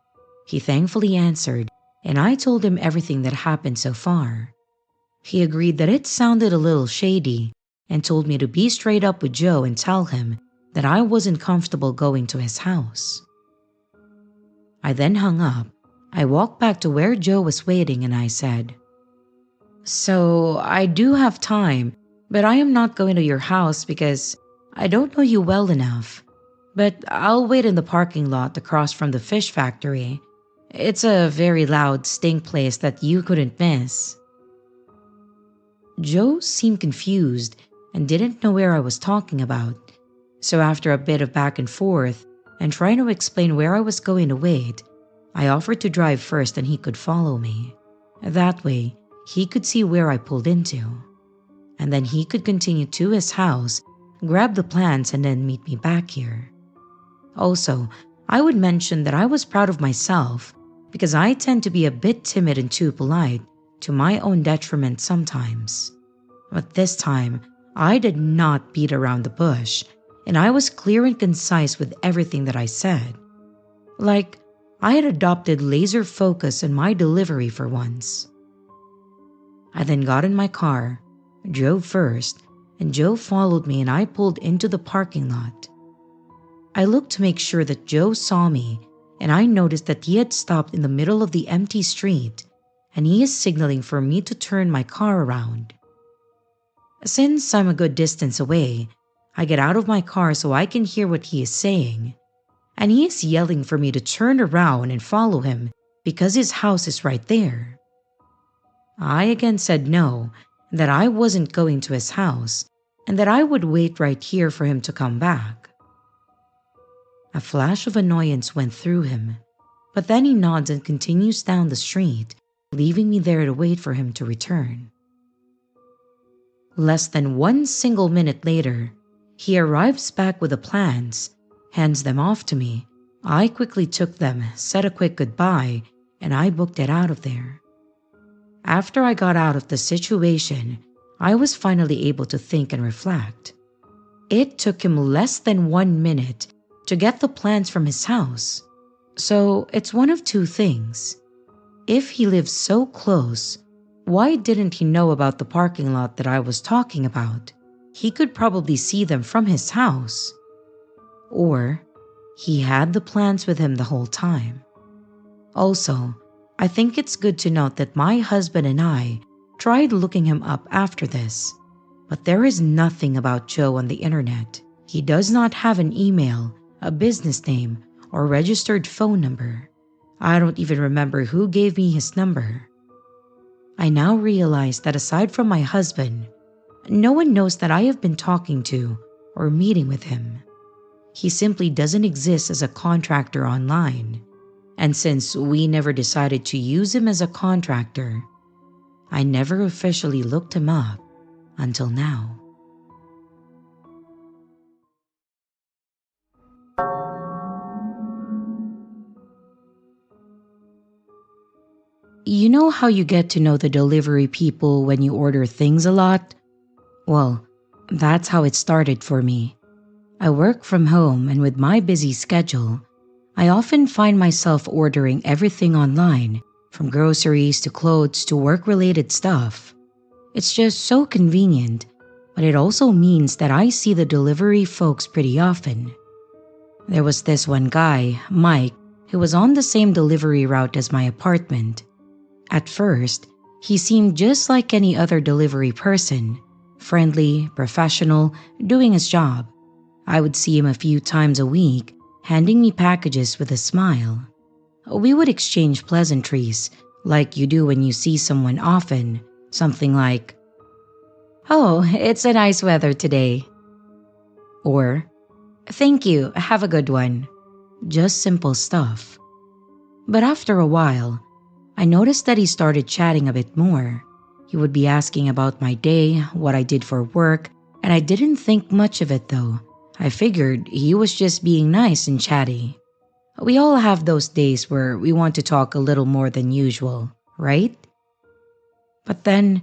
He thankfully answered, and I told him everything that happened so far. He agreed that it sounded a little shady and told me to be straight up with Joe and tell him that I wasn't comfortable going to his house. I then hung up. I walked back to where Joe was waiting and I said, "So I do have time, but I am not going to your house because I don't know you well enough. But I'll wait in the parking lot across from the fish factory. It's a very loud, stink place that you couldn't miss." Joe seemed confused and didn't know where I was talking about. So after a bit of back and forth and trying to explain where I was going to wait, I offered to drive first and he could follow me. That way, he could see where I pulled into. And then he could continue to his house, grab the plants and then meet me back here. Also, I would mention that I was proud of myself because I tend to be a bit timid and too polite, to my own detriment sometimes. But this time, I did not beat around the bush, and I was clear and concise with everything that I said. Like, I had adopted laser focus in my delivery for once. I then got in my car, drove first, and Joe followed me and I pulled into the parking lot. I looked to make sure that Joe saw me, and I noticed that he had stopped in the middle of the empty street, and he is signaling for me to turn my car around. Since I'm a good distance away, I get out of my car so I can hear what he is saying, and he is yelling for me to turn around and follow him because his house is right there. I again said no, that I wasn't going to his house, and that I would wait right here for him to come back. A flash of annoyance went through him, but then he nods and continues down the street, leaving me there to wait for him to return. Less than 1 single minute later, he arrives back with the plans, hands them off to me. I quickly took them, said a quick goodbye, and I booked it out of there. After I got out of the situation, I was finally able to think and reflect. It took him less than 1 minute to get the plans from his house. So it's one of two things. If he lives so close, why didn't he know about the parking lot that I was talking about? He could probably see them from his house. Or he had the plans with him the whole time. Also, I think it's good to note that my husband and I tried looking him up after this, but there is nothing about Joe on the internet. He does not have an email, a business name, or registered phone number. I don't even remember who gave me his number. I now realize that aside from my husband, no one knows that I have been talking to or meeting with him. He simply doesn't exist as a contractor online, and since we never decided to use him as a contractor, I never officially looked him up until now. You know how you get to know the delivery people when you order things a lot? Well, that's how it started for me. I work from home, and with my busy schedule, I often find myself ordering everything online, from groceries to clothes to work-related stuff. It's just so convenient, but it also means that I see the delivery folks pretty often. There was this one guy, Mike, who was on the same delivery route as my apartment. At first, he seemed just like any other delivery person, friendly, professional, doing his job. I would see him a few times a week, handing me packages with a smile. We would exchange pleasantries, like you do when you see someone often, something like, "Oh, it's a nice weather today." Or, "Thank you, have a good one." Just simple stuff. But after a while, I noticed that he started chatting a bit more. He would be asking about my day, what I did for work, and I didn't think much of it though. I figured he was just being nice and chatty. We all have those days where we want to talk a little more than usual, right? But then,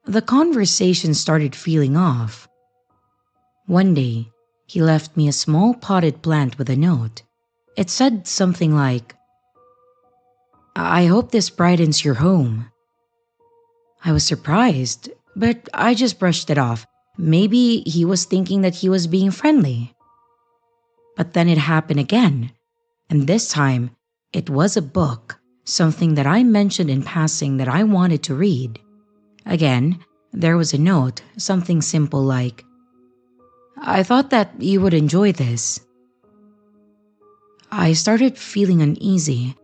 the conversation started feeling off. One day, he left me a small potted plant with a note. It said something like, "I hope this brightens your home." I was surprised, but I just brushed it off. Maybe he was thinking that he was being friendly. But then it happened again, and this time it was a book, something that I mentioned in passing that I wanted to read. Again, there was a note, something simple like, "I thought that you would enjoy this." I started feeling uneasy.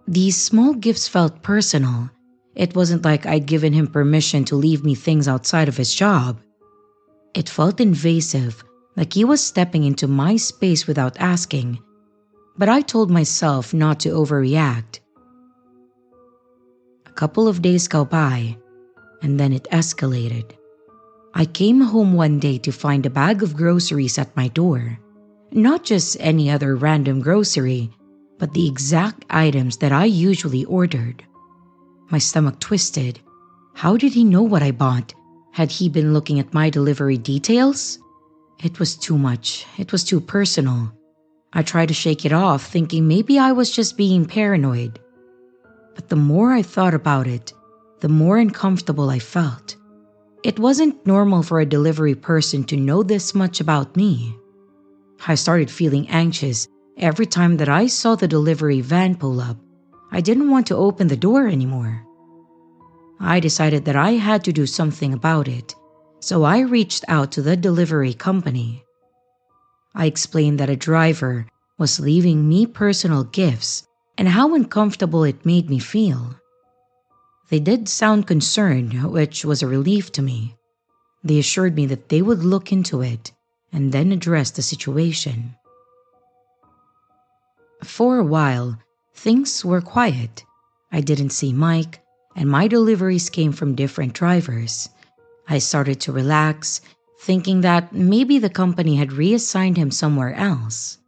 These small gifts felt personal. It wasn't like I'd given him permission to leave me things outside of his job. It felt invasive, like he was stepping into my space without asking. But I told myself not to overreact. A couple of days go by, and then it escalated. I came home one day to find a bag of groceries at my door. Not just any other random grocery, but the exact items that I usually ordered. My stomach twisted. How did he know what I bought? Had he been looking at my delivery details? It was too much. It was too personal. I tried to shake it off, thinking maybe I was just being paranoid. But the more I thought about it, the more uncomfortable I felt. It wasn't normal for a delivery person to know this much about me. I started feeling anxious every time that I saw the delivery van pull up. I didn't want to open the door anymore. I decided that I had to do something about it, so I reached out to the delivery company. I explained that a driver was leaving me personal gifts and how uncomfortable it made me feel. They did sound concerned, which was a relief to me. They assured me that they would look into it and then address the situation. For a while, things were quiet. I didn't see Mike, and my deliveries came from different drivers. I started to relax, thinking that maybe the company had reassigned him somewhere else.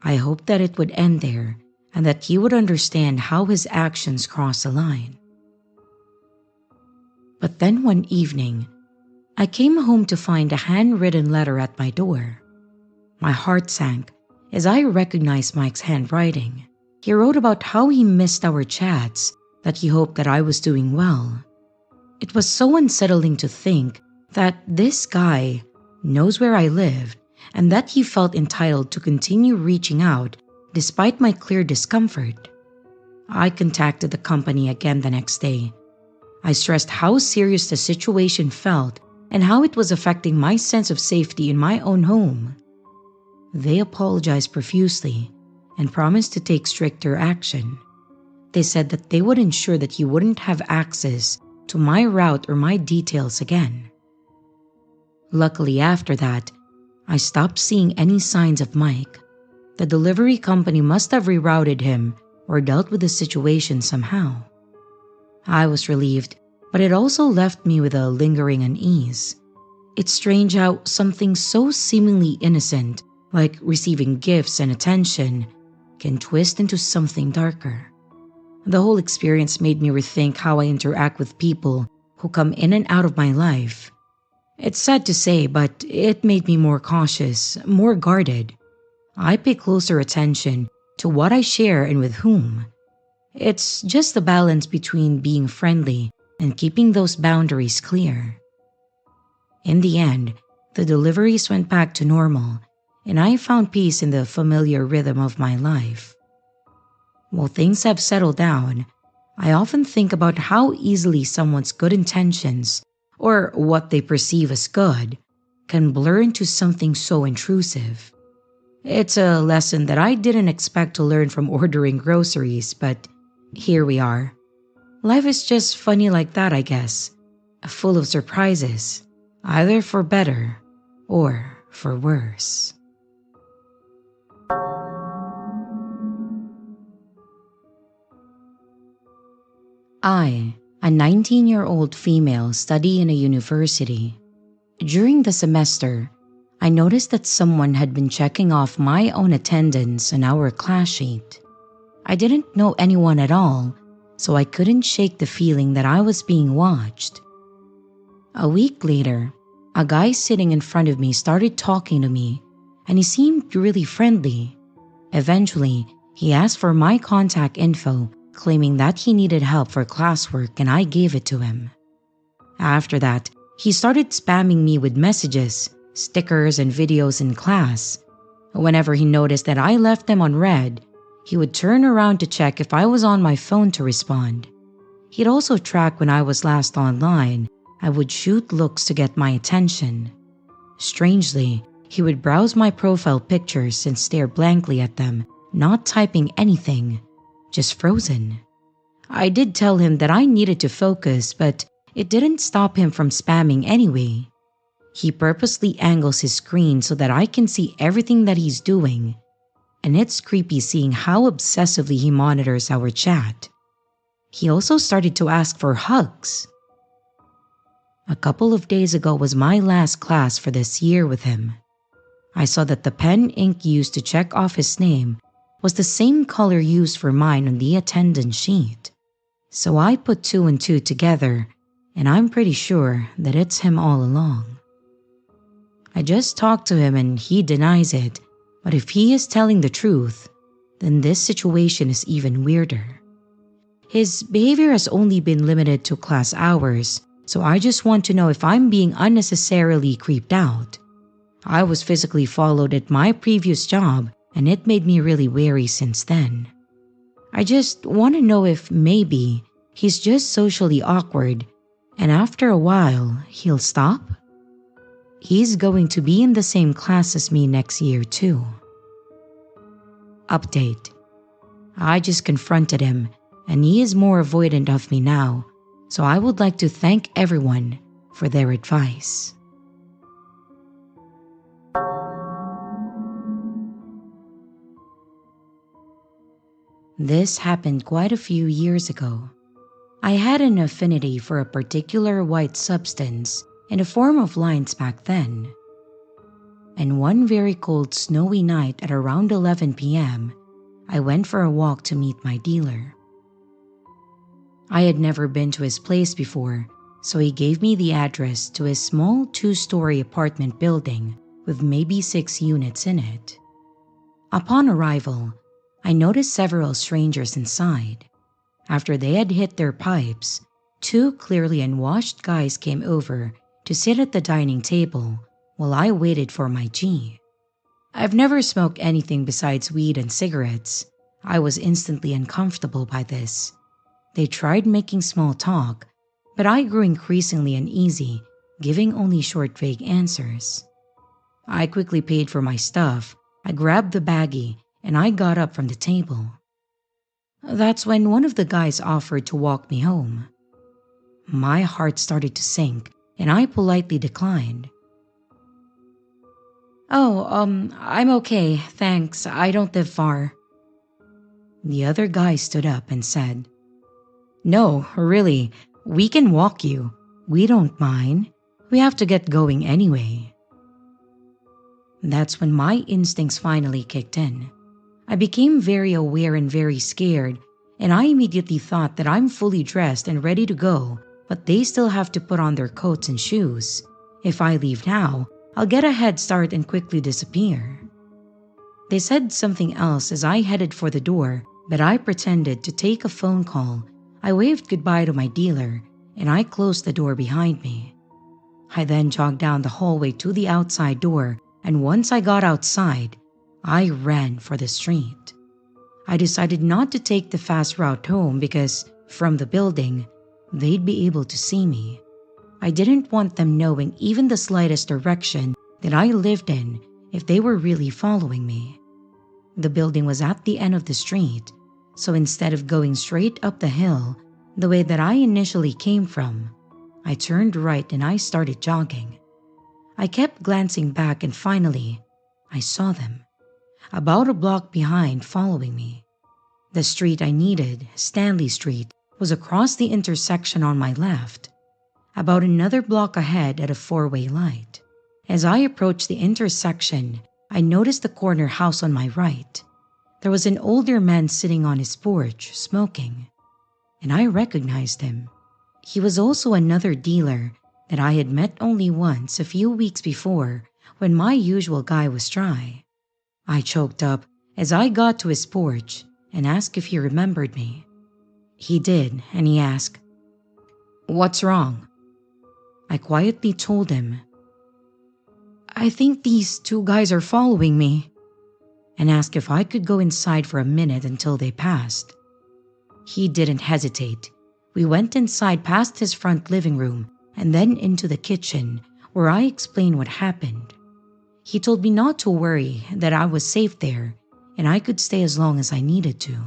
I hoped that it would end there and that he would understand how his actions crossed a line. But then one evening, I came home to find a handwritten letter at my door. My heart sank as I recognized Mike's handwriting. He wrote about how he missed our chats, that he hoped that I was doing well. It was so unsettling to think that this guy knows where I lived and that he felt entitled to continue reaching out despite my clear discomfort. I contacted the company again the next day. I stressed how serious the situation felt and how it was affecting my sense of safety in my own home. They apologized profusely and promised to take stricter action. They said that they would ensure that he wouldn't have access to my route or my details again. Luckily, after that, I stopped seeing any signs of Mike. The delivery company must have rerouted him or dealt with the situation somehow. I was relieved, but it also left me with a lingering unease. It's strange how something so seemingly innocent, like receiving gifts and attention, can twist into something darker. The whole experience made me rethink how I interact with people who come in and out of my life. It's sad to say, but it made me more cautious, more guarded. I pay closer attention to what I share and with whom. It's just the balance between being friendly and keeping those boundaries clear. In the end, the deliveries went back to normal, and I found peace in the familiar rhythm of my life. While things have settled down, I often think about how easily someone's good intentions, or what they perceive as good, can blur into something so intrusive. It's a lesson that I didn't expect to learn from ordering groceries, but here we are. Life is just funny like that, I guess. Full of surprises. either for better or for worse. I, a 19-year-old female, study in a university. During the semester, I noticed that someone had been checking off my own attendance on our class sheet. I didn't know anyone at all, so I couldn't shake the feeling that I was being watched. A week later, a guy sitting in front of me started talking to me, and he seemed really friendly. Eventually, he asked for my contact info, claiming that he needed help for classwork, and I gave it to him. After that, he started spamming me with messages, stickers, and videos in class. Whenever he noticed that I left them on read, he would turn around to check if I was on my phone to respond. He'd also track when I was last online and would shoot looks to get my attention. Strangely, he would browse my profile pictures and stare blankly at them, not typing anything, just frozen. I did tell him that I needed to focus, but it didn't stop him from spamming anyway. He purposely angles his screen so that I can see everything that he's doing, and it's creepy seeing how obsessively he monitors our chat. He also started to ask for hugs. A couple of days ago was my last class for this year with him. I saw that the pen ink used to check off his name was the same color used for mine on the attendance sheet. So I put two and two together, and I'm pretty sure that it's him all along. I just talked to him and he denies it, but if he is telling the truth, then this situation is even weirder. His behavior has only been limited to class hours, so I just want to know if I'm being unnecessarily creeped out. I was physically followed at my previous job, and it made me really wary since then. I just want to know if maybe he's just socially awkward, and after a while, he'll stop? He's going to be in the same class as me next year too. Update. I just confronted him, and he is more avoidant of me now, so I would like to thank everyone for their advice. This happened quite a few years ago. I had an affinity for a particular white substance in the form of lines back then. And one very cold snowy night at around 11 p.m., I went for a walk to meet my dealer. I had never been to his place before, so he gave me the address to his small 2-story apartment building with maybe 6 units in it. Upon arrival, I noticed several strangers inside. After they had hit their pipes, 2 clearly unwashed guys came over to sit at the dining table while I waited for my G. I've never smoked anything besides weed and cigarettes. I was instantly uncomfortable by this. They tried making small talk, but I grew increasingly uneasy, giving only short, vague answers. I quickly paid for my stuff. I grabbed the baggie and I got up from the table. That's when one of the guys offered to walk me home. My heart started to sink and I politely declined. "Oh, I'm okay, thanks. I don't live far." The other guy stood up and said, "No, really, we can walk you. We don't mind. We have to get going anyway." That's when my instincts finally kicked in. I became very aware and very scared, and I immediately thought that I'm fully dressed and ready to go, but they still have to put on their coats and shoes. If I leave now, I'll get a head start and quickly disappear. They said something else as I headed for the door, but I pretended to take a phone call. I waved goodbye to my dealer, and I closed the door behind me. I then jogged down the hallway to the outside door, and once I got outside, I ran for the street. I decided not to take the fast route home because, from the building, they'd be able to see me. I didn't want them knowing even the slightest direction that I lived in if they were really following me. The building was at the end of the street, so instead of going straight up the hill the way that I initially came from, I turned right and I started jogging. I kept glancing back and finally, I saw them, about a block behind, following me. The street I needed, Stanley Street, was across the intersection on my left, about another block ahead at a four-way light. As I approached the intersection, I noticed the corner house on my right. There was an older man sitting on his porch, smoking, and I recognized him. He was also another dealer that I had met only once a few weeks before when my usual guy was dry. I choked up as I got to his porch and asked if he remembered me. He did, and he asked, "What's wrong?" I quietly told him, "I think these two guys are following me," and asked if I could go inside for a minute until they passed. He didn't hesitate. We went inside past his front living room and then into the kitchen, where I explained what happened. He told me not to worry, that I was safe there and I could stay as long as I needed to.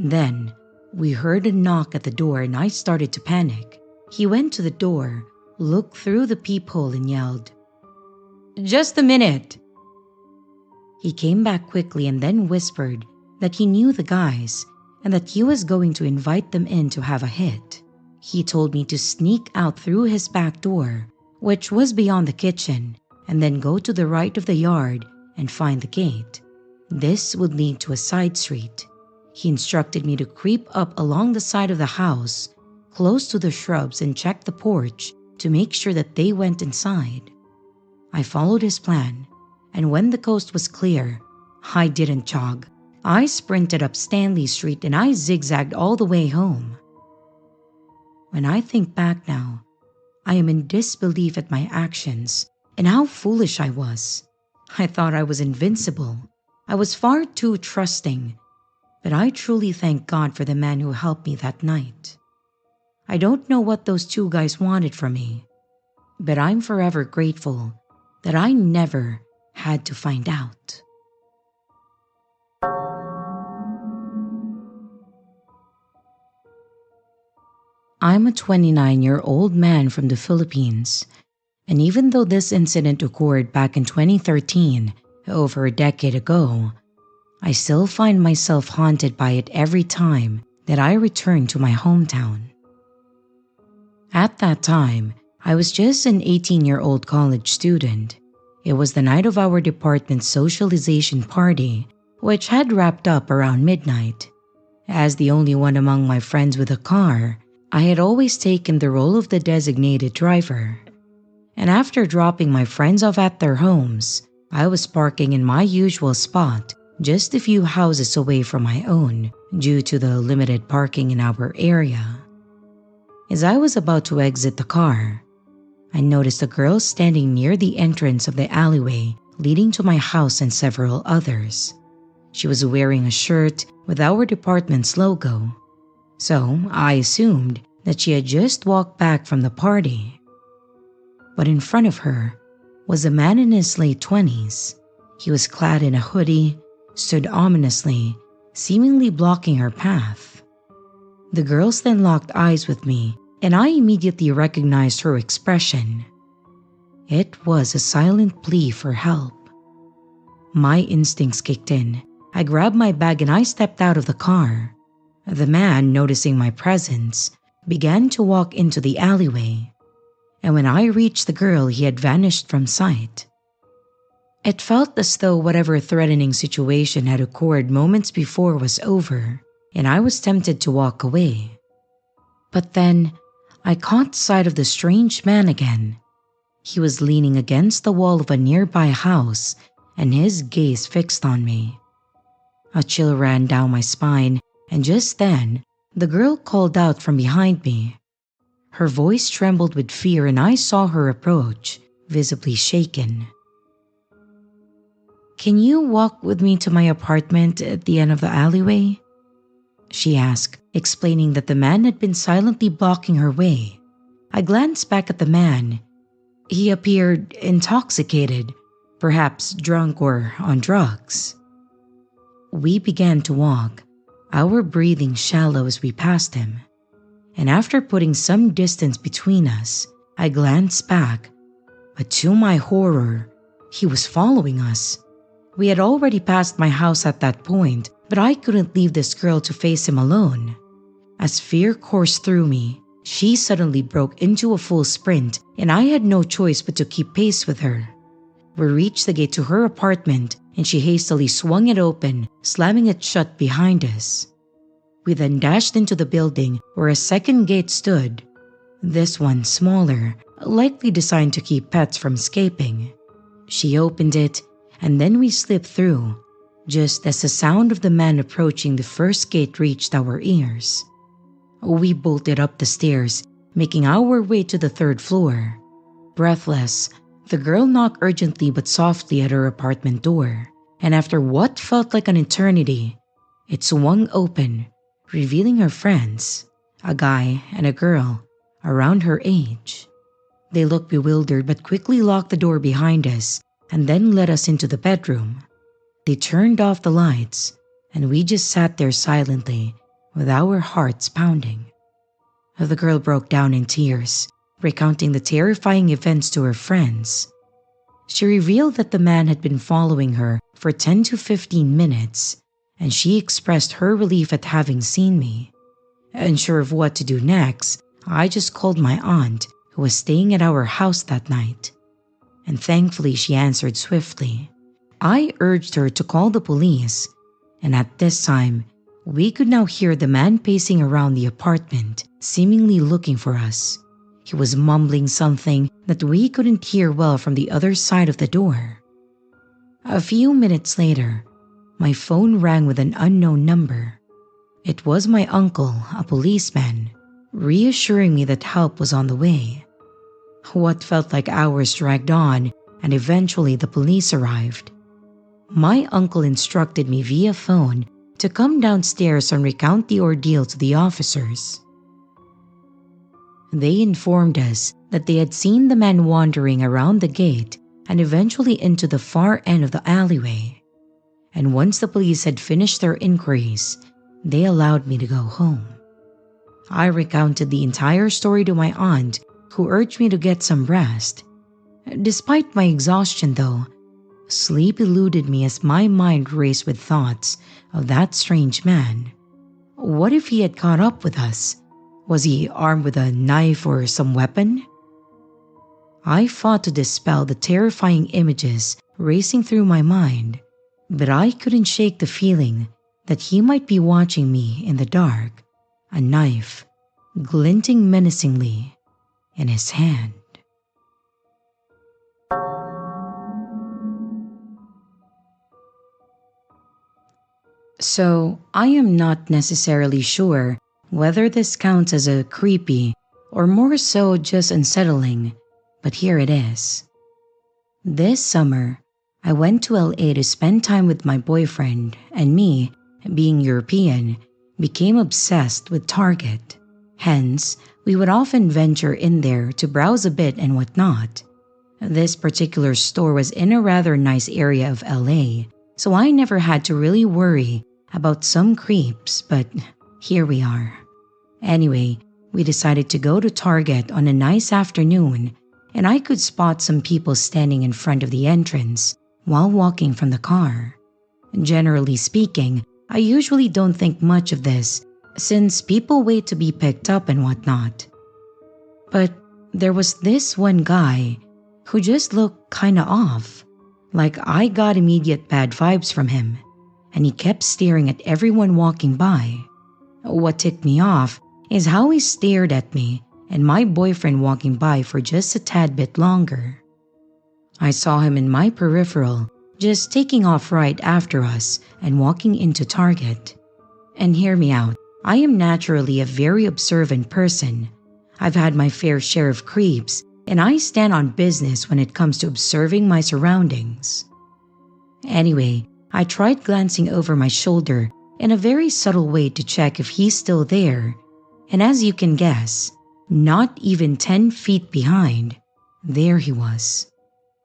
Then we heard a knock at the door and I started to panic. He went to the door, looked through the peephole and yelled, "Just a minute." He came back quickly and then whispered that he knew the guys and that he was going to invite them in to have a hit. He told me to sneak out through his back door, which was beyond the kitchen, and then go to the right of the yard and find the gate. This would lead to a side street. He instructed me to creep up along the side of the house, close to the shrubs, and check the porch to make sure that they went inside. I followed his plan, and when the coast was clear, I didn't jog. I sprinted up Stanley Street and I zigzagged all the way home. When I think back now, I am in disbelief at my actions and how foolish I was. I thought I was invincible. I was far too trusting, but I truly thank God for the man who helped me that night. I don't know what those two guys wanted from me, but I'm forever grateful that I never had to find out. I'm a 29-year-old man from the Philippines, and even though this incident occurred back in 2013, over a decade ago, I still find myself haunted by it every time that I return to my hometown. At that time, I was just an 18-year-old college student. It was the night of our department's socialization party, which had wrapped up around midnight. As the only one among my friends with a car, I had always taken the role of the designated driver. And after dropping my friends off at their homes, I was parking in my usual spot, just a few houses away from my own, due to the limited parking in our area. As I was about to exit the car, I noticed a girl standing near the entrance of the alleyway leading to my house and several others. She was wearing a shirt with our department's logo, so I assumed that she had just walked back from the party. But in front of her was a man in his late 20s. He was clad in a hoodie, stood ominously, seemingly blocking her path. The girls then locked eyes with me, and I immediately recognized her expression. It was a silent plea for help. My instincts kicked in. I grabbed my bag and I stepped out of the car. The man, noticing my presence, began to walk into the alleyway, and when I reached the girl, he had vanished from sight. It felt as though whatever threatening situation had occurred moments before was over, and I was tempted to walk away. But then, I caught sight of the strange man again. He was leaning against the wall of a nearby house, and his gaze fixed on me. A chill ran down my spine, and just then, the girl called out from behind me. Her voice trembled with fear and I saw her approach, visibly shaken. "Can you walk with me to my apartment at the end of the alleyway?" she asked, explaining that the man had been silently blocking her way. I glanced back at the man. He appeared intoxicated, perhaps drunk or on drugs. We began to walk, our breathing shallow as we passed him. And after putting some distance between us, I glanced back, But to my horror, he was following us. We had already passed my house at that point, but I couldn't leave this girl to face him alone. As fear coursed through me, she suddenly broke into a full sprint, and I had no choice but to keep pace with her. We reached the gate to her apartment, and she hastily swung it open, slamming it shut behind us. We then dashed into the building where a second gate stood, this one smaller, likely designed to keep pets from escaping. She opened it, and then we slipped through, just as the sound of the man approaching the first gate reached our ears. We bolted up the stairs, making our way to the third floor. Breathless, the girl knocked urgently but softly at her apartment door, and after what felt like an eternity, it swung open, revealing her friends, a guy and a girl, around her age. They looked bewildered but quickly locked the door behind us and then led us into the bedroom. They turned off the lights, and we just sat there silently, with our hearts pounding. The girl broke down in tears, recounting the terrifying events to her friends. She revealed that the man had been following her for 10 to 15 minutes, and she expressed her relief at having seen me. Unsure of what to do next, I just called my aunt, who was staying at our house that night. And thankfully she answered swiftly. I urged her to call the police, and at this time, we could now hear the man pacing around the apartment, seemingly looking for us. He was mumbling something that we couldn't hear well from the other side of the door. A few minutes later, my phone rang with an unknown number. It was my uncle, a policeman, reassuring me that help was on the way. What felt like hours dragged on, and eventually the police arrived. My uncle instructed me via phone to come downstairs and recount the ordeal to the officers. They informed us that they had seen the man wandering around the gate and eventually into the far end of the alleyway. And once the police had finished their inquiries, they allowed me to go home. I recounted the entire story to my aunt, who urged me to get some rest. Despite my exhaustion, though, sleep eluded me as my mind raced with thoughts of that strange man. What if he had caught up with us? Was he armed with a knife or some weapon? I fought to dispel the terrifying images racing through my mind, but I couldn't shake the feeling that he might be watching me in the dark, a knife glinting menacingly in his hand. So, I am not necessarily sure whether this counts as a creepy or more so just unsettling, but here it is. This summer, I went to LA to spend time with my boyfriend, and me, being European, became obsessed with Target. Hence, we would often venture in there to browse a bit and whatnot. This particular store was in a rather nice area of LA, so I never had to really worry about some creeps, but here we are. Anyway, we decided to go to Target on a nice afternoon, and I could spot some people standing in front of the entrance while walking from the car. Generally speaking, I usually don't think much of this, since people wait to be picked up and whatnot. But there was this one guy who just looked kinda off, like I got immediate bad vibes from him, and he kept staring at everyone walking by. What ticked me off is how he stared at me and my boyfriend walking by for just a tad bit longer. I saw him in my peripheral, just taking off right after us and walking into Target. And hear me out, I am naturally a very observant person. I've had my fair share of creeps, and I stand on business when it comes to observing my surroundings. Anyway, I tried glancing over my shoulder in a very subtle way to check if he's still there, and as you can guess, not even 10 feet behind, there he was.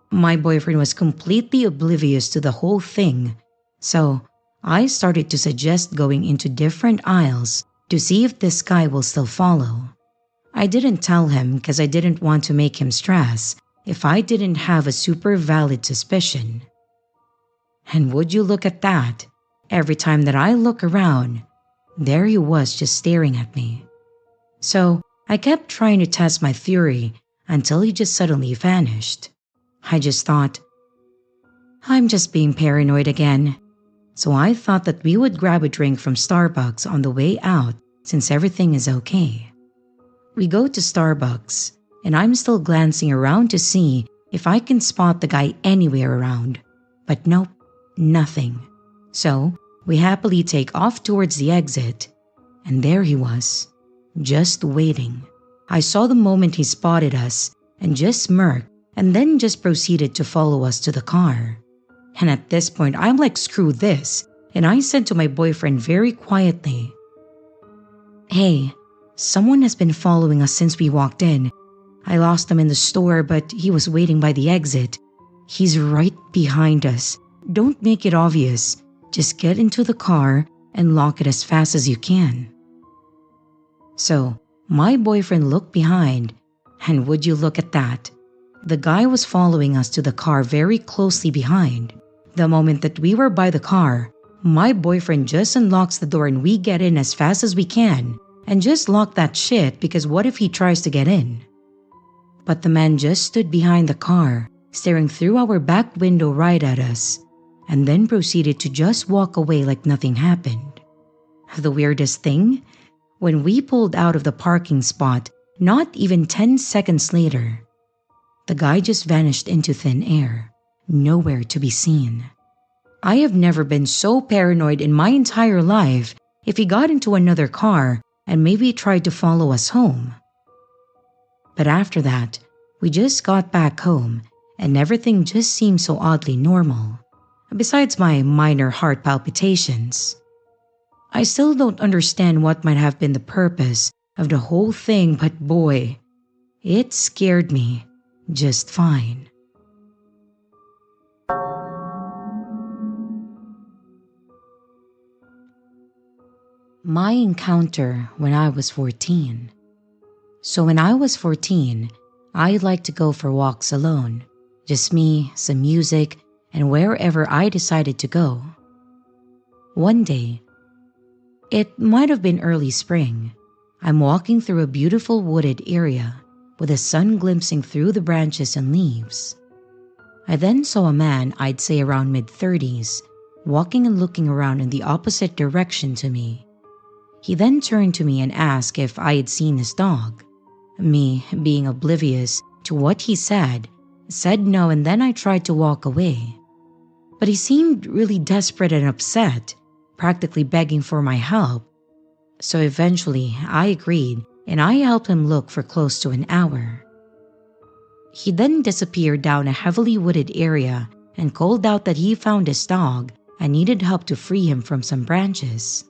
My boyfriend was completely oblivious to the whole thing, so I started to suggest going into different aisles to see if this guy will still follow. I didn't tell him because I didn't want to make him stress, if I didn't have a super valid suspicion. And would you look at that, every time that I look around, there he was just staring at me. So I kept trying to test my theory until he just suddenly vanished. I just thought, I'm just being paranoid again. So I thought that we would grab a drink from Starbucks on the way out since everything is okay. We go to Starbucks, and I'm still glancing around to see if I can spot the guy anywhere around. But nope, nothing. So we happily take off towards the exit, and there he was, just waiting. I saw the moment he spotted us and just smirked and then just proceeded to follow us to the car. And at this point, I'm like, screw this, and I said to my boyfriend very quietly, "Hey, someone has been following us since we walked in. I lost him in the store, but he was waiting by the exit. He's right behind us. Don't make it obvious. Just get into the car and lock it as fast as you can." So, my boyfriend looked behind, and would you look at that? The guy was following us to the car very closely behind. The moment that we were by the car, my boyfriend just unlocks the door and we get in as fast as we can and just lock that shit because what if he tries to get in? But the man just stood behind the car, staring through our back window right at us, and then proceeded to just walk away like nothing happened. The weirdest thing? When we pulled out of the parking spot, not even 10 seconds later, the guy just vanished into thin air, nowhere to be seen. I have never been so paranoid in my entire life if he got into another car and maybe tried to follow us home. But after that, we just got back home and everything just seemed so oddly normal, besides my minor heart palpitations. I still don't understand what might have been the purpose of the whole thing, but boy, it scared me just fine. My encounter when I was 14. So when I was 14, I liked to go for walks alone. Just me, some music, and wherever I decided to go. One day, it might have been early spring, I'm walking through a beautiful wooded area with the sun glimpsing through the branches and leaves. I then saw a man I'd say around mid-30s, walking and looking around in the opposite direction to me. He then turned to me and asked if I had seen his dog. Me, being oblivious to what he said no, and then I tried to walk away. But he seemed really desperate and upset, practically begging for my help. So eventually I agreed and I helped him look for close to an hour. He then disappeared down a heavily wooded area and called out that he found his dog and needed help to free him from some branches.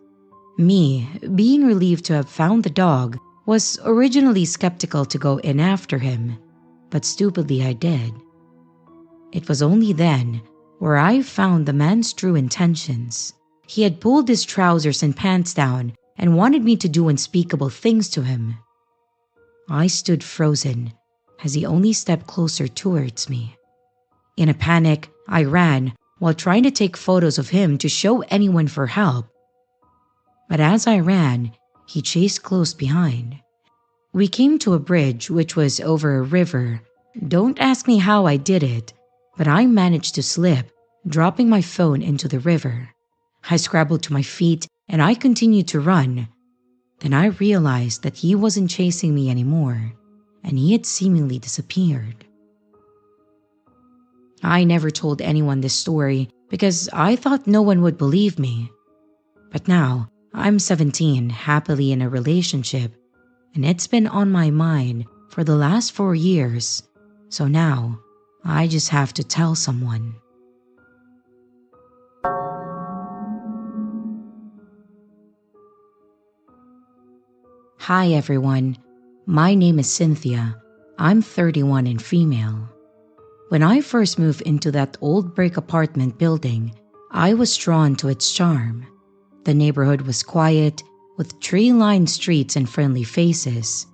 Me, being relieved to have found the dog, was originally skeptical to go in after him, but stupidly I did. It was only then where I found the man's true intentions. He had pulled his trousers and pants down and wanted me to do unspeakable things to him. I stood frozen as he only stepped closer towards me. In a panic, I ran while trying to take photos of him to show anyone for help. But as I ran, he chased close behind. We came to a bridge which was over a river. Don't ask me how I did it, but I managed to slip, dropping my phone into the river. I scrambled to my feet and I continued to run. Then I realized that he wasn't chasing me anymore, and he had seemingly disappeared. I never told anyone this story because I thought no one would believe me. But now, I'm 17, happily in a relationship, and it's been on my mind for the last 4 years, so now I just have to tell someone. Hi everyone, my name is Cynthia. I'm 31 and female. When I first moved into that old brick apartment building, I was drawn to its charm. The neighborhood was quiet, with tree-lined streets and friendly faces.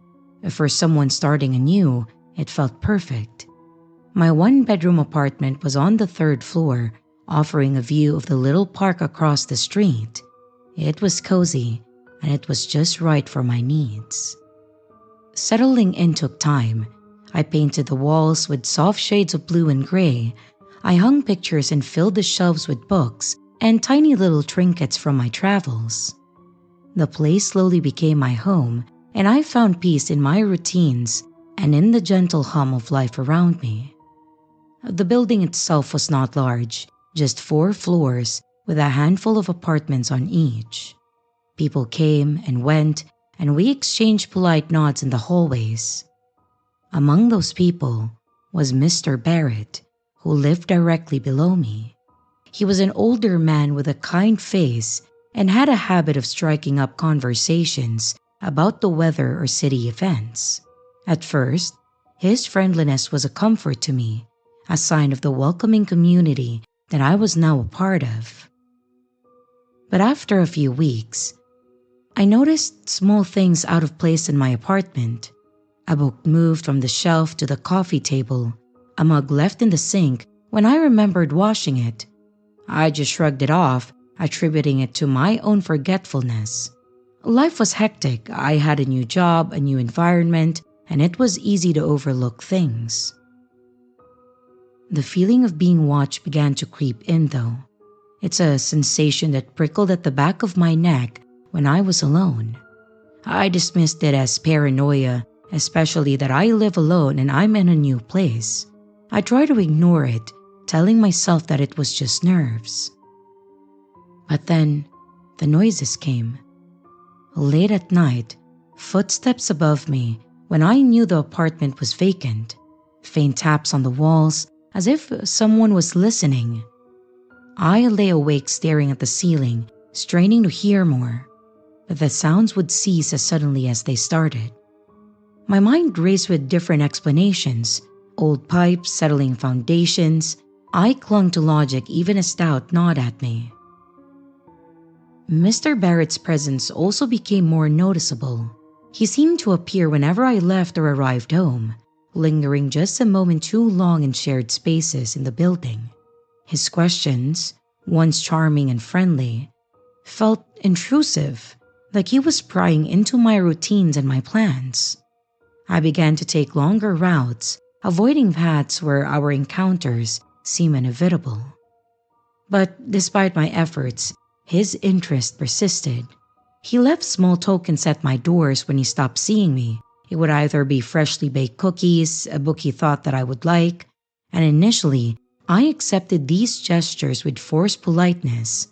For someone starting anew, it felt perfect. My one-bedroom apartment was on the third floor, offering a view of the little park across the street. It was cozy, and it was just right for my needs. Settling in took time. I painted the walls with soft shades of blue and gray. I hung pictures and filled the shelves with books and tiny little trinkets from my travels. The place slowly became my home, and I found peace in my routines and in the gentle hum of life around me. The building itself was not large, just 4 floors with a handful of apartments on each. People came and went, and we exchanged polite nods in the hallways. Among those people was Mr. Barrett, who lived directly below me. He was an older man with a kind face and had a habit of striking up conversations about the weather or city events. At first, his friendliness was a comfort to me, a sign of the welcoming community that I was now a part of. But after a few weeks, I noticed small things out of place in my apartment. A book moved from the shelf to the coffee table, a mug left in the sink when I remembered washing it. I just shrugged it off, attributing it to my own forgetfulness. Life was hectic. I had a new job, a new environment, and it was easy to overlook things. The feeling of being watched began to creep in though. It's a sensation that prickled at the back of my neck when I was alone. I dismissed it as paranoia, especially that I live alone and I'm in a new place. I tried to ignore it, telling myself that it was just nerves. But then, the noises came. Late at night, footsteps above me when I knew the apartment was vacant, faint taps on the walls as if someone was listening. I lay awake staring at the ceiling, straining to hear more, but the sounds would cease as suddenly as they started. My mind raced with different explanations, old pipes, settling foundations. I clung to logic even as doubt gnawed at me. Mr. Barrett's presence also became more noticeable. He seemed to appear whenever I left or arrived home, lingering just a moment too long in shared spaces in the building. His questions, once charming and friendly, felt intrusive, like he was prying into my routines and my plans. I began to take longer routes, avoiding paths where our encounters seemed inevitable. But despite my efforts, his interest persisted. He left small tokens at my doors when he stopped seeing me. It would either be freshly baked cookies, a book he thought that I would like, and initially, I accepted these gestures with forced politeness.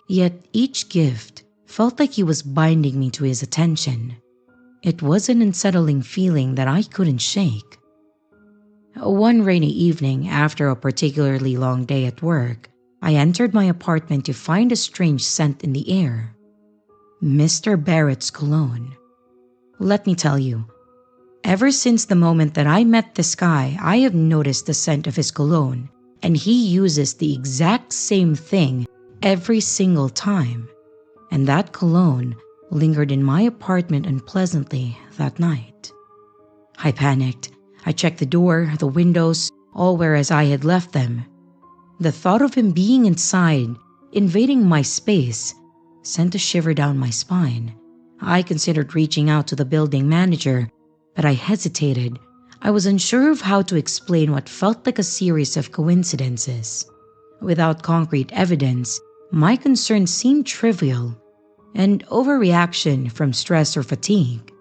Yet each gift felt like he was binding me to his attention. It was an unsettling feeling that I couldn't shake. One rainy evening, after a particularly long day at work, I entered my apartment to find a strange scent in the air. Mr. Barrett's cologne. Let me tell you, ever since the moment that I met this guy, I have noticed the scent of his cologne, and he uses the exact same thing every single time. And that cologne lingered in my apartment unpleasantly that night. I panicked. I checked the door, the windows, all were as I had left them. The thought of him being inside, invading my space, sent a shiver down my spine. I considered reaching out to the building manager, but I hesitated. I was unsure of how to explain what felt like a series of coincidences. Without concrete evidence, my concerns seemed trivial, an overreaction from stress or fatigue.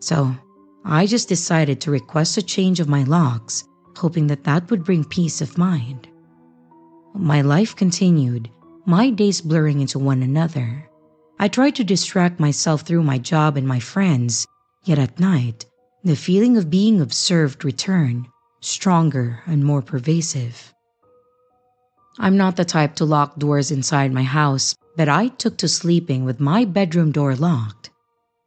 So, I just decided to request a change of my locks, hoping that that would bring peace of mind. My life continued, my days blurring into one another. I tried to distract myself through my job and my friends, yet at night, the feeling of being observed returned, stronger and more pervasive. I'm not the type to lock doors inside my house, but I took to sleeping with my bedroom door locked.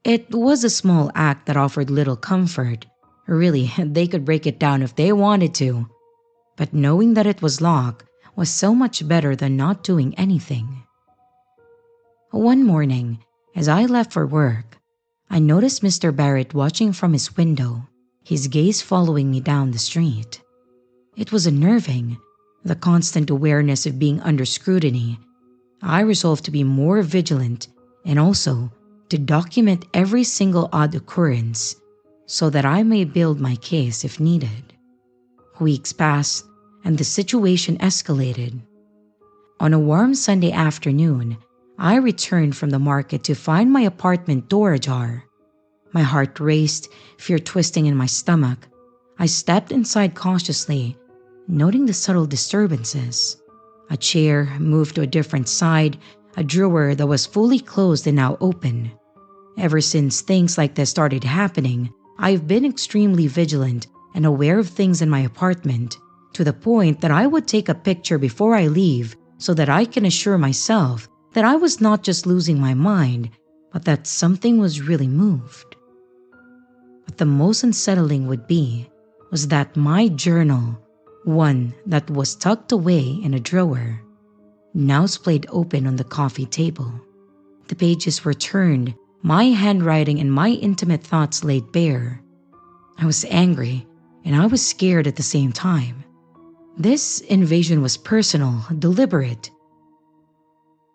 It was a small act that offered little comfort. Really, they could break it down if they wanted to. But knowing that it was locked was so much better than not doing anything. One morning, as I left for work, I noticed Mr. Barrett watching from his window, his gaze following me down the street. It was unnerving, the constant awareness of being under scrutiny. I resolved to be more vigilant and also to document every single odd occurrence so that I may build my case if needed. Weeks passed and the situation escalated. On a warm Sunday afternoon, I returned from the market to find my apartment door ajar. My heart raced, fear twisting in my stomach. I stepped inside cautiously, noting the subtle disturbances. A chair moved to a different side, a drawer that was fully closed and now open. Ever since things like this started happening, I've been extremely vigilant and aware of things in my apartment, to the point that I would take a picture before I leave so that I can assure myself that I was not just losing my mind, but that something was really moved. But the most unsettling was that my journal, one that was tucked away in a drawer, now splayed open on the coffee table. The pages were turned, my handwriting and my intimate thoughts laid bare. I was angry and I was scared at the same time. This invasion was personal, deliberate.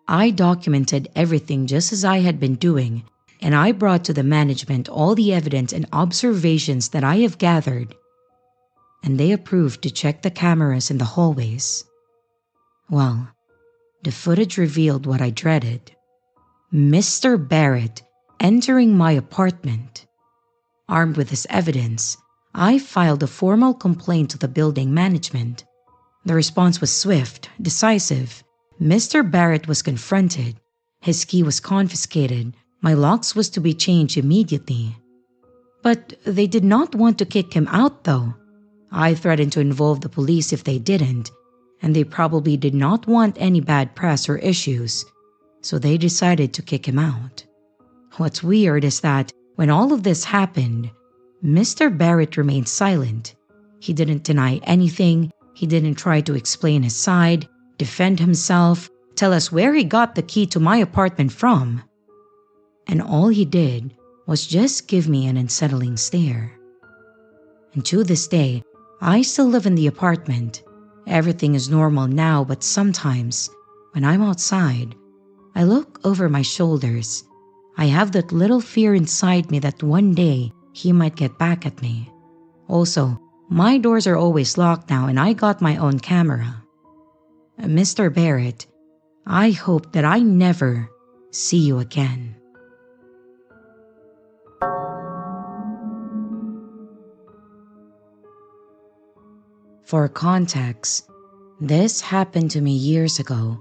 I documented everything just as I had been doing, and I brought to the management all the evidence and observations that I have gathered, and they approved to check the cameras in the hallways. Well, the footage revealed what I dreaded. Mr. Barrett entering my apartment. Armed with this evidence, I filed a formal complaint to the building management. The response was swift, decisive. Mr. Barrett was confronted. His key was confiscated. My locks was to be changed immediately. But they did not want to kick him out though. I threatened to involve the police if they didn't, and they probably did not want any bad press or issues, so they decided to kick him out. What's weird is that when all of this happened, Mr. Barrett remained silent. He didn't deny anything. He didn't try to explain his side, defend himself, tell us where he got the key to my apartment from. And all he did was just give me an unsettling stare. And to this day, I still live in the apartment. Everything is normal now, but sometimes, when I'm outside, I look over my shoulders. I have that little fear inside me that one day he might get back at me. Also, my doors are always locked now and I got my own camera. Mr. Barrett, I hope that I never see you again. For context, this happened to me years ago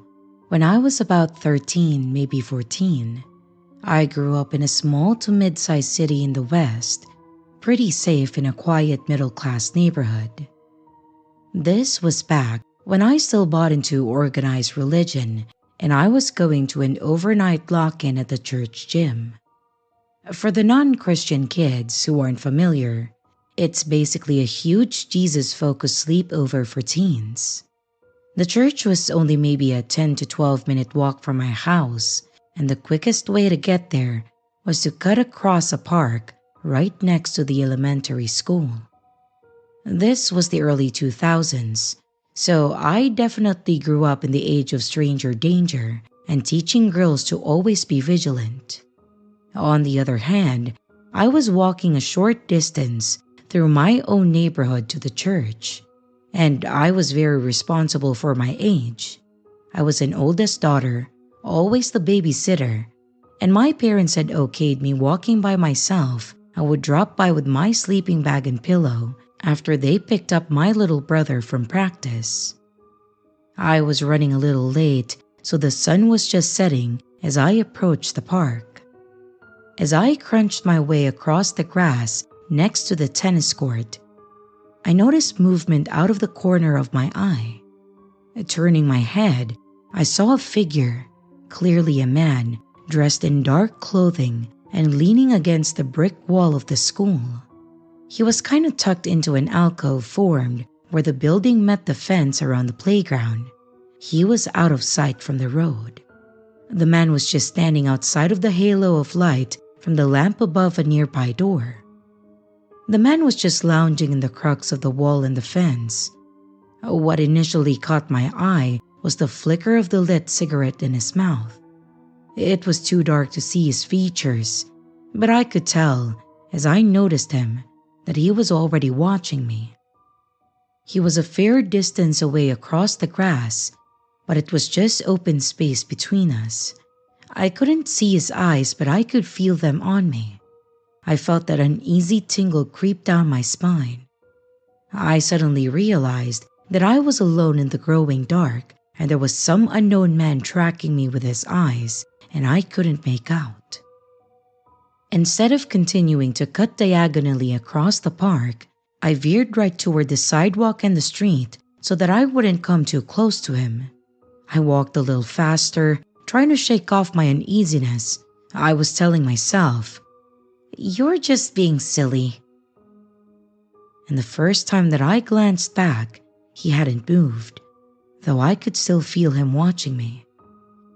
when I was about 13, maybe 14. I grew up in a small to mid-sized city in the West, pretty safe in a quiet middle-class neighborhood. This was back when I still bought into organized religion and I was going to an overnight lock-in at the church gym. For the non-Christian kids who aren't familiar, it's basically a huge Jesus-focused sleepover for teens. The church was only maybe a 10 to 12 minute walk from my house, and the quickest way to get there was to cut across a park right next to the elementary school. This was the early 2000s, so I definitely grew up in the age of stranger danger and teaching girls to always be vigilant. On the other hand, I was walking a short distance through my own neighborhood to the church, and I was very responsible for my age. I was an oldest daughter, always the babysitter, and my parents had okayed me walking by myself. I would drop by with my sleeping bag and pillow after they picked up my little brother from practice. I was running a little late, so the sun was just setting as I approached the park. As I crunched my way across the grass next to the tennis court, I noticed movement out of the corner of my eye. Turning my head, I saw a figure, clearly a man, dressed in dark clothing and leaning against the brick wall of the school. He was kind of tucked into an alcove formed where the building met the fence around the playground. He was out of sight from the road. The man was just standing outside of the halo of light from the lamp above a nearby door. The man was just lounging in the crux of the wall and the fence. What initially caught my eye was the flicker of the lit cigarette in his mouth. It was too dark to see his features, but I could tell, as I noticed him, that he was already watching me. He was a fair distance away across the grass, but it was just open space between us. I couldn't see his eyes, but I could feel them on me. I felt that uneasy tingle creep down my spine. I suddenly realized that I was alone in the growing dark, and there was some unknown man tracking me with his eyes, and I couldn't make out. Instead of continuing to cut diagonally across the park, I veered right toward the sidewalk and the street so that I wouldn't come too close to him. I walked a little faster, trying to shake off my uneasiness. I was telling myself, "You're just being silly." And the first time that I glanced back, he hadn't moved, though I could still feel him watching me.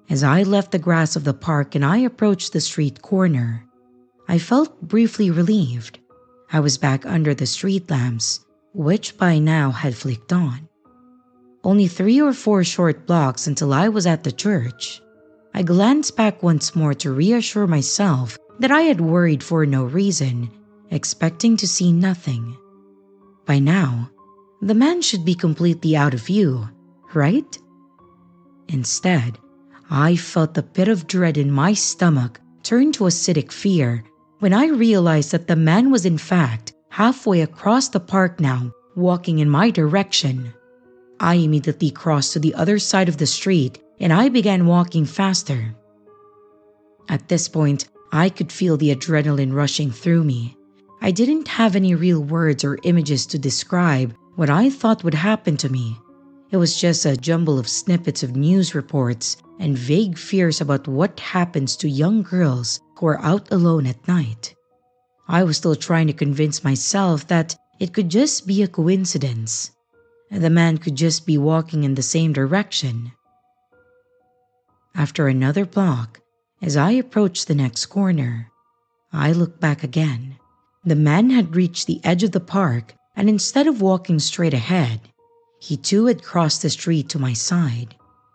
As I left the grass of the park and I approached the street corner, I felt briefly relieved. I was back under the street lamps, which by now had flicked on. Only 3 or 4 short blocks until I was at the church. I glanced back once more to reassure myself that I had worried for no reason, expecting to see nothing. By now, the man should be completely out of view, right? Instead, I felt the pit of dread in my stomach turn to acidic fear when I realized that the man was in fact halfway across the park now, walking in my direction. I immediately crossed to the other side of the street and I began walking faster. At this point, I could feel the adrenaline rushing through me. I didn't have any real words or images to describe what I thought would happen to me. It was just a jumble of snippets of news reports and vague fears about what happens to young girls who are out alone at night. I was still trying to convince myself that it could just be a coincidence. The man could just be walking in the same direction. After another block, as I approached the next corner, I looked back again. The man had reached the edge of the park, and instead of walking straight ahead, he too had crossed the street to my side.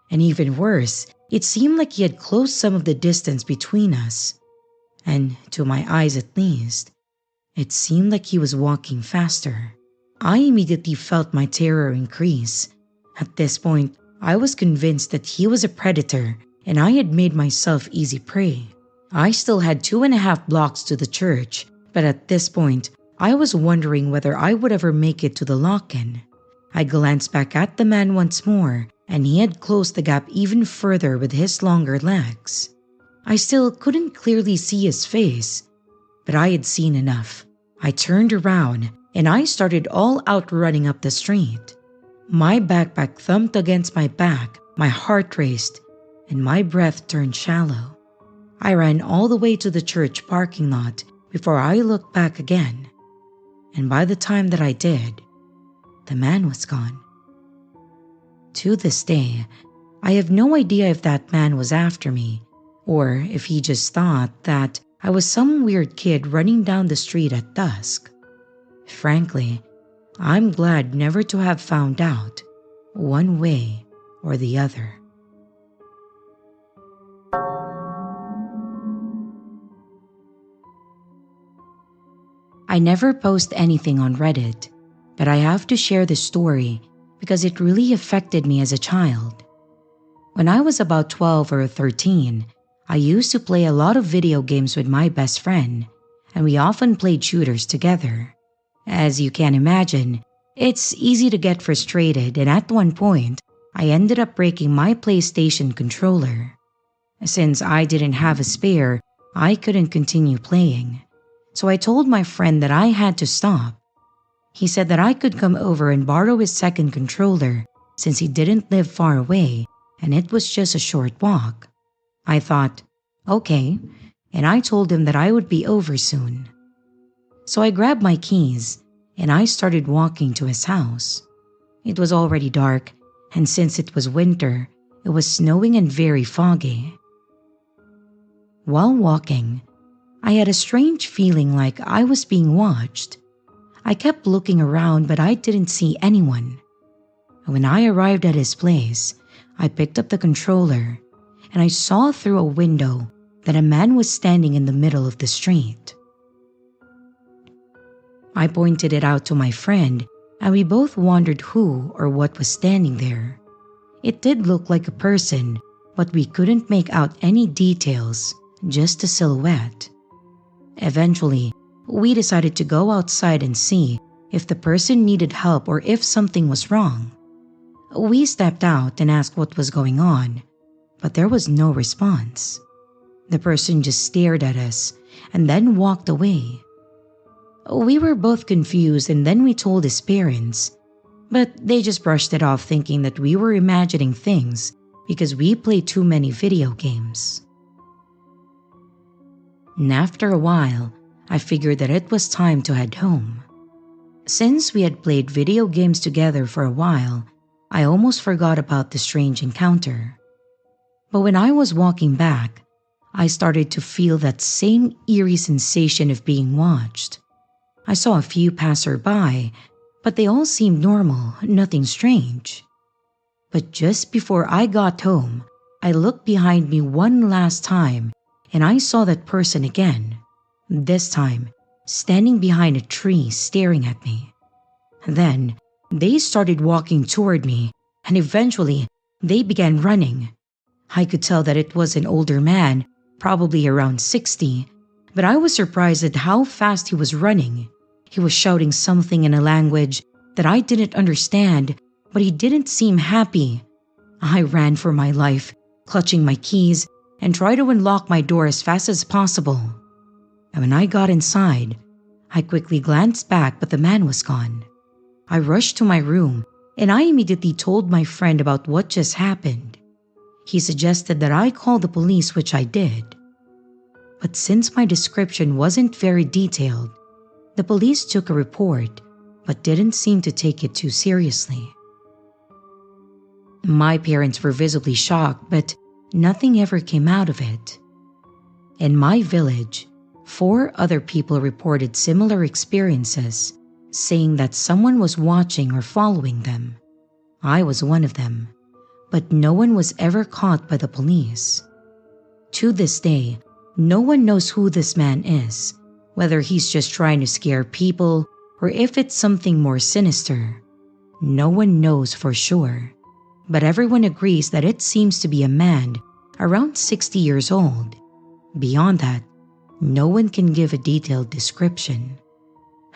And even worse, it seemed like he had closed some of the distance between us. And to my eyes at least, it seemed like he was walking faster. I immediately felt my terror increase. At this point, I was convinced that he was a predator and I had made myself easy prey. I still had 2.5 blocks to the church, but at this point, I was wondering whether I would ever make it to the lock-in. I glanced back at the man once more, and he had closed the gap even further with his longer legs. I still couldn't clearly see his face, but I had seen enough. I turned around, and I started all out running up the street. My backpack thumped against my back, my heart raced, and my breath turned shallow. I ran all the way to the church parking lot before I looked back again, and by the time that I did, the man was gone. To this day, I have no idea if that man was after me, or if he just thought that I was some weird kid running down the street at dusk. Frankly, I'm glad never to have found out, one way or the other. I never post anything on Reddit, but I have to share this story because it really affected me as a child. When I was about 12 or 13, I used to play a lot of video games with my best friend, and we often played shooters together. As you can imagine, it's easy to get frustrated, and at one point, I ended up breaking my PlayStation controller. Since I didn't have a spare, I couldn't continue playing. So I told my friend that I had to stop. He said that I could come over and borrow his second controller since he didn't live far away and it was just a short walk. I thought, okay, and I told him that I would be over soon. So I grabbed my keys and I started walking to his house. It was already dark, and since it was winter, it was snowing and very foggy. While walking, I had a strange feeling like I was being watched. I kept looking around, but I didn't see anyone. When I arrived at his place, I picked up the controller and I saw through a window that a man was standing in the middle of the street. I pointed it out to my friend and we both wondered who or what was standing there. It did look like a person, but we couldn't make out any details, just a silhouette. Eventually, we decided to go outside and see if the person needed help or if something was wrong. We stepped out and asked what was going on, but there was no response. The person just stared at us and then walked away. We were both confused and then we told his parents, but they just brushed it off thinking that we were imagining things because we play too many video games. And after a while, I figured that it was time to head home. Since we had played video games together for a while, I almost forgot about the strange encounter. But when I was walking back, I started to feel that same eerie sensation of being watched. I saw a few passerby, but they all seemed normal, nothing strange. But just before I got home, I looked behind me one last time and I saw that person again, this time standing behind a tree staring at me. Then they started walking toward me and eventually they began running. I could tell that it was an older man, probably around 60, but I was surprised at how fast he was running. He was shouting something in a language that I didn't understand, but he didn't seem happy. I ran for my life, clutching my keys, and tried to unlock my door as fast as possible. And when I got inside, I quickly glanced back, but the man was gone. I rushed to my room, and I immediately told my friend about what just happened. He suggested that I call the police, which I did. But since my description wasn't very detailed, the police took a report, but didn't seem to take it too seriously. My parents were visibly shocked, but nothing ever came out of it. In my village, 4 other people reported similar experiences, saying that someone was watching or following them. I was one of them, but no one was ever caught by the police. To this day, no one knows who this man is, whether he's just trying to scare people or if it's something more sinister. No one knows for sure, but everyone agrees that it seems to be a man around 60 years old. Beyond that, no one can give a detailed description.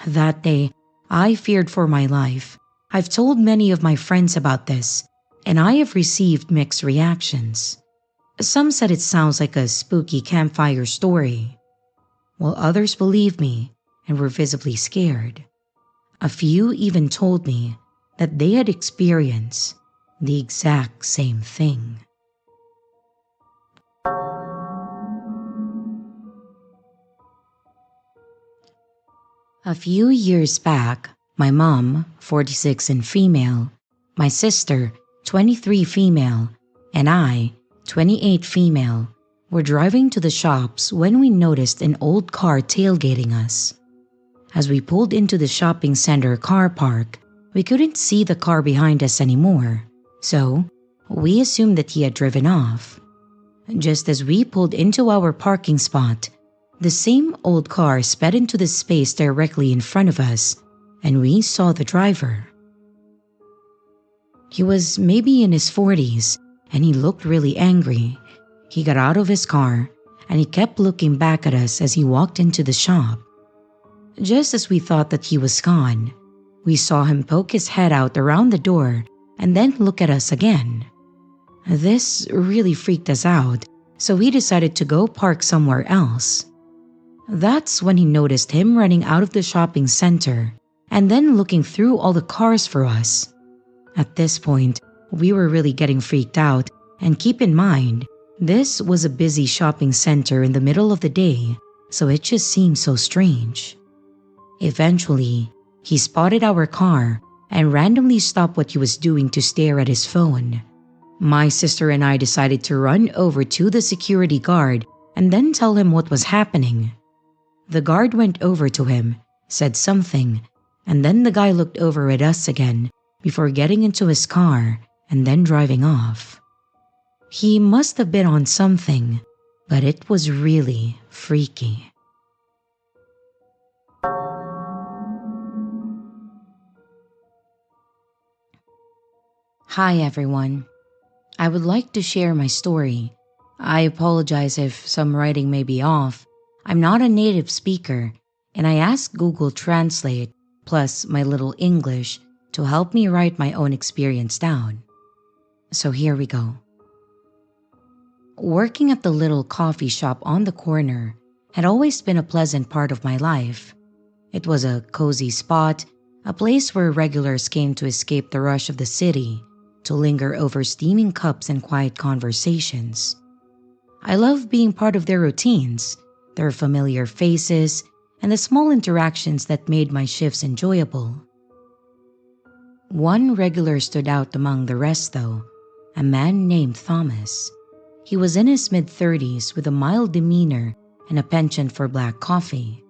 That day, I feared for my life. I've told many of my friends about this, and I have received mixed reactions. Some said it sounds like a spooky campfire story, while others believed me and were visibly scared. A few even told me that they had experienced the exact same thing. A few years back, my mom, 46 and female, my sister, 23 female, and I, 28 female, were driving to the shops when we noticed an old car tailgating us. As we pulled into the shopping center car park, we couldn't see the car behind us anymore, so we assumed that he had driven off. Just as we pulled into our parking spot, the same old car sped into the space directly in front of us, and we saw the driver. He was maybe in his 40s, and he looked really angry. He got out of his car, and he kept looking back at us as he walked into the shop. Just as we thought that he was gone, we saw him poke his head out around the door and then look at us again. This really freaked us out, so we decided to go park somewhere else. That's when he noticed him running out of the shopping center and then looking through all the cars for us. At this point, we were really getting freaked out, and keep in mind, this was a busy shopping center in the middle of the day, so it just seemed so strange. Eventually, he spotted our car and randomly stopped what he was doing to stare at his phone. My sister and I decided to run over to the security guard and then tell him what was happening. The guard went over to him, said something, and then the guy looked over at us again before getting into his car and then driving off. He must have been on something, but it was really freaky. Hi everyone. I would like to share my story. I apologize if some writing may be off. I'm not a native speaker, and I asked Google Translate plus my little English to help me write my own experience down. So here we go. Working at the little coffee shop on the corner had always been a pleasant part of my life. It was a cozy spot, a place where regulars came to escape the rush of the city, to linger over steaming cups and quiet conversations. I loved being part of their routines, their familiar faces, and the small interactions that made my shifts enjoyable. One regular stood out among the rest though, a man named Thomas. He was in his mid-30s with a mild demeanor and a penchant for black coffee.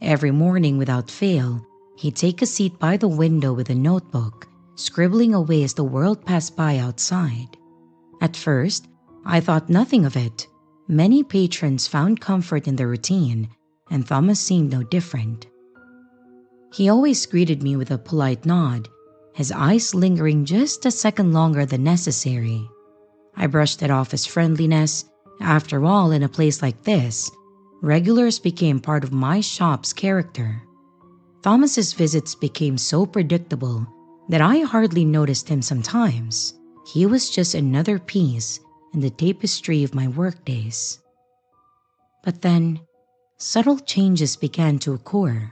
Every morning without fail, he'd take a seat by the window with a notebook, scribbling away as the world passed by outside. At first, I thought nothing of it. Many patrons found comfort in the routine, and Thomas seemed no different. He always greeted me with a polite nod, his eyes lingering just a second longer than necessary. I brushed it off as friendliness. After all, in a place like this, regulars became part of my shop's character. Thomas's visits became so predictable that I hardly noticed him sometimes. He was just another piece in the tapestry of my workdays. But then, subtle changes began to occur.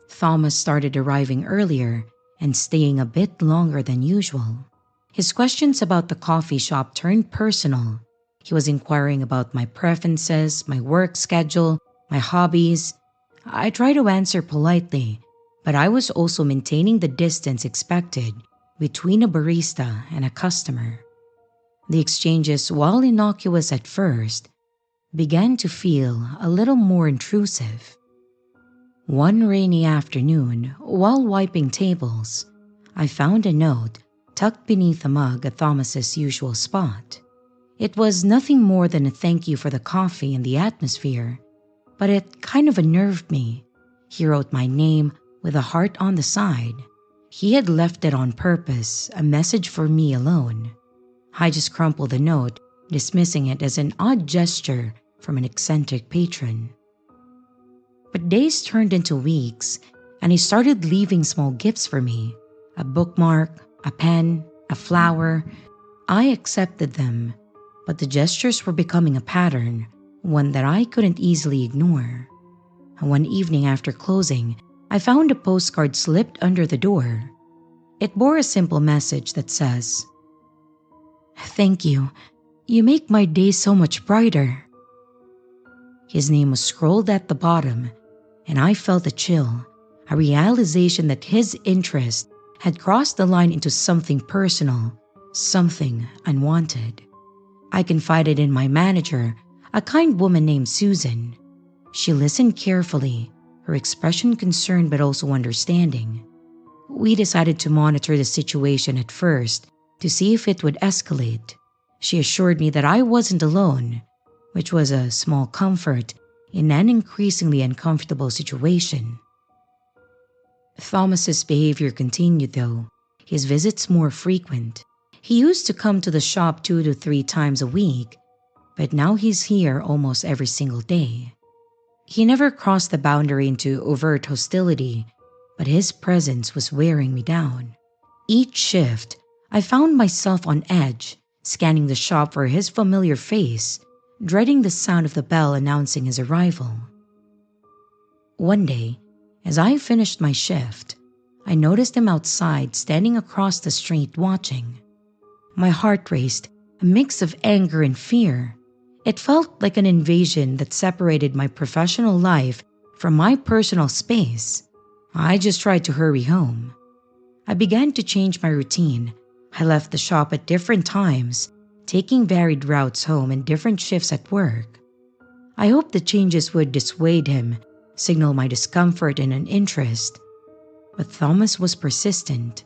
Thomas started arriving earlier and staying a bit longer than usual. His questions about the coffee shop turned personal. He was inquiring about my preferences, my work schedule, my hobbies. I tried to answer politely, but I was also maintaining the distance expected between a barista and a customer. The exchanges, while innocuous at first, began to feel a little more intrusive. One rainy afternoon, while wiping tables, I found a note tucked beneath a mug at Thomas's usual spot. It was nothing more than a thank you for the coffee and the atmosphere, but it kind of unnerved me. He wrote my name with a heart on the side. He had left it on purpose, a message for me alone. I just crumpled the note, dismissing it as an odd gesture from an eccentric patron. But days turned into weeks, and he started leaving small gifts for me. A bookmark, a pen, a flower. I accepted them, but the gestures were becoming a pattern, one that I couldn't easily ignore. One evening after closing, I found a postcard slipped under the door. It bore a simple message that says, "Thank you. You make my day so much brighter." His name was scrolled at the bottom, and I felt a chill, a realization that his interest had crossed the line into something personal, something unwanted. I confided in my manager, a kind woman named Susan. She listened carefully, her expression concerned but also understanding. We decided to monitor the situation at first to see if it would escalate. She assured me that I wasn't alone, which was a small comfort in an increasingly uncomfortable situation. Thomas's behavior continued though, his visits more frequent. He used to come to the shop 2 to 3 times a week, but now he's here almost every single day. He never crossed the boundary into overt hostility, but his presence was wearing me down. Each shift, I found myself on edge, scanning the shop for his familiar face, dreading the sound of the bell announcing his arrival. One day, as I finished my shift, I noticed him outside standing across the street watching. My heart raced, a mix of anger and fear. It felt like an invasion that separated my professional life from my personal space. I just tried to hurry home. I began to change my routine. I left the shop at different times, taking varied routes home and different shifts at work. I hoped the changes would dissuade him, signal my discomfort and an interest. But Thomas was persistent.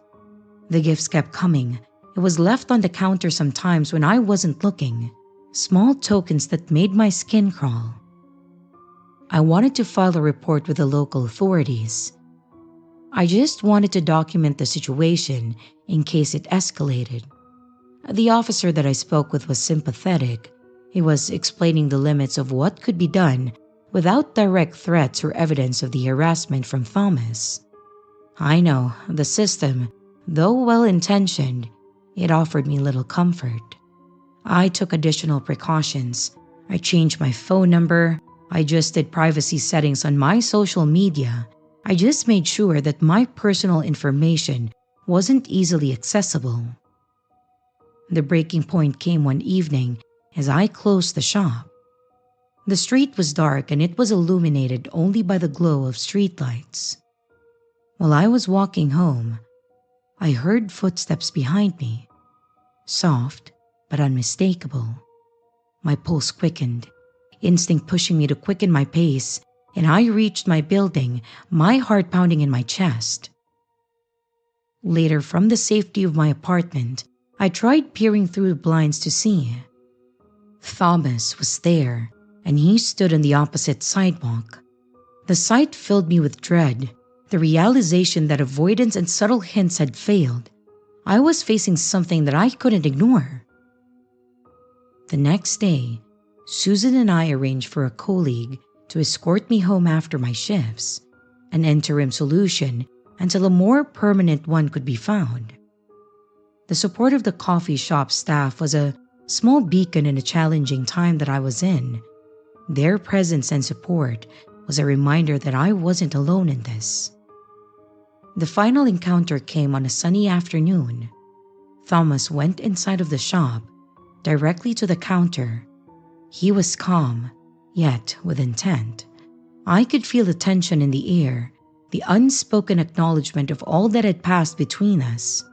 The gifts kept coming. It was left on the counter sometimes when I wasn't looking. Small tokens that made my skin crawl. I wanted to file a report with the local authorities. I just wanted to document the situation in case it escalated. The officer that I spoke with was sympathetic. He was explaining the limits of what could be done without direct threats or evidence of the harassment from Thomas. I know, the system, though well-intentioned, it offered me little comfort. I took additional precautions. I changed my phone number. I adjusted privacy settings on my social media. I just made sure that my personal information wasn't easily accessible. The breaking point came one evening as I closed the shop. The street was dark and it was illuminated only by the glow of streetlights. While I was walking home, I heard footsteps behind me, soft but unmistakable. My pulse quickened, instinct pushing me to quicken my pace, and I reached my building, my heart pounding in my chest. Later, from the safety of my apartment, I tried peering through the blinds to see. Thomas was there, and he stood on the opposite sidewalk. The sight filled me with dread, the realization that avoidance and subtle hints had failed. I was facing something that I couldn't ignore. The next day, Susan and I arranged for a colleague to escort me home after my shifts, an interim solution until a more permanent one could be found. The support of the coffee shop staff was a small beacon in a challenging time that I was in. Their presence and support was a reminder that I wasn't alone in this. The final encounter came on a sunny afternoon. Thomas went inside of the shop, directly to the counter. He was calm, yet with intent. I could feel the tension in the air, the unspoken acknowledgement of all that had passed between us.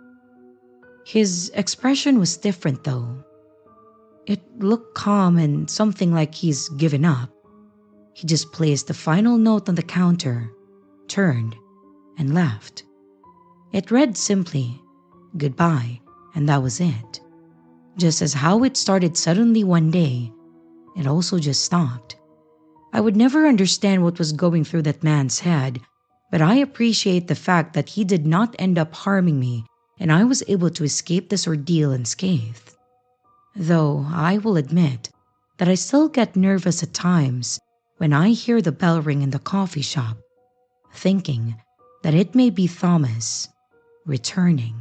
His expression was different though. It looked calm and something like he's given up. He just placed the final note on the counter, turned, and left. It read simply, "Goodbye," and that was it. Just as how it started suddenly one day, it also just stopped. I would never understand what was going through that man's head, but I appreciate the fact that he did not end up harming me and I was able to escape this ordeal unscathed. Though I will admit that I still get nervous at times when I hear the bell ring in the coffee shop, thinking that it may be Thomas returning.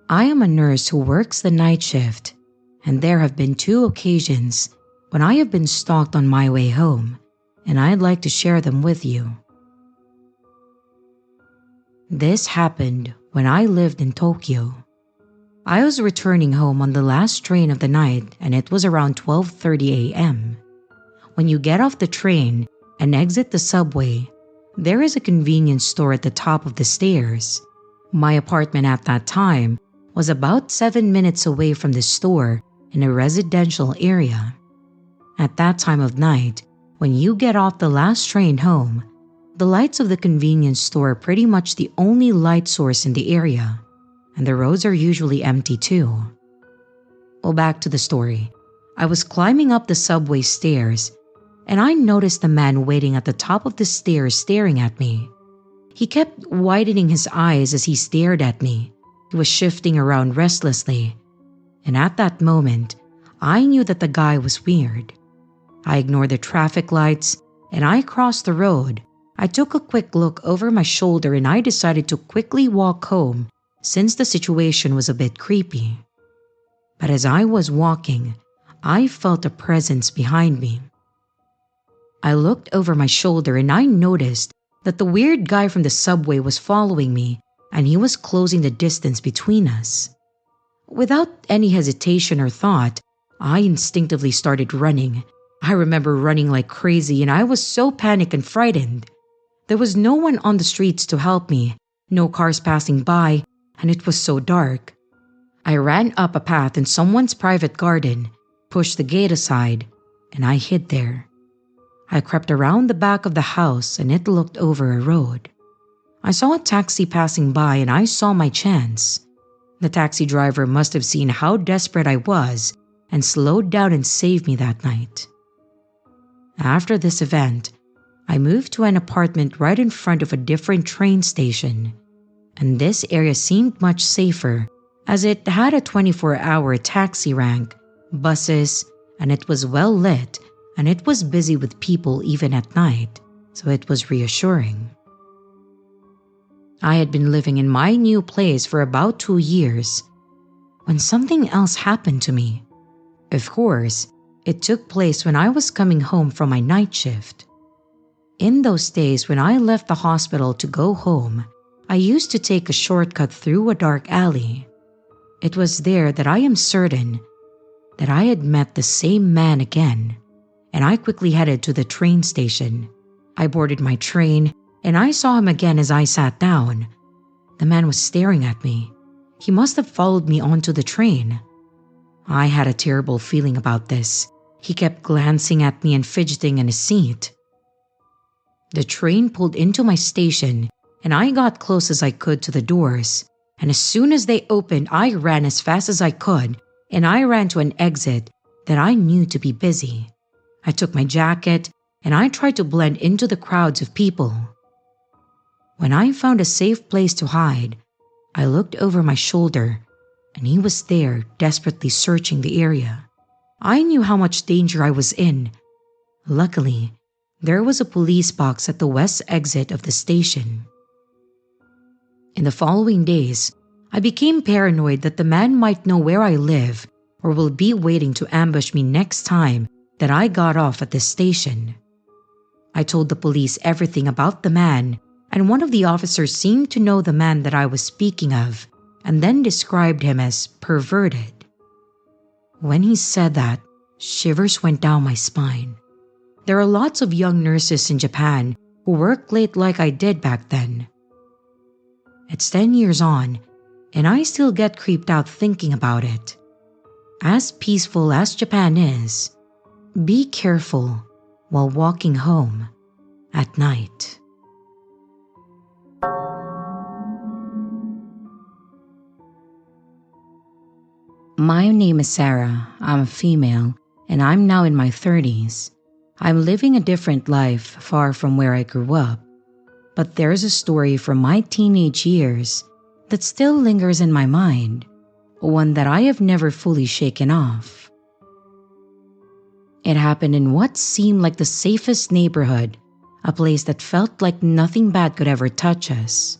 I am a nurse who works the night shift, and there have been 2 occasions when I have been stalked on my way home, and I'd like to share them with you. This happened when I lived in Tokyo. I was returning home on the last train of the night and it was around 12:30 a.m. When you get off the train and exit the subway, there is a convenience store at the top of the stairs. My apartment at that time was about 7 minutes away from the store in a residential area. At that time of night, when you get off the last train home, the lights of the convenience store are pretty much the only light source in the area, and the roads are usually empty too. Well, back to the story. I was climbing up the subway stairs, and I noticed a man waiting at the top of the stairs staring at me. He kept widening his eyes as he stared at me. He was shifting around restlessly, and at that moment, I knew that the guy was weird. I ignored the traffic lights, and I crossed the road. I took a quick look over my shoulder and I decided to quickly walk home since the situation was a bit creepy. But as I was walking, I felt a presence behind me. I looked over my shoulder and I noticed that the weird guy from the subway was following me and he was closing the distance between us. Without any hesitation or thought, I instinctively started running. I remember running like crazy and I was so panicked and frightened. There was no one on the streets to help me, no cars passing by, and it was so dark. I ran up a path in someone's private garden, pushed the gate aside, and I hid there. I crept around the back of the house and it looked over a road. I saw a taxi passing by and I saw my chance. The taxi driver must have seen how desperate I was and slowed down and saved me that night. After this event, I moved to an apartment right in front of a different train station, and this area seemed much safer as it had a 24-hour taxi rank, buses, and it was well lit and it was busy with people even at night, so it was reassuring. I had been living in my new place for about 2 years when something else happened to me. Of course, it took place when I was coming home from my night shift. In those days when I left the hospital to go home, I used to take a shortcut through a dark alley. It was there that I am certain that I had met the same man again, and I quickly headed to the train station. I boarded my train, and I saw him again as I sat down. The man was staring at me. He must have followed me onto the train. I had a terrible feeling about this. He kept glancing at me and fidgeting in his seat. The train pulled into my station, and I got close as I could to the doors. And as soon as they opened, I ran as fast as I could, and I ran to an exit that I knew to be busy. I took my jacket, and I tried to blend into the crowds of people. When I found a safe place to hide, I looked over my shoulder, and he was there desperately searching the area. I knew how much danger I was in. Luckily, there was a police box at the west exit of the station. In the following days, I became paranoid that the man might know where I live or will be waiting to ambush me next time that I got off at this station. I told the police everything about the man, and one of the officers seemed to know the man that I was speaking of and then described him as perverted. When he said that, shivers went down my spine. There are lots of young nurses in Japan who work late like I did back then. It's 10 years on, and I still get creeped out thinking about it. As peaceful as Japan is, be careful while walking home at night. My name is Sarah. I'm a female, and I'm now in my 30s. I'm living a different life far from where I grew up. But there's a story from my teenage years that still lingers in my mind, one that I have never fully shaken off. It happened in what seemed like the safest neighborhood, a place that felt like nothing bad could ever touch us.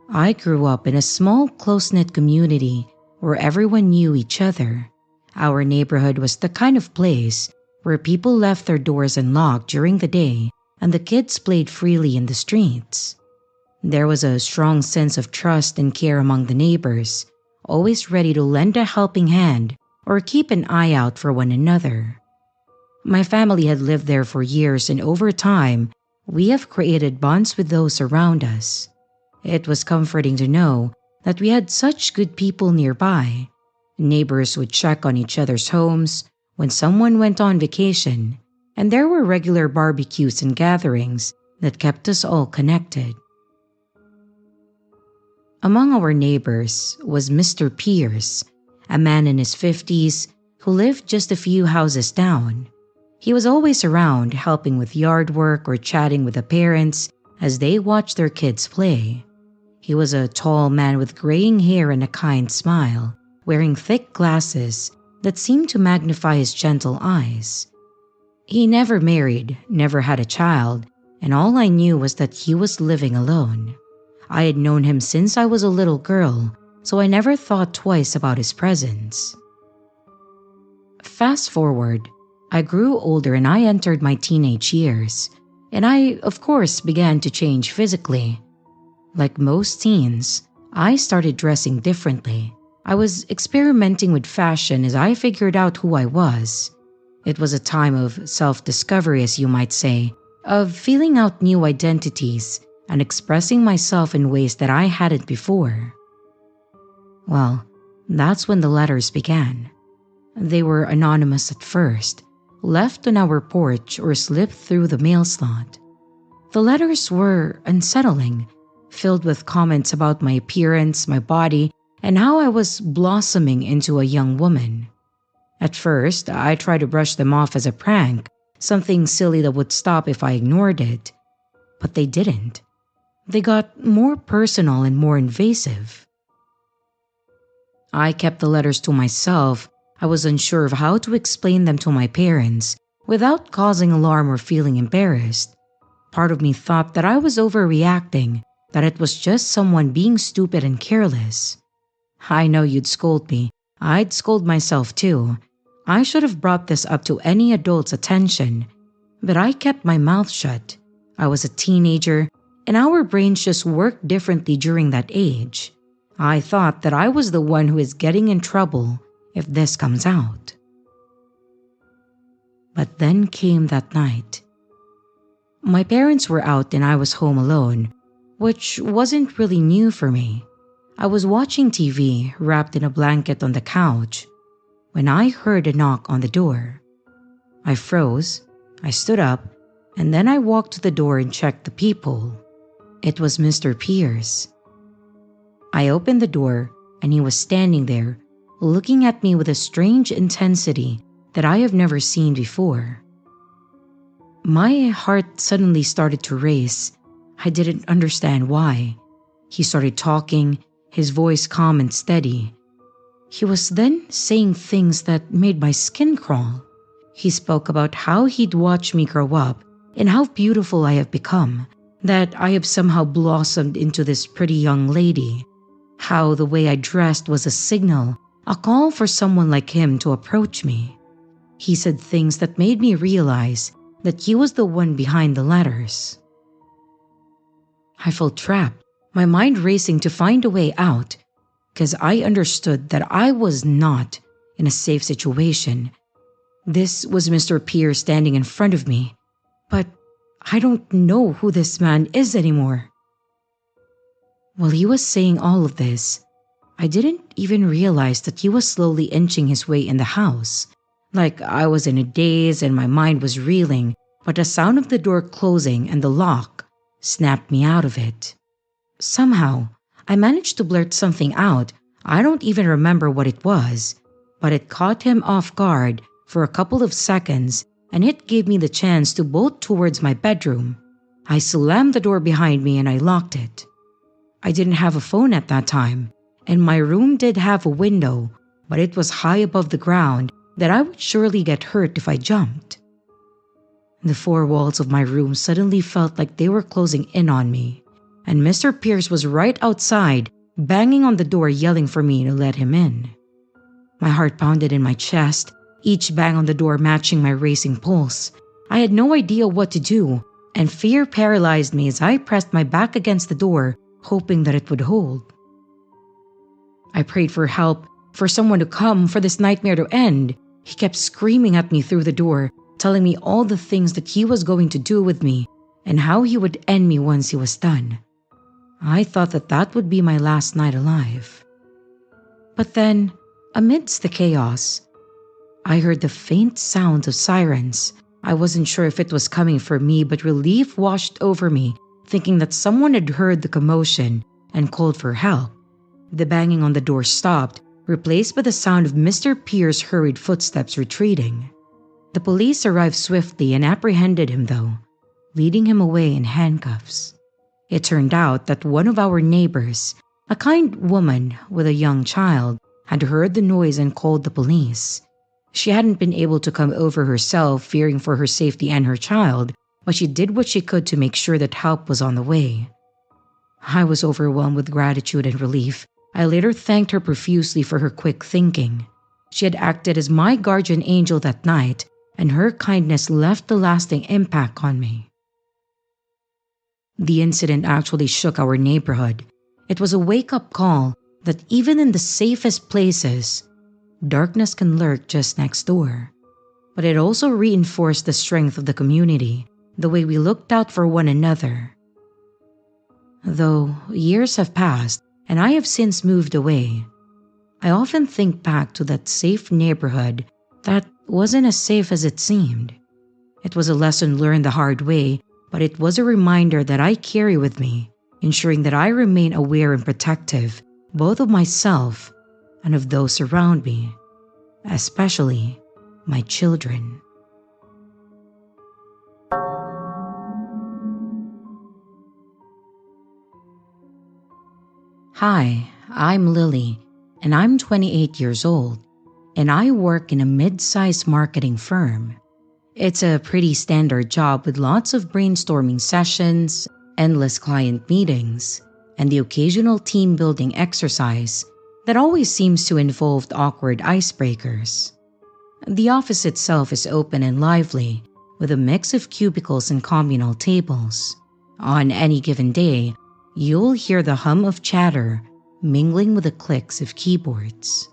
I grew up in a small, close-knit community where everyone knew each other. Our neighborhood was the kind of place where people left their doors unlocked during the day and the kids played freely in the streets. There was a strong sense of trust and care among the neighbors, always ready to lend a helping hand or keep an eye out for one another. My family had lived there for years, and over time, we have created bonds with those around us. It was comforting to know that we had such good people nearby. Neighbors would check on each other's homes when someone went on vacation, and there were regular barbecues and gatherings that kept us all connected. Among our neighbors was Mr. Pierce, a man in his 50s who lived just a few houses down. He was always around, helping with yard work or chatting with the parents as they watched their kids play. He was a tall man with graying hair and a kind smile, wearing thick glasses that seemed to magnify his gentle eyes. He never married, never had a child, and all I knew was that he was living alone. I had known him since I was a little girl, so I never thought twice about his presence. Fast forward, I grew older and I entered my teenage years, and I, of course, began to change physically. Like most teens, I started dressing differently. I was experimenting with fashion as I figured out who I was. It was a time of self-discovery, as you might say, of feeling out new identities and expressing myself in ways that I hadn't before. Well, that's when the letters began. They were anonymous at first, left on our porch or slipped through the mail slot. The letters were unsettling, filled with comments about my appearance, my body, and how I was blossoming into a young woman. At first, I tried to brush them off as a prank, something silly that would stop if I ignored it. But they didn't. They got more personal and more invasive. I kept the letters to myself. I was unsure of how to explain them to my parents without causing alarm or feeling embarrassed. Part of me thought that I was overreacting, that it was just someone being stupid and careless. I know you'd scold me. I'd scold myself too. I should have brought this up to any adult's attention, but I kept my mouth shut. I was a teenager, and our brains just worked differently during that age. I thought that I was the one who is getting in trouble if this comes out. But then came that night. My parents were out and I was home alone, which wasn't really new for me. I was watching TV, wrapped in a blanket on the couch, when I heard a knock on the door. I froze, I stood up, and then I walked to the door and checked the peephole. It was Mr. Pierce. I opened the door and he was standing there, looking at me with a strange intensity that I have never seen before. My heart suddenly started to race. I didn't understand why. He started talking, his voice calm and steady. He was then saying things that made my skin crawl. He spoke about how he'd watched me grow up and how beautiful I have become, that I have somehow blossomed into this pretty young lady, how the way I dressed was a signal, a call for someone like him to approach me. He said things that made me realize that he was the one behind the letters. I felt trapped, my mind racing to find a way out, because I understood that I was not in a safe situation. This was Mr. Pierce standing in front of me, but I don't know who this man is anymore. While he was saying all of this, I didn't even realize that he was slowly inching his way in the house. Like I was in a daze and my mind was reeling, but the sound of the door closing and the lock snapped me out of it. Somehow, I managed to blurt something out. I don't even remember what it was, but it caught him off guard for a couple of seconds, and it gave me the chance to bolt towards my bedroom. I slammed the door behind me and I locked it. I didn't have a phone at that time, and my room did have a window, but it was high above the ground that I would surely get hurt if I jumped. The four walls of my room suddenly felt like they were closing in on me, and Mr. Pierce was right outside, banging on the door yelling for me to let him in. My heart pounded in my chest, each bang on the door matching my racing pulse. I had no idea what to do, and fear paralyzed me as I pressed my back against the door, hoping that it would hold. I prayed for help, for someone to come, for this nightmare to end. He kept screaming at me through the door, telling me all the things that he was going to do with me and how he would end me once he was done. I thought that that would be my last night alive. But then, amidst the chaos, I heard the faint sounds of sirens. I wasn't sure if it was coming for me, but relief washed over me, thinking that someone had heard the commotion and called for help. The banging on the door stopped, replaced by the sound of Mr. Pierce's hurried footsteps retreating. The police arrived swiftly and apprehended him though, leading him away in handcuffs. It turned out that one of our neighbors, a kind woman with a young child, had heard the noise and called the police. She hadn't been able to come over herself, fearing for her safety and her child, but she did what she could to make sure that help was on the way. I was overwhelmed with gratitude and relief. I later thanked her profusely for her quick thinking. She had acted as my guardian angel that night, and her kindness left a lasting impact on me. The incident actually shook our neighborhood. It was a wake-up call that even in the safest places, darkness can lurk just next door. But it also reinforced the strength of the community, the way we looked out for one another. Though years have passed and I have since moved away, I often think back to that safe neighborhood that wasn't as safe as it seemed. It was a lesson learned the hard way, but it was a reminder that I carry with me, ensuring that I remain aware and protective both of myself and of those around me, especially my children. Hi, I'm Lily, and I'm 28 years old, and I work in a mid-sized marketing firm. It's a pretty standard job with lots of brainstorming sessions, endless client meetings, and the occasional team building exercise that always seems to involve awkward icebreakers. The office itself is open and lively, with a mix of cubicles and communal tables. On any given day, you'll hear the hum of chatter mingling with the clicks of keyboards.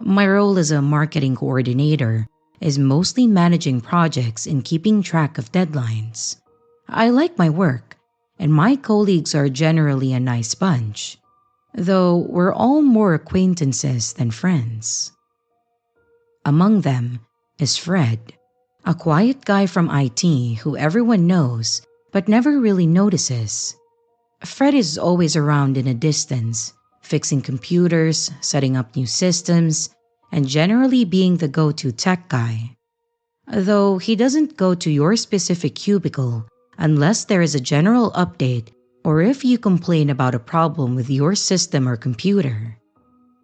My role as a marketing coordinator is mostly managing projects and keeping track of deadlines. I like my work, and my colleagues are generally a nice bunch, though we're all more acquaintances than friends. Among them is Fred, a quiet guy from IT who everyone knows but never really notices. Fred is always around in a distance, fixing computers, setting up new systems, and generally being the go-to tech guy. Though he doesn't go to your specific cubicle unless there is a general update or if you complain about a problem with your system or computer.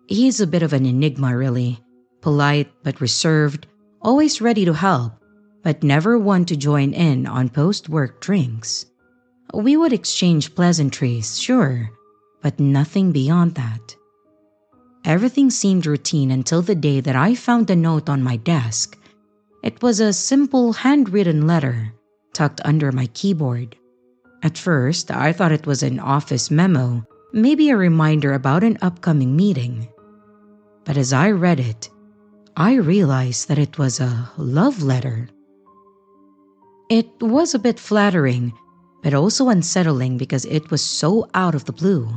He's a bit of an enigma really, polite but reserved, always ready to help, but never one to join in on post-work drinks. We would exchange pleasantries, sure, but nothing beyond that. Everything seemed routine until the day that I found a note on my desk. It was a simple handwritten letter tucked under my keyboard. At first, I thought it was an office memo, maybe a reminder about an upcoming meeting. But as I read it, I realized that it was a love letter. It was a bit flattering, but also unsettling because it was so out of the blue.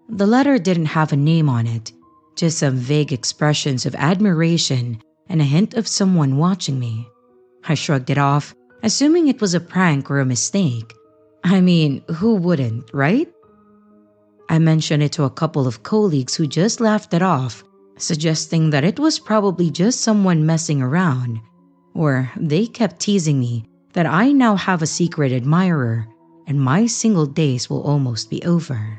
The letter didn't have a name on it, just some vague expressions of admiration and a hint of someone watching me. I shrugged it off, assuming it was a prank or a mistake. I mean, who wouldn't, right? I mentioned it to a couple of colleagues who just laughed it off, suggesting that it was probably just someone messing around, or they kept teasing me that I now have a secret admirer and my single days will almost be over.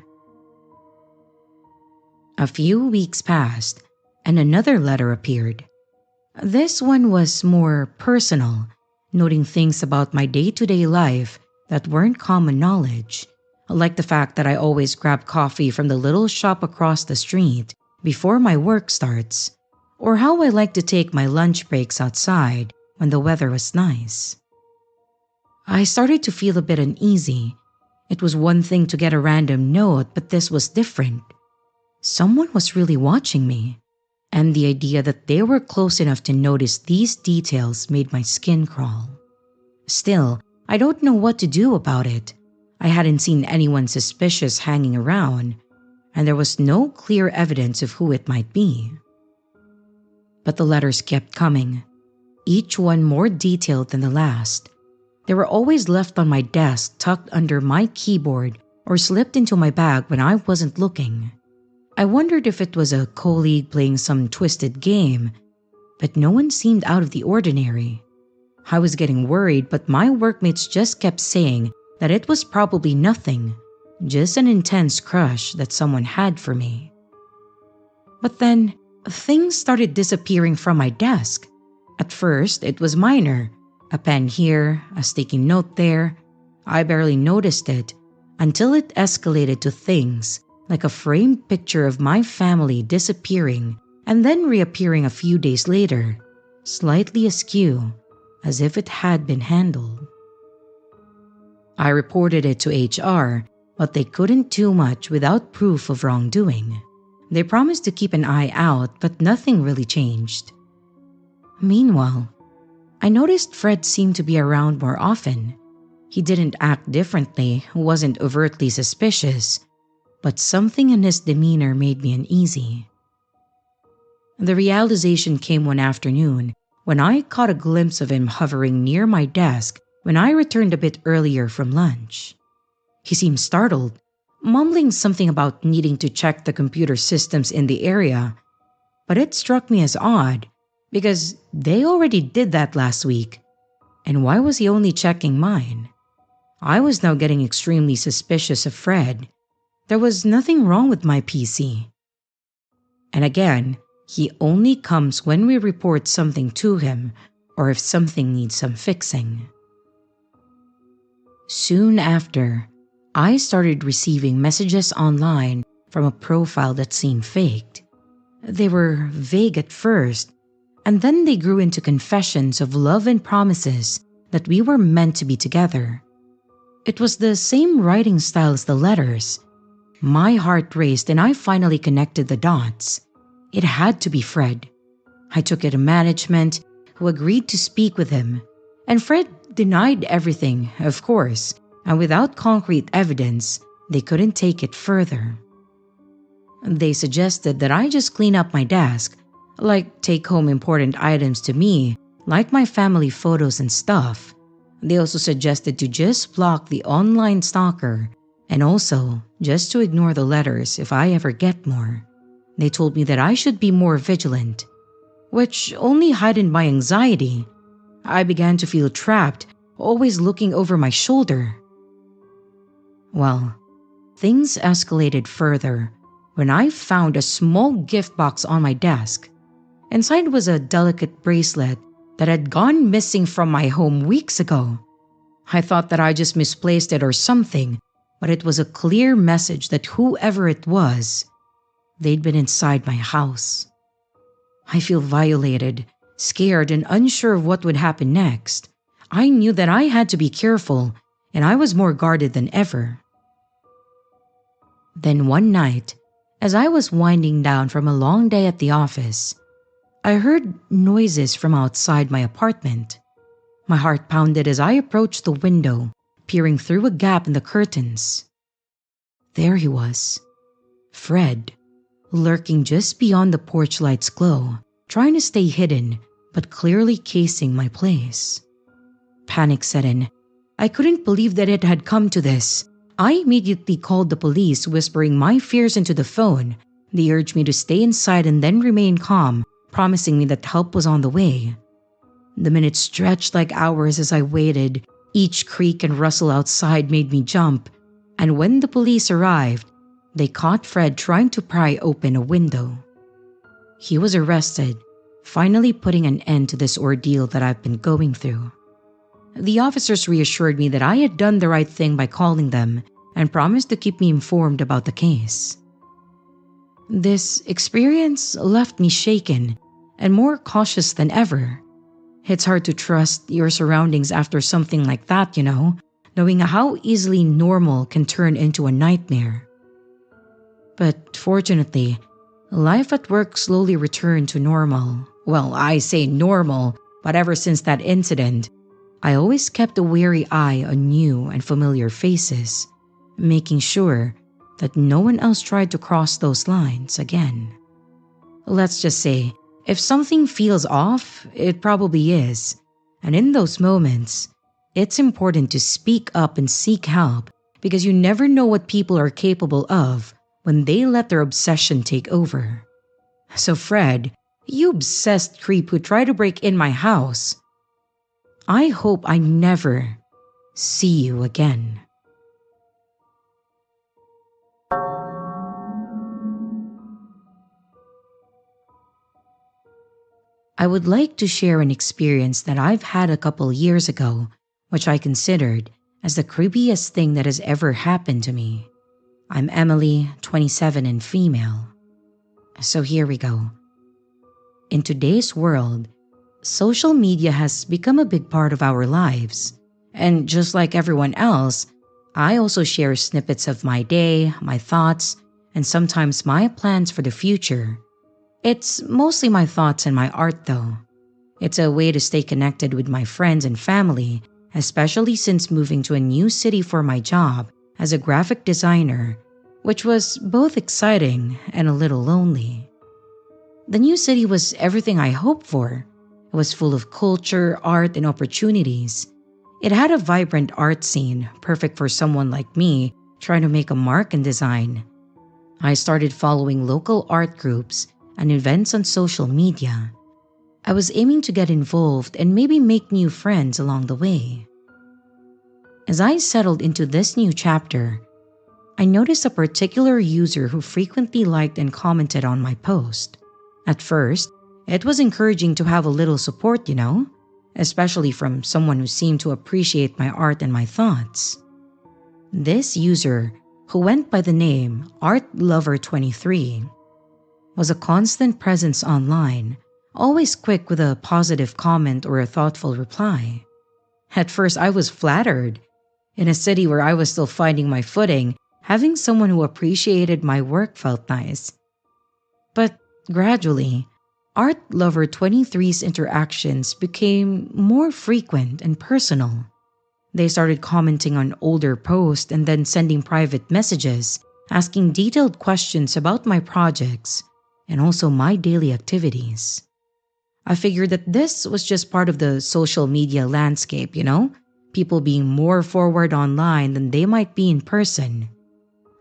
A few weeks passed and another letter appeared. This one was more personal, noting things about my day-to-day life that weren't common knowledge, like the fact that I always grab coffee from the little shop across the street before my work starts, or how I like to take my lunch breaks outside when the weather was nice. I started to feel a bit uneasy. It was one thing to get a random note, but this was different. Someone was really watching me, and the idea that they were close enough to notice these details made my skin crawl. Still, I don't know what to do about it. I hadn't seen anyone suspicious hanging around, and there was no clear evidence of who it might be. But the letters kept coming, each one more detailed than the last. They were always left on my desk tucked under my keyboard or slipped into my bag when I wasn't looking. I wondered if it was a colleague playing some twisted game, but no one seemed out of the ordinary. I was getting worried, but my workmates just kept saying that it was probably nothing, just an intense crush that someone had for me. But then, things started disappearing from my desk. At first, it was minor. A pen here, a sticky note there. I barely noticed it until it escalated to things like a framed picture of my family disappearing and then reappearing a few days later, slightly askew, as if it had been handled. I reported it to HR, but they couldn't do much without proof of wrongdoing. They promised to keep an eye out, but nothing really changed. Meanwhile, I noticed Fred seemed to be around more often. He didn't act differently, wasn't overtly suspicious, but something in his demeanor made me uneasy. The realization came one afternoon when I caught a glimpse of him hovering near my desk when I returned a bit earlier from lunch. He seemed startled, mumbling something about needing to check the computer systems in the area, but it struck me as odd because they already did that last week. And why was he only checking mine? I was now getting extremely suspicious of Fred. There was nothing wrong with my PC. And again, he only comes when we report something to him or if something needs some fixing. Soon after, I started receiving messages online from a profile that seemed faked. They were vague at first, and then they grew into confessions of love and promises that we were meant to be together. It was the same writing style as the letters. My heart raced and I finally connected the dots. It had to be Fred. I took it to management, who agreed to speak with him, and Fred denied everything, of course, and without concrete evidence, they couldn't take it further. They suggested that I just clean up my desk, like take home important items to me, like my family photos and stuff. They also suggested to just block the online stalker and also just to ignore the letters if I ever get more. They told me that I should be more vigilant, which only heightened my anxiety. I began to feel trapped, always looking over my shoulder. Well, things escalated further when I found a small gift box on my desk. Inside was a delicate bracelet that had gone missing from my home weeks ago. I thought that I just misplaced it or something, but it was a clear message that whoever it was, they'd been inside my house. I feel violated, scared, and unsure of what would happen next. I knew that I had to be careful, and I was more guarded than ever. Then one night, as I was winding down from a long day at the office, I heard noises from outside my apartment. My heart pounded as I approached the window, peering through a gap in the curtains. There he was, Fred, lurking just beyond the porch light's glow, trying to stay hidden, but clearly casing my place. Panic set in. I couldn't believe that it had come to this. I immediately called the police, whispering my fears into the phone. They urged me to stay inside and then remain calm, promising me that help was on the way. The minutes stretched like hours as I waited. Each creak and rustle outside made me jump, and when the police arrived, they caught Fred trying to pry open a window. He was arrested, finally putting an end to this ordeal that I've been going through. The officers reassured me that I had done the right thing by calling them and promised to keep me informed about the case. This experience left me shaken and more cautious than ever. It's hard to trust your surroundings after something like that, knowing how easily normal can turn into a nightmare. But fortunately, life at work slowly returned to normal. Well, I say normal, but ever since that incident, I always kept a wary eye on new and familiar faces, making sure that no one else tried to cross those lines again. Let's just say, if something feels off, it probably is. And in those moments, it's important to speak up and seek help because you never know what people are capable of when they let their obsession take over. So Fred, you obsessed creep who tried to break in my house, I hope I never see you again. I would like to share an experience that I've had a couple years ago, which I considered as the creepiest thing that has ever happened to me. I'm Emily, 27 and female. So here we go. In today's world, social media has become a big part of our lives. And just like everyone else, I also share snippets of my day, my thoughts, and sometimes my plans for the future. It's mostly my thoughts and my art though. It's a way to stay connected with my friends and family, especially since moving to a new city for my job as a graphic designer, which was both exciting and a little lonely. The new city was everything I hoped for. It was full of culture, art, and opportunities. It had a vibrant art scene, perfect for someone like me trying to make a mark in design. I started following local art groups and events on social media. I was aiming to get involved and maybe make new friends along the way. As I settled into this new chapter, I noticed a particular user who frequently liked and commented on my post. At first, it was encouraging to have a little support, especially from someone who seemed to appreciate my art and my thoughts. This user, who went by the name ArtLover23, was a constant presence online, always quick with a positive comment or a thoughtful reply. At first, I was flattered. In a city where I was still finding my footing, having someone who appreciated my work felt nice. But gradually, ArtLover23's interactions became more frequent and personal. They started commenting on older posts and then sending private messages, asking detailed questions about my projects and also my daily activities. I figured that this was just part of the social media landscape, people being more forward online than they might be in person.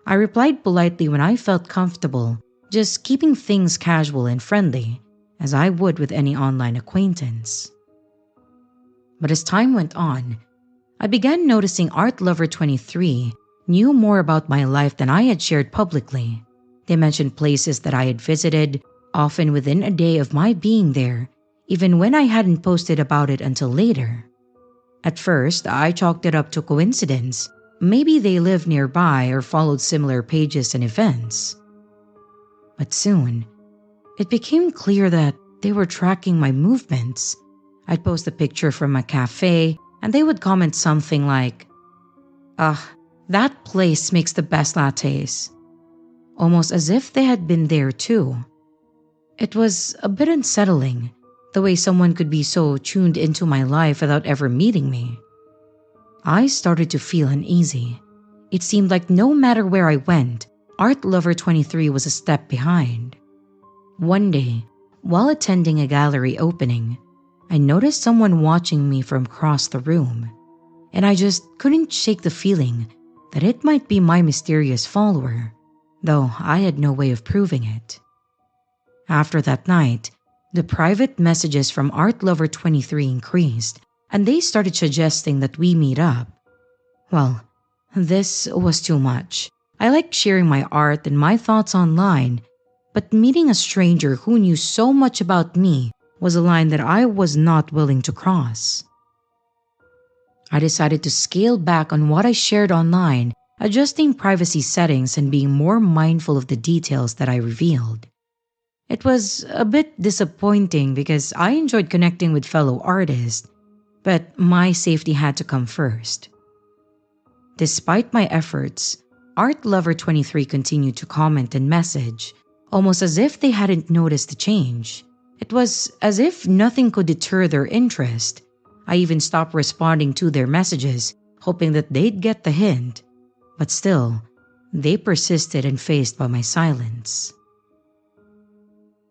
I replied politely when I felt comfortable, just keeping things casual and friendly, as I would with any online acquaintance. But as time went on, I began noticing ArtLover23 knew more about my life than I had shared publicly. They mentioned places that I had visited, often within a day of my being there, even when I hadn't posted about it until later. At first, I chalked it up to coincidence. Maybe they lived nearby or followed similar pages and events. But soon, it became clear that they were tracking my movements. I'd post a picture from a cafe, and they would comment something like, that place makes the best lattes. Almost as if they had been there too. It was a bit unsettling, the way someone could be so tuned into my life without ever meeting me. I started to feel uneasy. It seemed like no matter where I went, ArtLover23 was a step behind. One day, while attending a gallery opening, I noticed someone watching me from across the room, and I just couldn't shake the feeling that it might be my mysterious follower, though I had no way of proving it. After that night, the private messages from ArtLover23 increased, and they started suggesting that we meet up. Well, this was too much. I liked sharing my art and my thoughts online, but meeting a stranger who knew so much about me was a line that I was not willing to cross. I decided to scale back on what I shared online, adjusting privacy settings and being more mindful of the details that I revealed. It was a bit disappointing because I enjoyed connecting with fellow artists, but my safety had to come first. Despite my efforts, ArtLover23 continued to comment and message, almost as if they hadn't noticed the change. It was as if nothing could deter their interest. I even stopped responding to their messages, hoping that they'd get the hint. But still, they persisted and faced by my silence.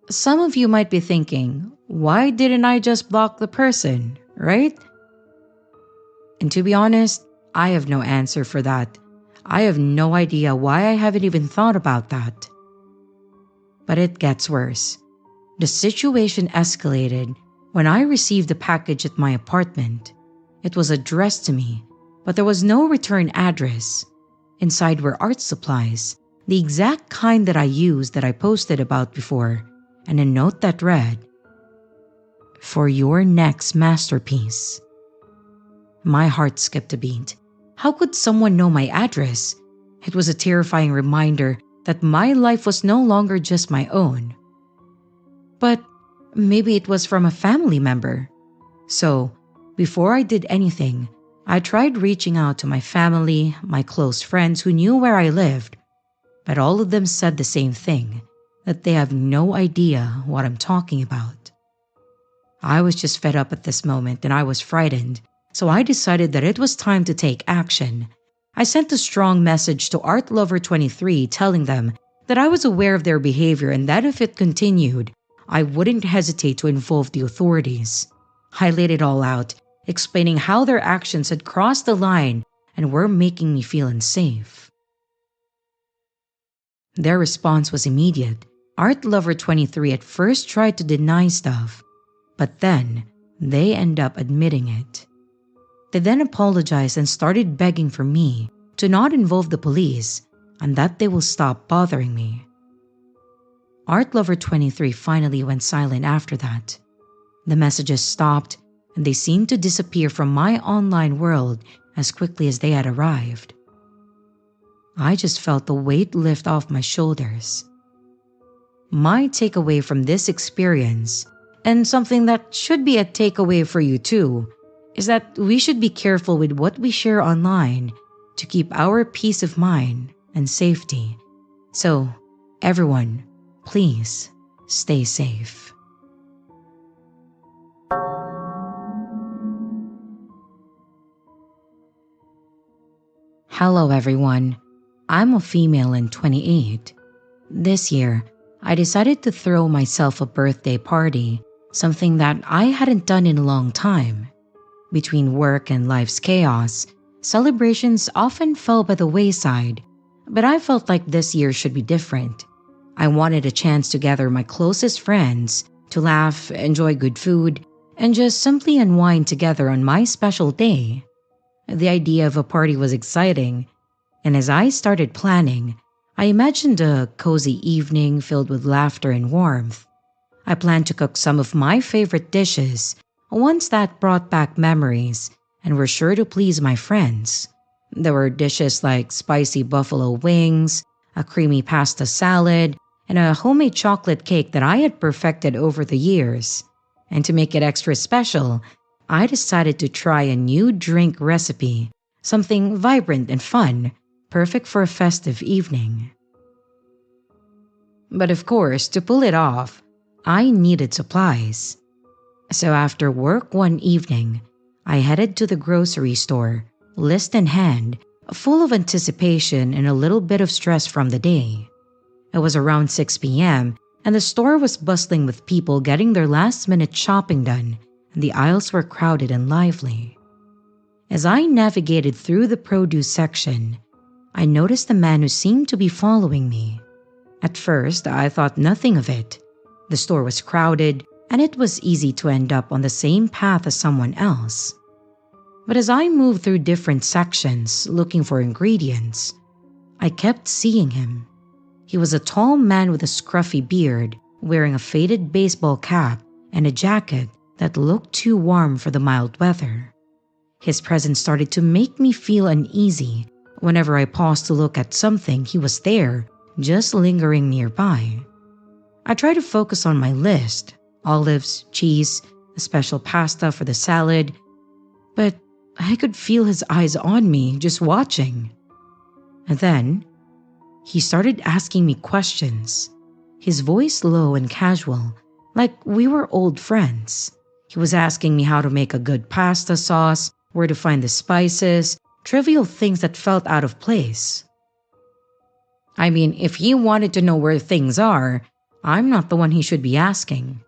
Some of you might be thinking, why didn't I just block the person, right? And to be honest, I have no answer for that. I have no idea why I haven't even thought about that. But it gets worse. The situation escalated when I received a package at my apartment. It was addressed to me, but there was no return address. Inside were art supplies, the exact kind that I used that I posted about before, and a note that read, "For your next masterpiece." My heart skipped a beat. How could someone know my address? It was a terrifying reminder that my life was no longer just my own. But maybe it was from a family member. So, before I did anything, I tried reaching out to my family, my close friends who knew where I lived, but all of them said the same thing, that they have no idea what I'm talking about. I was just fed up at this moment and I was frightened, so I decided that it was time to take action. I sent a strong message to ArtLover23 telling them that I was aware of their behavior and that if it continued, I wouldn't hesitate to involve the authorities. I laid it all out, explaining how their actions had crossed the line and were making me feel unsafe. Their response was immediate. Art Lover 23 at first tried to deny stuff, but then they end up admitting it. They then apologized and started begging for me to not involve the police and that they will stop bothering me. Art Lover 23 finally went silent after that. The messages stopped and they seemed to disappear from my online world as quickly as they had arrived. I just felt the weight lift off my shoulders. My takeaway from this experience, and something that should be a takeaway for you too, is that we should be careful with what we share online to keep our peace of mind and safety. So, everyone, please stay safe. Hello everyone, I'm a female and 28. This year, I decided to throw myself a birthday party, something that I hadn't done in a long time. Between work and life's chaos, celebrations often fell by the wayside, but I felt like this year should be different. I wanted a chance to gather my closest friends, to laugh, enjoy good food, and just simply unwind together on my special day. The idea of a party was exciting, and as I started planning, I imagined a cozy evening filled with laughter and warmth. I planned to cook some of my favorite dishes, ones that brought back memories and were sure to please my friends. There were dishes like spicy buffalo wings, a creamy pasta salad, and a homemade chocolate cake that I had perfected over the years. And to make it extra special, I decided to try a new drink recipe, something vibrant and fun, perfect for a festive evening. But of course, to pull it off, I needed supplies. So after work one evening, I headed to the grocery store, list in hand, full of anticipation and a little bit of stress from the day. It was around 6 p.m., and the store was bustling with people getting their last-minute shopping done, and the aisles were crowded and lively. As I navigated through the produce section, I noticed a man who seemed to be following me. At first, I thought nothing of it. The store was crowded, and it was easy to end up on the same path as someone else. But as I moved through different sections looking for ingredients, I kept seeing him. He was a tall man with a scruffy beard, wearing a faded baseball cap and a jacket that looked too warm for the mild weather. His presence started to make me feel uneasy. Whenever I paused to look at something, he was there, just lingering nearby. I tried to focus on my list: olives, cheese, a special pasta for the salad, but I could feel his eyes on me, just watching. And then, he started asking me questions, his voice low and casual, like we were old friends. He was asking me how to make a good pasta sauce, where to find the spices, trivial things that felt out of place. I mean, if he wanted to know where things are, I'm not the one he should be asking.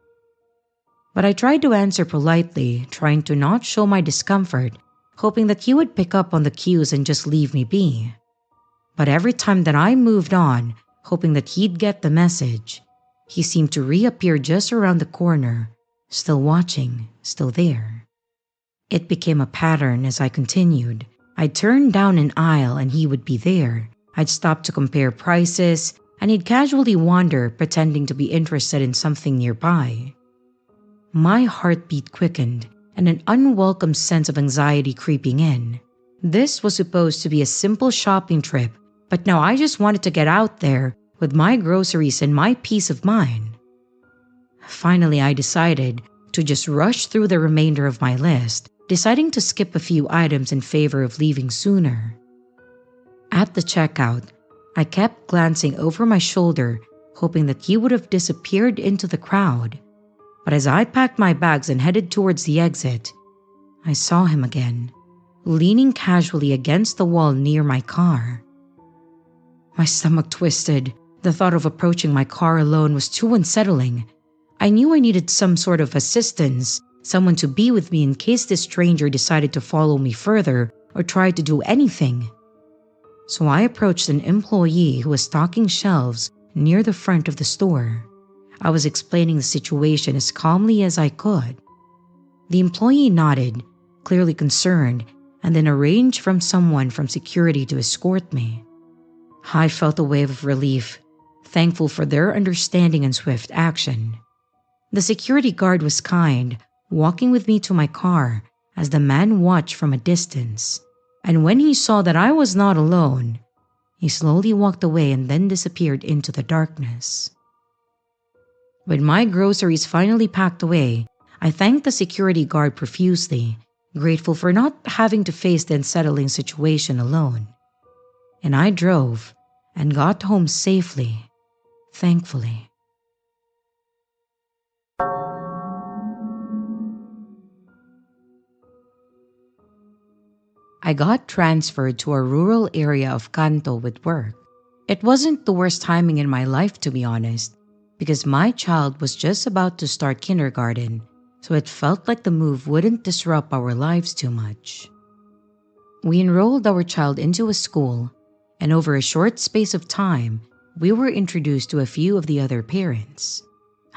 But I tried to answer politely, trying to not show my discomfort, hoping that he would pick up on the cues and just leave me be. But every time that I moved on, hoping that he'd get the message, he seemed to reappear just around the corner, still watching, still there. It became a pattern as I continued. I'd turn down an aisle and he would be there. I'd stop to compare prices, and he'd casually wander, pretending to be interested in something nearby. My heartbeat quickened, and an unwelcome sense of anxiety creeping in. This was supposed to be a simple shopping trip, but now I just wanted to get out there with my groceries and my peace of mind. Finally, I decided to just rush through the remainder of my list, deciding to skip a few items in favor of leaving sooner. At the checkout, I kept glancing over my shoulder, hoping that he would have disappeared into the crowd. But as I packed my bags and headed towards the exit, I saw him again, leaning casually against the wall near my car. My stomach twisted. The thought of approaching my car alone was too unsettling. I knew I needed some sort of assistance, someone to be with me in case this stranger decided to follow me further or tried to do anything. So I approached an employee who was stocking shelves near the front of the store. I was explaining the situation as calmly as I could. The employee nodded, clearly concerned, and then arranged from someone from security to escort me. I felt a wave of relief, thankful for their understanding and swift action. The security guard was kind, walking with me to my car as the man watched from a distance. And when he saw that I was not alone, he slowly walked away and then disappeared into the darkness. When my groceries finally packed away, I thanked the security guard profusely, grateful for not having to face the unsettling situation alone. And I drove and got home safely, thankfully. I got transferred to a rural area of Kanto with work. It wasn't the worst timing in my life, to be honest, because my child was just about to start kindergarten, so it felt like the move wouldn't disrupt our lives too much. We enrolled our child into a school, and over a short space of time, we were introduced to a few of the other parents.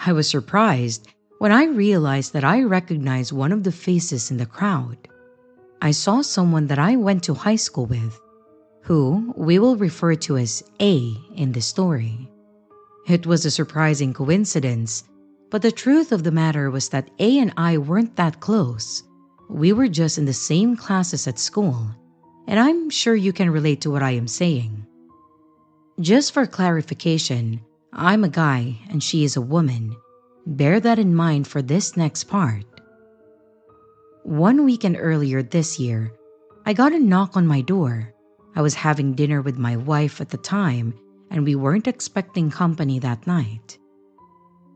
I was surprised when I realized that I recognized one of the faces in the crowd. I saw someone that I went to high school with, who we will refer to as A in the story. It was a surprising coincidence, but the truth of the matter was that A and I weren't that close. We were just in the same classes at school, and I'm sure you can relate to what I am saying. Just for clarification, I'm a guy and she is a woman. Bear that in mind for this next part. One weekend earlier this year, I got a knock on my door. I was having dinner with my wife at the time, and we weren't expecting company that night.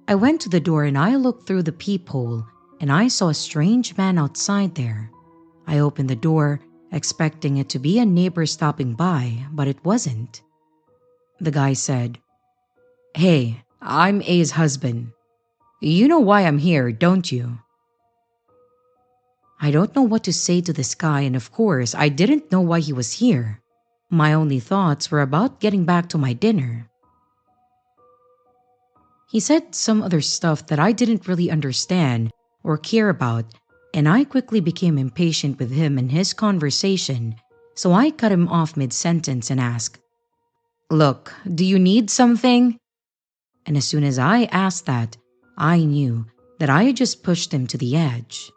I went to the door and I looked through the peephole, and I saw a strange man outside there. I opened the door, expecting it to be a neighbor stopping by, but it wasn't. The guy said, "Hey, I'm A's husband. You know why I'm here, don't you?" I don't know what to say to this guy, and of course, I didn't know why he was here. My only thoughts were about getting back to my dinner. He said some other stuff that I didn't really understand or care about, and I quickly became impatient with him and his conversation, so I cut him off mid-sentence and asked, "Look, do you need something?" And as soon as I asked that, I knew that I had just pushed him to the edge.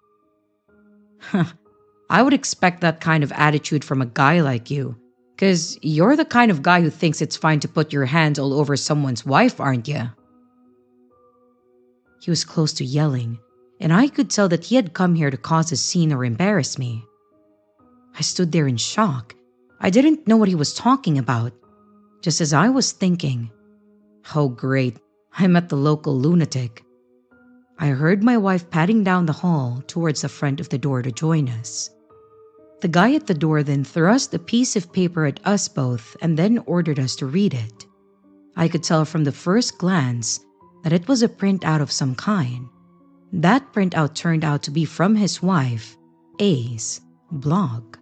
I would expect that kind of attitude from a guy like you, because you're the kind of guy who thinks it's fine to put your hands all over someone's wife, aren't you? He was close to yelling, and I could tell that he had come here to cause a scene or embarrass me. I stood there in shock. I didn't know what he was talking about. Just as I was thinking, "Oh great, I met the local lunatic," I heard my wife padding down the hall towards the front of the door to join us. The guy at the door then thrust a piece of paper at us both and then ordered us to read it. I could tell from the first glance that it was a printout of some kind. That printout turned out to be from his wife, A's, blog.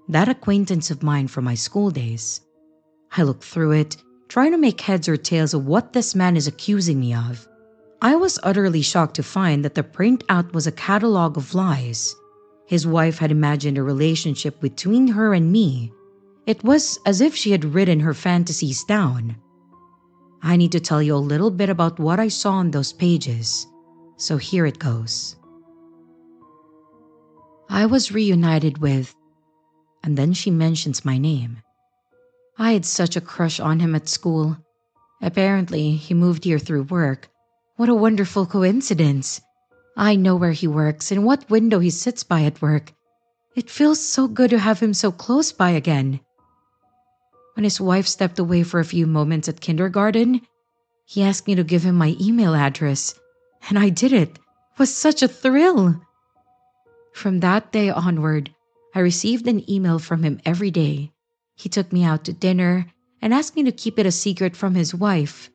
That acquaintance of mine from my school days. I looked through it, trying to make heads or tails of what this man is accusing me of. I was utterly shocked to find that the printout was a catalog of lies. His wife had imagined a relationship between her and me. It was as if she had written her fantasies down. I need to tell you a little bit about what I saw on those pages, so here it goes. I was reunited with, and then she mentions my name. I had such a crush on him at school. Apparently, he moved here through work. What a wonderful coincidence. I know where he works and what window he sits by at work. It feels so good to have him so close by again. When his wife stepped away for a few moments at kindergarten, he asked me to give him my email address, and I did it. It was such a thrill. From that day onward, I received an email from him every day. He took me out to dinner and asked me to keep it a secret from his wife.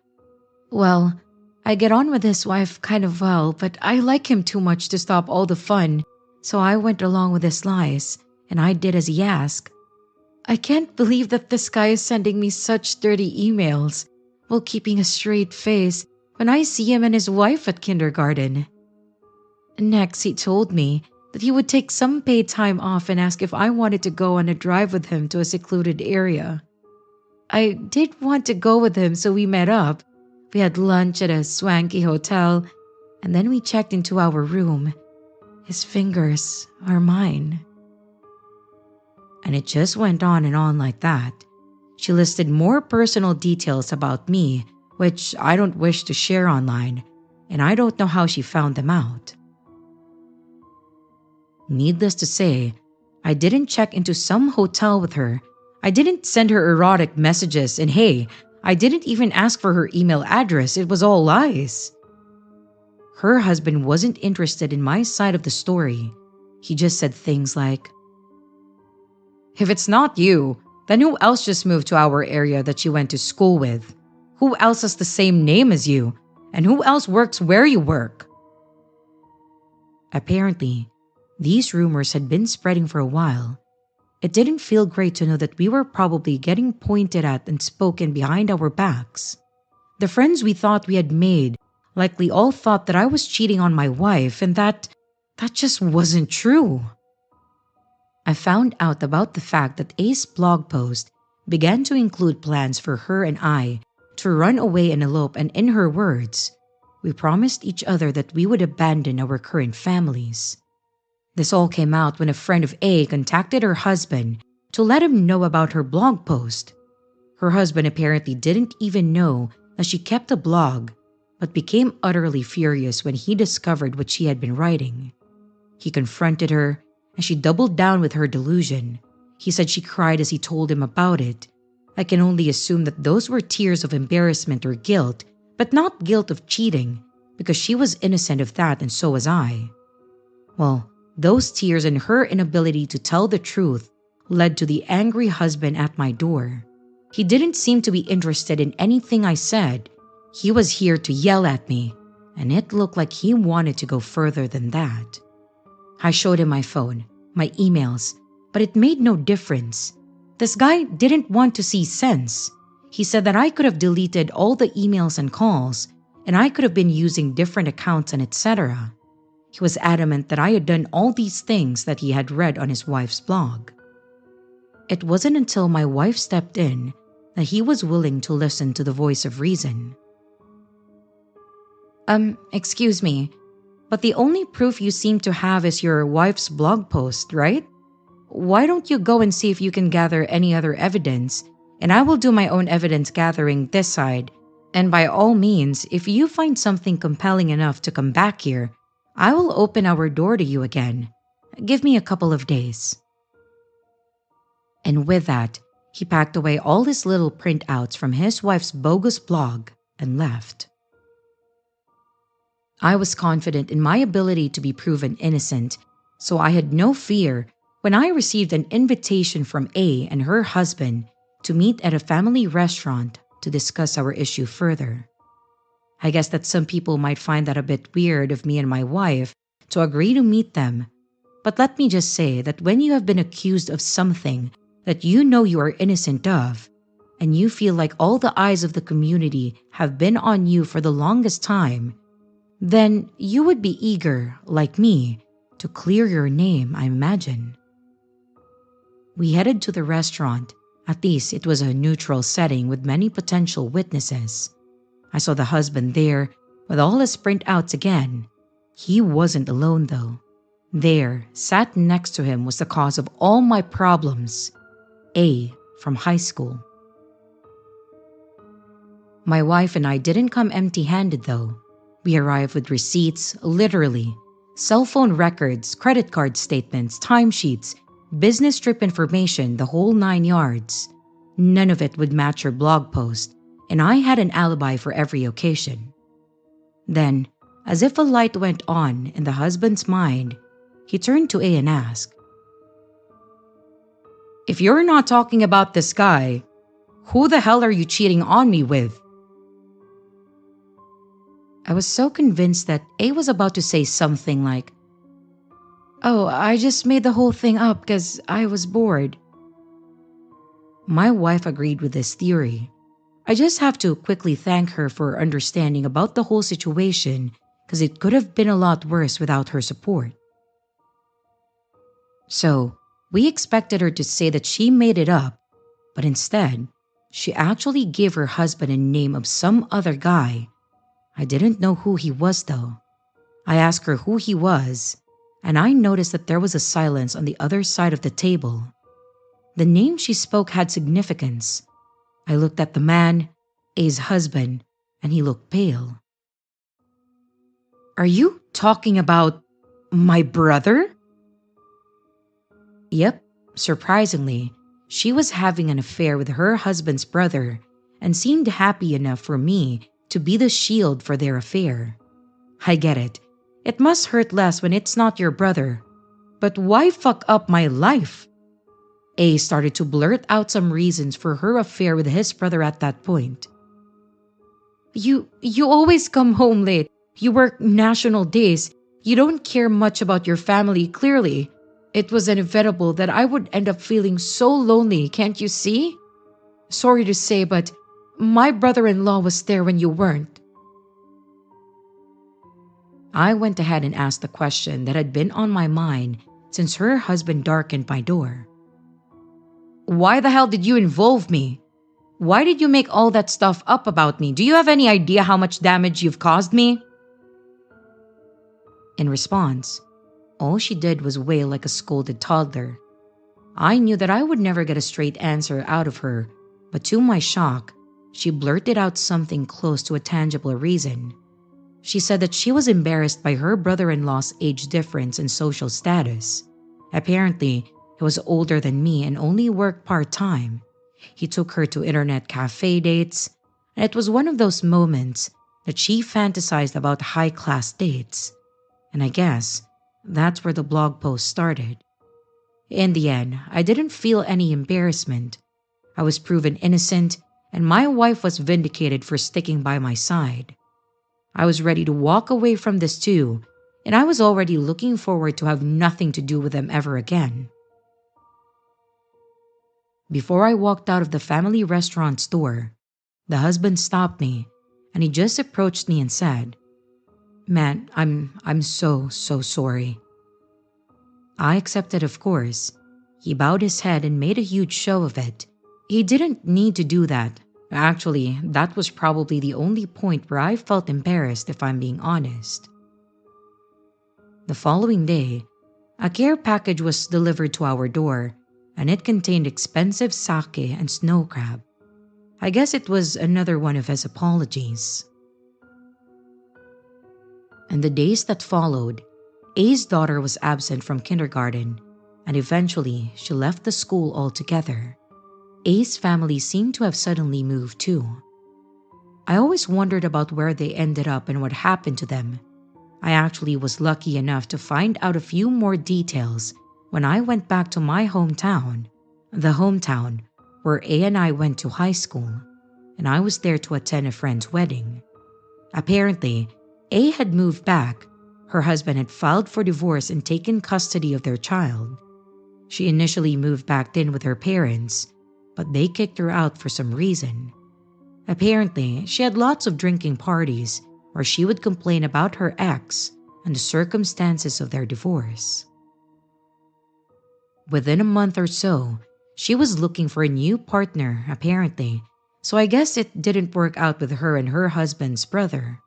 Well, I get on with his wife kind of well, but I like him too much to stop all the fun, so I went along with his lies, and I did as he asked. I can't believe that this guy is sending me such dirty emails while keeping a straight face when I see him and his wife at kindergarten. Next, he told me that he would take some paid time off and ask if I wanted to go on a drive with him to a secluded area. I did want to go with him, so we met up. We had lunch at a swanky hotel, and then we checked into our room. His fingers are mine. And it just went on and on like that. She listed more personal details about me, which I don't wish to share online, and I don't know how she found them out. Needless to say, I didn't check into some hotel with her. I didn't send her erotic messages, and hey, I didn't even ask for her email address. It was all lies. Her husband wasn't interested in my side of the story. He just said things like, "If it's not you, then who else just moved to our area that you went to school with? Who else has the same name as you? And who else works where you work?" Apparently, these rumors had been spreading for a while. It didn't feel great to know that we were probably getting pointed at and spoken behind our backs. The friends we thought we had made likely all thought that I was cheating on my wife, and that just wasn't true. I found out about the fact that A's blog post began to include plans for her and I to run away and elope, and in her words, we promised each other that we would abandon our current families. This all came out when a friend of A contacted her husband to let him know about her blog post. Her husband apparently didn't even know that she kept a blog, but became utterly furious when he discovered what she had been writing. He confronted her, and she doubled down with her delusion. He said she cried as he told him about it. I can only assume that those were tears of embarrassment or guilt, but not guilt of cheating, because she was innocent of that and so was I. Well, those tears and her inability to tell the truth led to the angry husband at my door. He didn't seem to be interested in anything I said. He was here to yell at me, and it looked like he wanted to go further than that. I showed him my phone, my emails, but it made no difference. This guy didn't want to see sense. He said that I could have deleted all the emails and calls, and I could have been using different accounts and etc. He was adamant that I had done all these things that he had read on his wife's blog. It wasn't until my wife stepped in that he was willing to listen to the voice of reason. Excuse me, but the only proof you seem to have is your wife's blog post, right? Why don't you go and see if you can gather any other evidence, and I will do my own evidence gathering this side, and by all means, if you find something compelling enough to come back here, I will open our door to you again. Give me a couple of days." And with that, he packed away all his little printouts from his wife's bogus blog and left. I was confident in my ability to be proven innocent, so I had no fear when I received an invitation from A and her husband to meet at a family restaurant to discuss our issue further. I guess that some people might find that a bit weird of me and my wife to agree to meet them, but let me just say that when you have been accused of something that you know you are innocent of, and you feel like all the eyes of the community have been on you for the longest time, then you would be eager, like me, to clear your name, I imagine. We headed to the restaurant. At least it was a neutral setting with many potential witnesses. I saw the husband there with all his printouts again. He wasn't alone though. There, sat next to him was the cause of all my problems, A from high school. My wife and I didn't come empty-handed though. We arrived with receipts, literally, cell phone records, credit card statements, timesheets, business trip information, the whole 9 yards. None of it would match her blog post, and I had an alibi for every occasion. Then, as if a light went on in the husband's mind, he turned to A and asked, "If you're not talking about this guy, who the hell are you cheating on me with?" I was so convinced that A was about to say something like, "Oh, I just made the whole thing up because I was bored." My wife agreed with this theory. I just have to quickly thank her for understanding about the whole situation because it could have been a lot worse without her support. So, we expected her to say that she made it up, but instead, she actually gave her husband a name of some other guy. I didn't know who he was though. I asked her who he was, and I noticed that there was a silence on the other side of the table. The name she spoke had significance. I looked at the man, A's husband, and he looked pale. "Are you talking about my brother?" Yep, surprisingly, she was having an affair with her husband's brother and seemed happy enough for me to be the shield for their affair. I get it. It must hurt less when it's not your brother. But why fuck up my life? A started to blurt out some reasons for her affair with his brother at that point. You always come home late. You work national days. You don't care much about your family, clearly. It was inevitable that I would end up feeling so lonely, can't you see? Sorry to say, but my brother-in-law was there when you weren't. I went ahead and asked the question that had been on my mind since her husband darkened my door. Why the hell did you involve me? Why did you make all that stuff up about me? Do you have any idea how much damage you've caused me? In response, all she did was wail like a scolded toddler. I knew that I would never get a straight answer out of her, but to my shock, she blurted out something close to a tangible reason. She said that she was embarrassed by her brother-in-law's age difference and social status. Apparently, he was older than me and only worked part-time. He took her to internet cafe dates, and it was one of those moments that she fantasized about high-class dates. And I guess that's where the blog post started. In the end, I didn't feel any embarrassment. I was proven innocent, and my wife was vindicated for sticking by my side. I was ready to walk away from this too, and I was already looking forward to have nothing to do with them ever again. Before I walked out of the family restaurant's door, the husband stopped me, and he just approached me and said, "Man, I'm so sorry." I accepted, of course. He bowed his head and made a huge show of it. He didn't need to do that. Actually, that was probably the only point where I felt embarrassed, if I'm being honest. The following day, a care package was delivered to our door, and it contained expensive sake and snow crab. I guess it was another one of his apologies. In the days that followed, A's daughter was absent from kindergarten, and eventually she left the school altogether. A's family seemed to have suddenly moved too. I always wondered about where they ended up and what happened to them. I actually was lucky enough to find out a few more details when I went back to my hometown, the hometown where A and I went to high school, and I was there to attend a friend's wedding. Apparently, A had moved back. Her husband had filed for divorce and taken custody of their child. She initially moved back in with her parents, but they kicked her out for some reason. Apparently, she had lots of drinking parties where she would complain about her ex and the circumstances of their divorce. Within a month or so, she was looking for a new partner, apparently, so I guess it didn't work out with her and her husband's brother.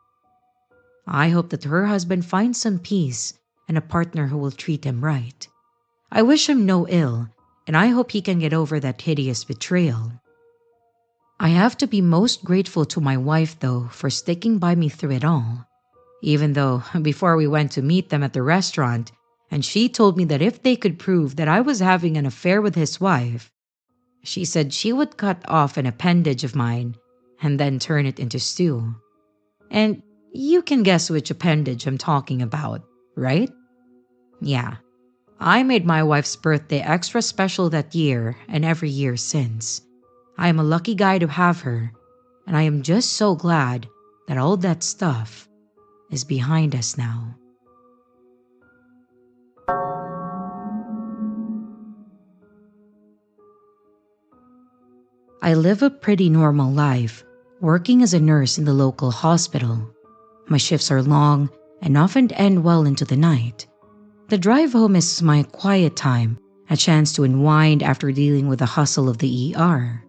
I hope that her husband finds some peace and a partner who will treat him right. I wish him no ill, and I hope he can get over that hideous betrayal. I have to be most grateful to my wife, though, for sticking by me through it all. Even though, before we went to meet them at the restaurant, and she told me that if they could prove that I was having an affair with his wife, she said she would cut off an appendage of mine and then turn it into stew. And you can guess which appendage I'm talking about, right? Yeah. I made my wife's birthday extra special that year and every year since. I am a lucky guy to have her, and I am just so glad that all that stuff is behind us now. I live a pretty normal life, working as a nurse in the local hospital. My shifts are long and often end well into the night. The drive home is my quiet time, a chance to unwind after dealing with the hustle of the ER.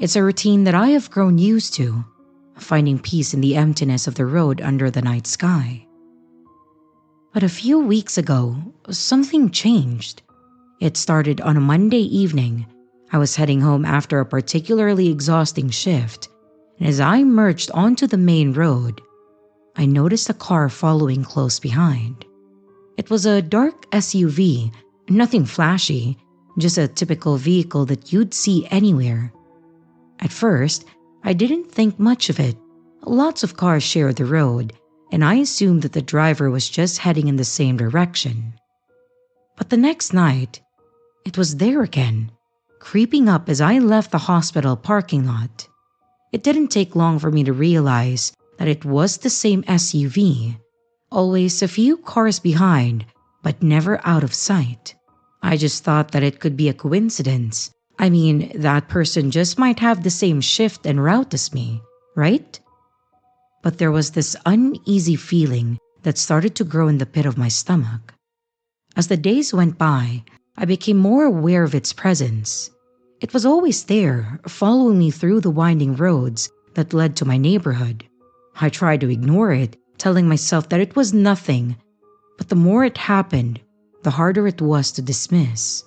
It's a routine that I have grown used to, finding peace in the emptiness of the road under the night sky. But a few weeks ago, something changed. It started on a Monday evening. I was heading home after a particularly exhausting shift, and as I merged onto the main road, I noticed a car following close behind. It was a dark SUV, nothing flashy, just a typical vehicle that you'd see anywhere. At first, I didn't think much of it. Lots of cars share the road, and I assumed that the driver was just heading in the same direction. But the next night, it was there again, creeping up as I left the hospital parking lot. It didn't take long for me to realize that it was the same SUV, always a few cars behind, but never out of sight. I just thought that it could be a coincidence. I mean, that person just might have the same shift and route as me, right? But there was this uneasy feeling that started to grow in the pit of my stomach. As the days went by, I became more aware of its presence. It was always there, following me through the winding roads that led to my neighborhood. I tried to ignore it, telling myself that it was nothing, but the more it happened, the harder it was to dismiss.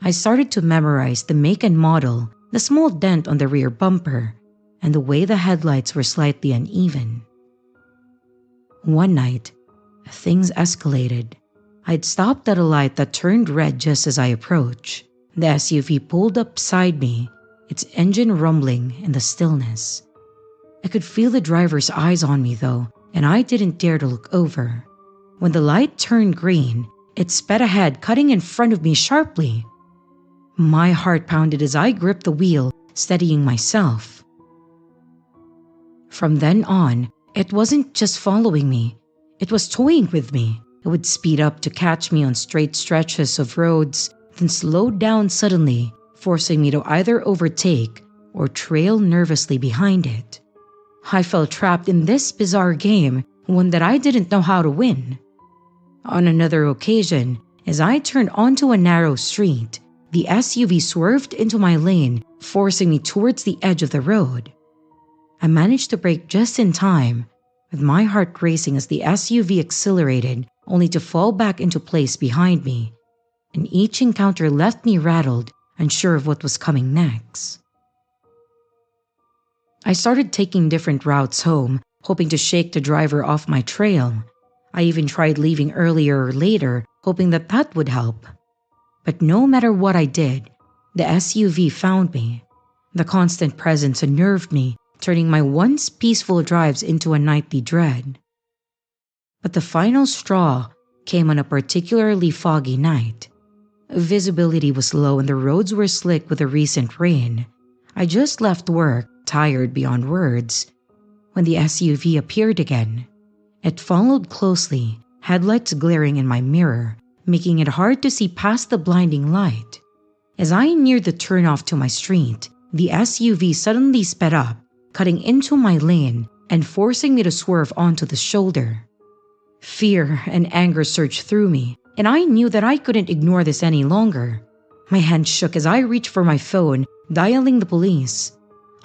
I started to memorize the make and model, the small dent on the rear bumper, and the way the headlights were slightly uneven. One night, things escalated. I'd stopped at a light that turned red just as I approached. The SUV pulled up beside me, its engine rumbling in the stillness. I could feel the driver's eyes on me though, and I didn't dare to look over. When the light turned green, it sped ahead, cutting in front of me sharply. My heart pounded as I gripped the wheel, steadying myself. From then on, it wasn't just following me, it was toying with me. It would speed up to catch me on straight stretches of roads, then slow down suddenly, forcing me to either overtake or trail nervously behind it. I felt trapped in this bizarre game, one that I didn't know how to win. On another occasion, as I turned onto a narrow street, the SUV swerved into my lane, forcing me towards the edge of the road. I managed to brake just in time, with my heart racing as the SUV accelerated, only to fall back into place behind me, and each encounter left me rattled, unsure of what was coming next. I started taking different routes home, hoping to shake the driver off my trail. I even tried leaving earlier or later, hoping that that would help. But no matter what I did, the SUV found me. The constant presence unnerved me, turning my once peaceful drives into a nightly dread. But the final straw came on a particularly foggy night. Visibility was low and the roads were slick with the recent rain. I just left work, tired beyond words, when the SUV appeared again. It followed closely, headlights glaring in my mirror, making it hard to see past the blinding light. As I neared the turnoff to my street, the SUV suddenly sped up, cutting into my lane and forcing me to swerve onto the shoulder. Fear and anger surged through me, and I knew that I couldn't ignore this any longer. My hand shook as I reached for my phone, dialing the police.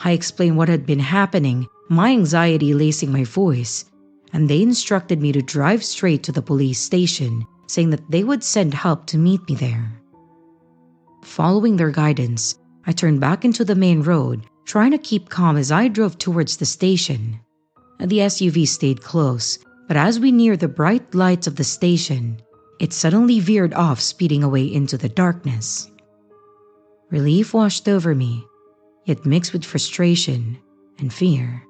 I explained what had been happening, my anxiety lacing my voice, and they instructed me to drive straight to the police station, saying that they would send help to meet me there. Following their guidance, I turned back into the main road, trying to keep calm as I drove towards the station. The SUV stayed close, but as we neared the bright lights of the station, it suddenly veered off, speeding away into the darkness. Relief washed over me, yet mixed with frustration and fear.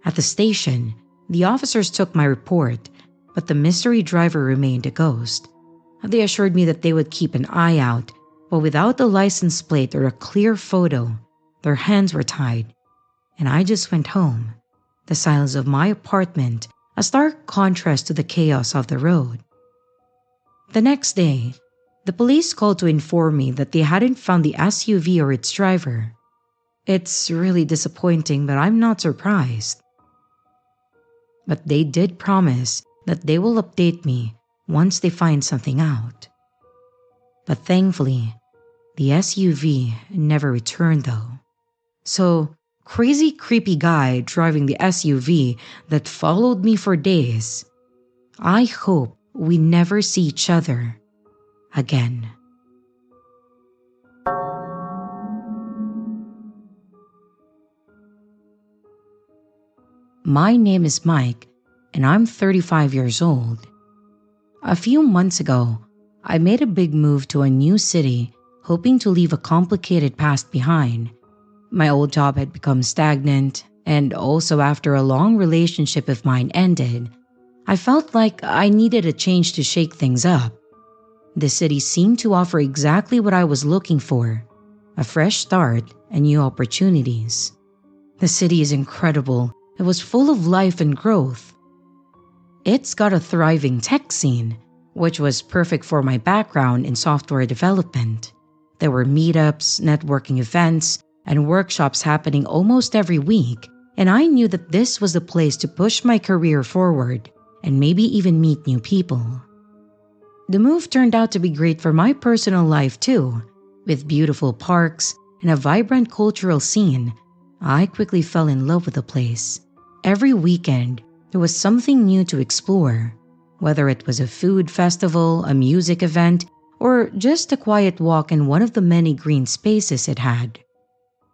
At the station, the officers took my report, but the mystery driver remained a ghost. They assured me that they would keep an eye out, but without a license plate or a clear photo, their hands were tied, and I just went home, the silence of my apartment a stark contrast to the chaos of the road. The next day, the police called to inform me that they hadn't found the SUV or its driver. It's really disappointing, but I'm not surprised. But they did promise that they will update me once they find something out. But thankfully, the SUV never returned though. So, crazy creepy guy driving the SUV that followed me for days. I hope we never see each other again. My name is Mike, and I'm 35 years old. A few months ago, I made a big move to a new city, hoping to leave a complicated past behind. My old job had become stagnant, and also after a long relationship of mine ended, I felt like I needed a change to shake things up. The city seemed to offer exactly what I was looking for, a fresh start and new opportunities. The city is incredible. It was full of life and growth. It's got a thriving tech scene, which was perfect for my background in software development. There were meetups, networking events, and workshops happening almost every week, and I knew that this was the place to push my career forward and maybe even meet new people. The move turned out to be great for my personal life too. With beautiful parks and a vibrant cultural scene, I quickly fell in love with the place. Every weekend, there was something new to explore, whether it was a food festival, a music event, or just a quiet walk in one of the many green spaces it had.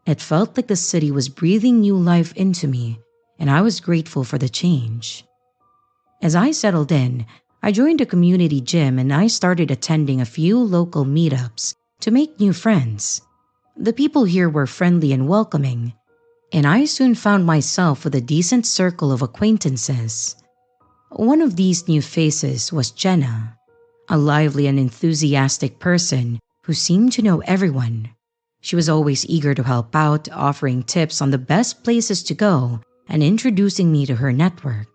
It felt like the city was breathing new life into me, and I was grateful for the change. As I settled in, I joined a community gym and I started attending a few local meetups to make new friends. The people here were friendly and welcoming, and I soon found myself with a decent circle of acquaintances. One of these new faces was Jenna, a lively and enthusiastic person who seemed to know everyone. She was always eager to help out, offering tips on the best places to go and introducing me to her network.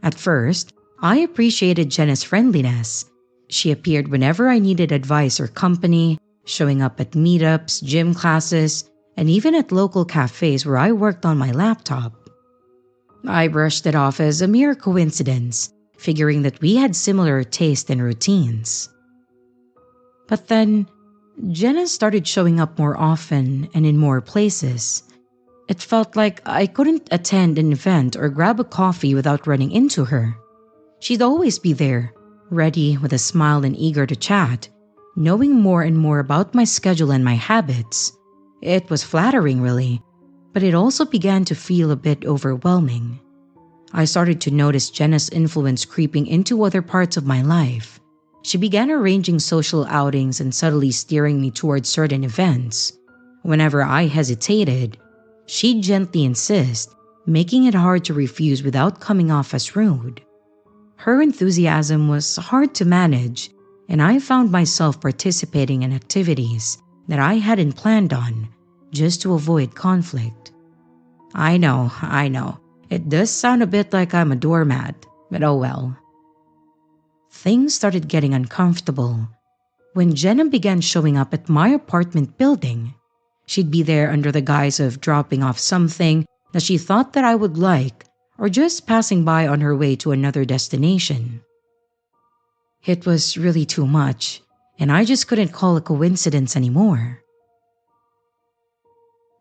At first, I appreciated Jenna's friendliness. She appeared whenever I needed advice or company, showing up at meetups, gym classes, and even at local cafes where I worked on my laptop. I brushed it off as a mere coincidence, figuring that we had similar tastes and routines. But then, Jenna started showing up more often and in more places. It felt like I couldn't attend an event or grab a coffee without running into her. She'd always be there, ready with a smile and eager to chat, knowing more and more about my schedule and my habits. It was flattering, really, but it also began to feel a bit overwhelming. I started to notice Jenna's influence creeping into other parts of my life. She began arranging social outings and subtly steering me towards certain events. Whenever I hesitated, she'd gently insist, making it hard to refuse without coming off as rude. Her enthusiasm was hard to manage, and I found myself participating in activities that I hadn't planned on, just to avoid conflict. I know, it does sound a bit like I'm a doormat, but oh well. Things started getting uncomfortable when Jenna began showing up at my apartment building. She'd be there under the guise of dropping off something that she thought that I would like, or just passing by on her way to another destination. It was really too much, and I just couldn't call a coincidence anymore.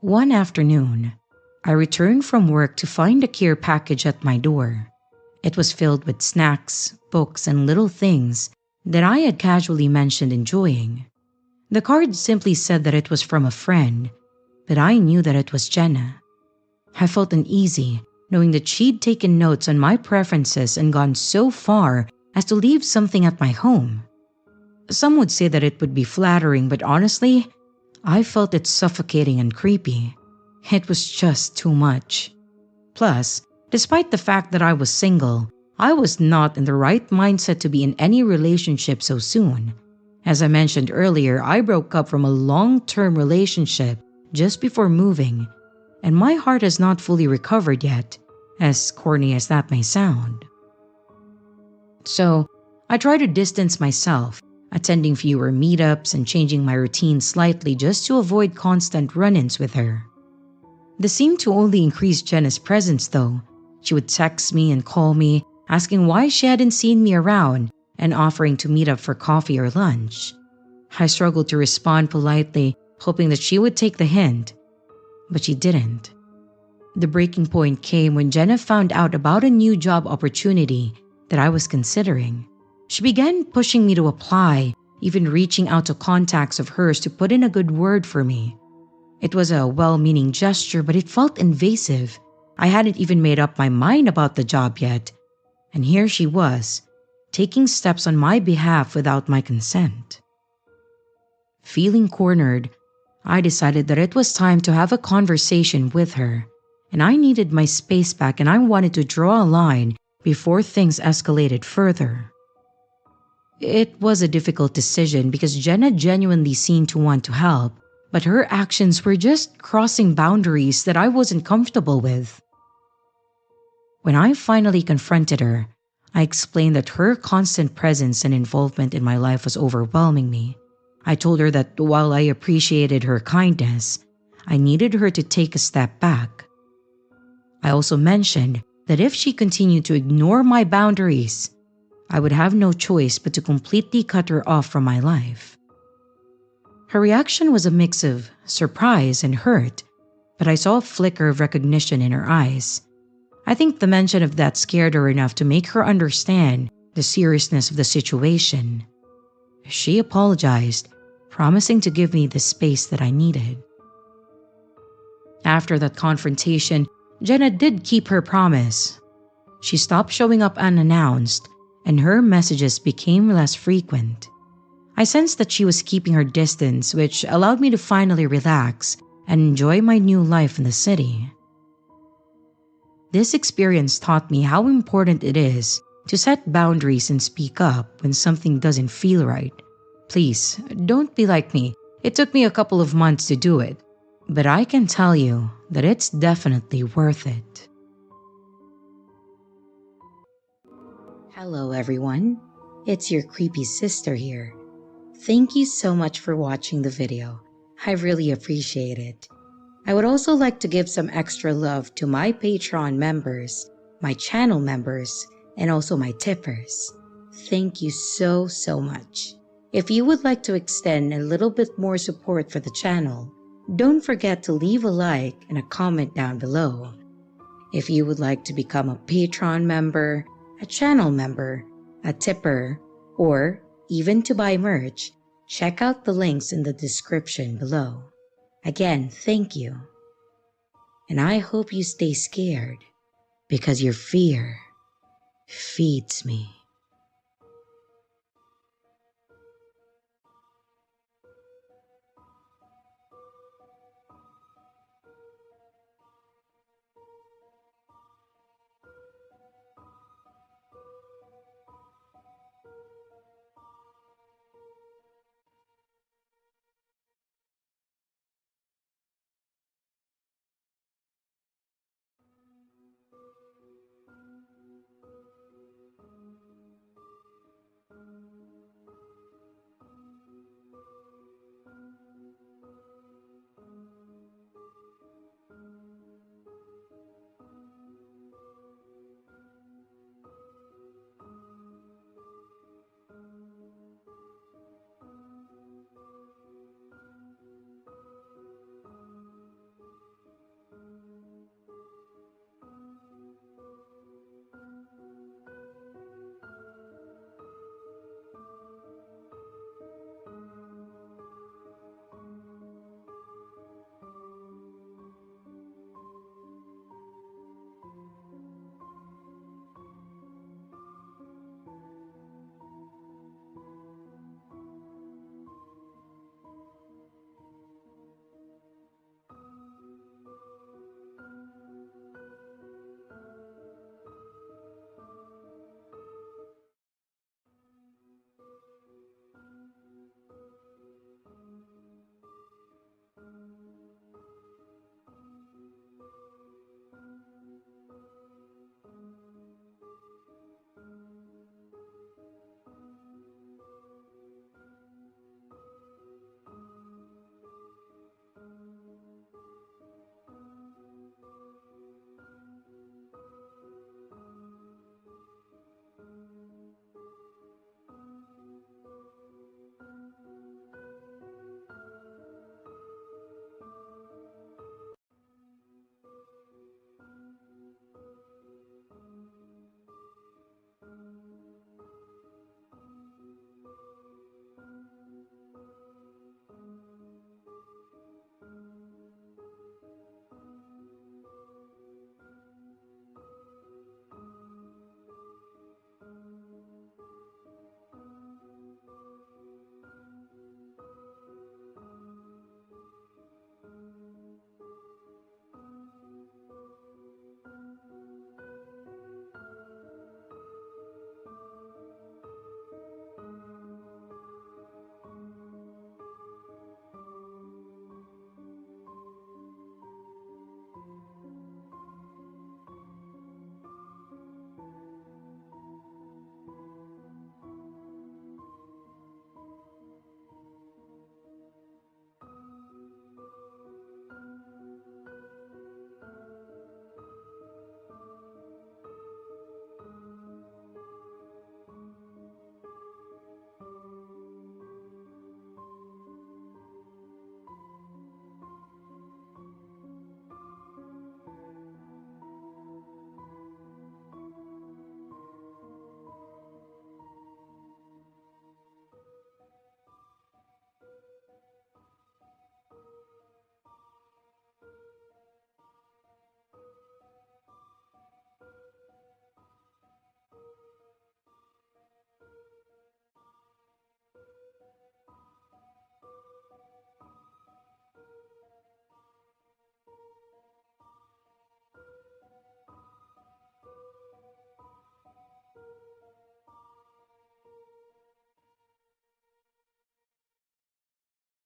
One afternoon, I returned from work to find a care package at my door. It was filled with snacks, books, and little things that I had casually mentioned enjoying. The card simply said that it was from a friend, but I knew that it was Jenna. I felt uneasy, knowing that she'd taken notes on my preferences and gone so far as to leave something at my home. Some would say that it would be flattering, but honestly, I felt it suffocating and creepy. It was just too much. Plus, despite the fact that I was single, I was not in the right mindset to be in any relationship so soon. As I mentioned earlier, I broke up from a long-term relationship just before moving, and my heart has not fully recovered yet, as corny as that may sound. So I try to distance myself, attending fewer meetups and changing my routine slightly just to avoid constant run-ins with her. This seemed to only increase Jenna's presence though. She would text me and call me, asking why she hadn't seen me around and offering to meet up for coffee or lunch. I struggled to respond politely, hoping that she would take the hint, but she didn't. The breaking point came when Jenna found out about a new job opportunity that I was considering. She began pushing me to apply, even reaching out to contacts of hers to put in a good word for me. It was a well-meaning gesture, but it felt invasive. I hadn't even made up my mind about the job yet, and here she was, taking steps on my behalf without my consent. Feeling cornered, I decided that it was time to have a conversation with her, and I needed my space back and I wanted to draw a line before things escalated further. It was a difficult decision because Jenna genuinely seemed to want to help, but her actions were just crossing boundaries that I wasn't comfortable with. When I finally confronted her, I explained that her constant presence and involvement in my life was overwhelming me. I told her that while I appreciated her kindness, I needed her to take a step back. I also mentioned that if she continued to ignore my boundaries, I would have no choice but to completely cut her off from my life. Her reaction was a mix of surprise and hurt, but I saw a flicker of recognition in her eyes. I think the mention of that scared her enough to make her understand the seriousness of the situation. She apologized, promising to give me the space that I needed. After that confrontation, Jenna did keep her promise. She stopped showing up unannounced, and her messages became less frequent. I sensed that she was keeping her distance, which allowed me to finally relax and enjoy my new life in the city. This experience taught me how important it is to set boundaries and speak up when something doesn't feel right. Please, don't be like me. It took me a couple of months to do it, but I can tell you that it's definitely worth it. Hello everyone, it's your creepy sister here. Thank you so much for watching the video. I really appreciate it. I would also like to give some extra love to my Patreon members, my channel members, and also my tippers. Thank you so much. If you would like to extend a little bit more support for the channel, don't forget to leave a like and a comment down below. If you would like to become a Patreon member, a channel member, a tipper, or even to buy merch, check out the links in the description below. Again, thank you. And I hope you stay scared, because your fear feeds me.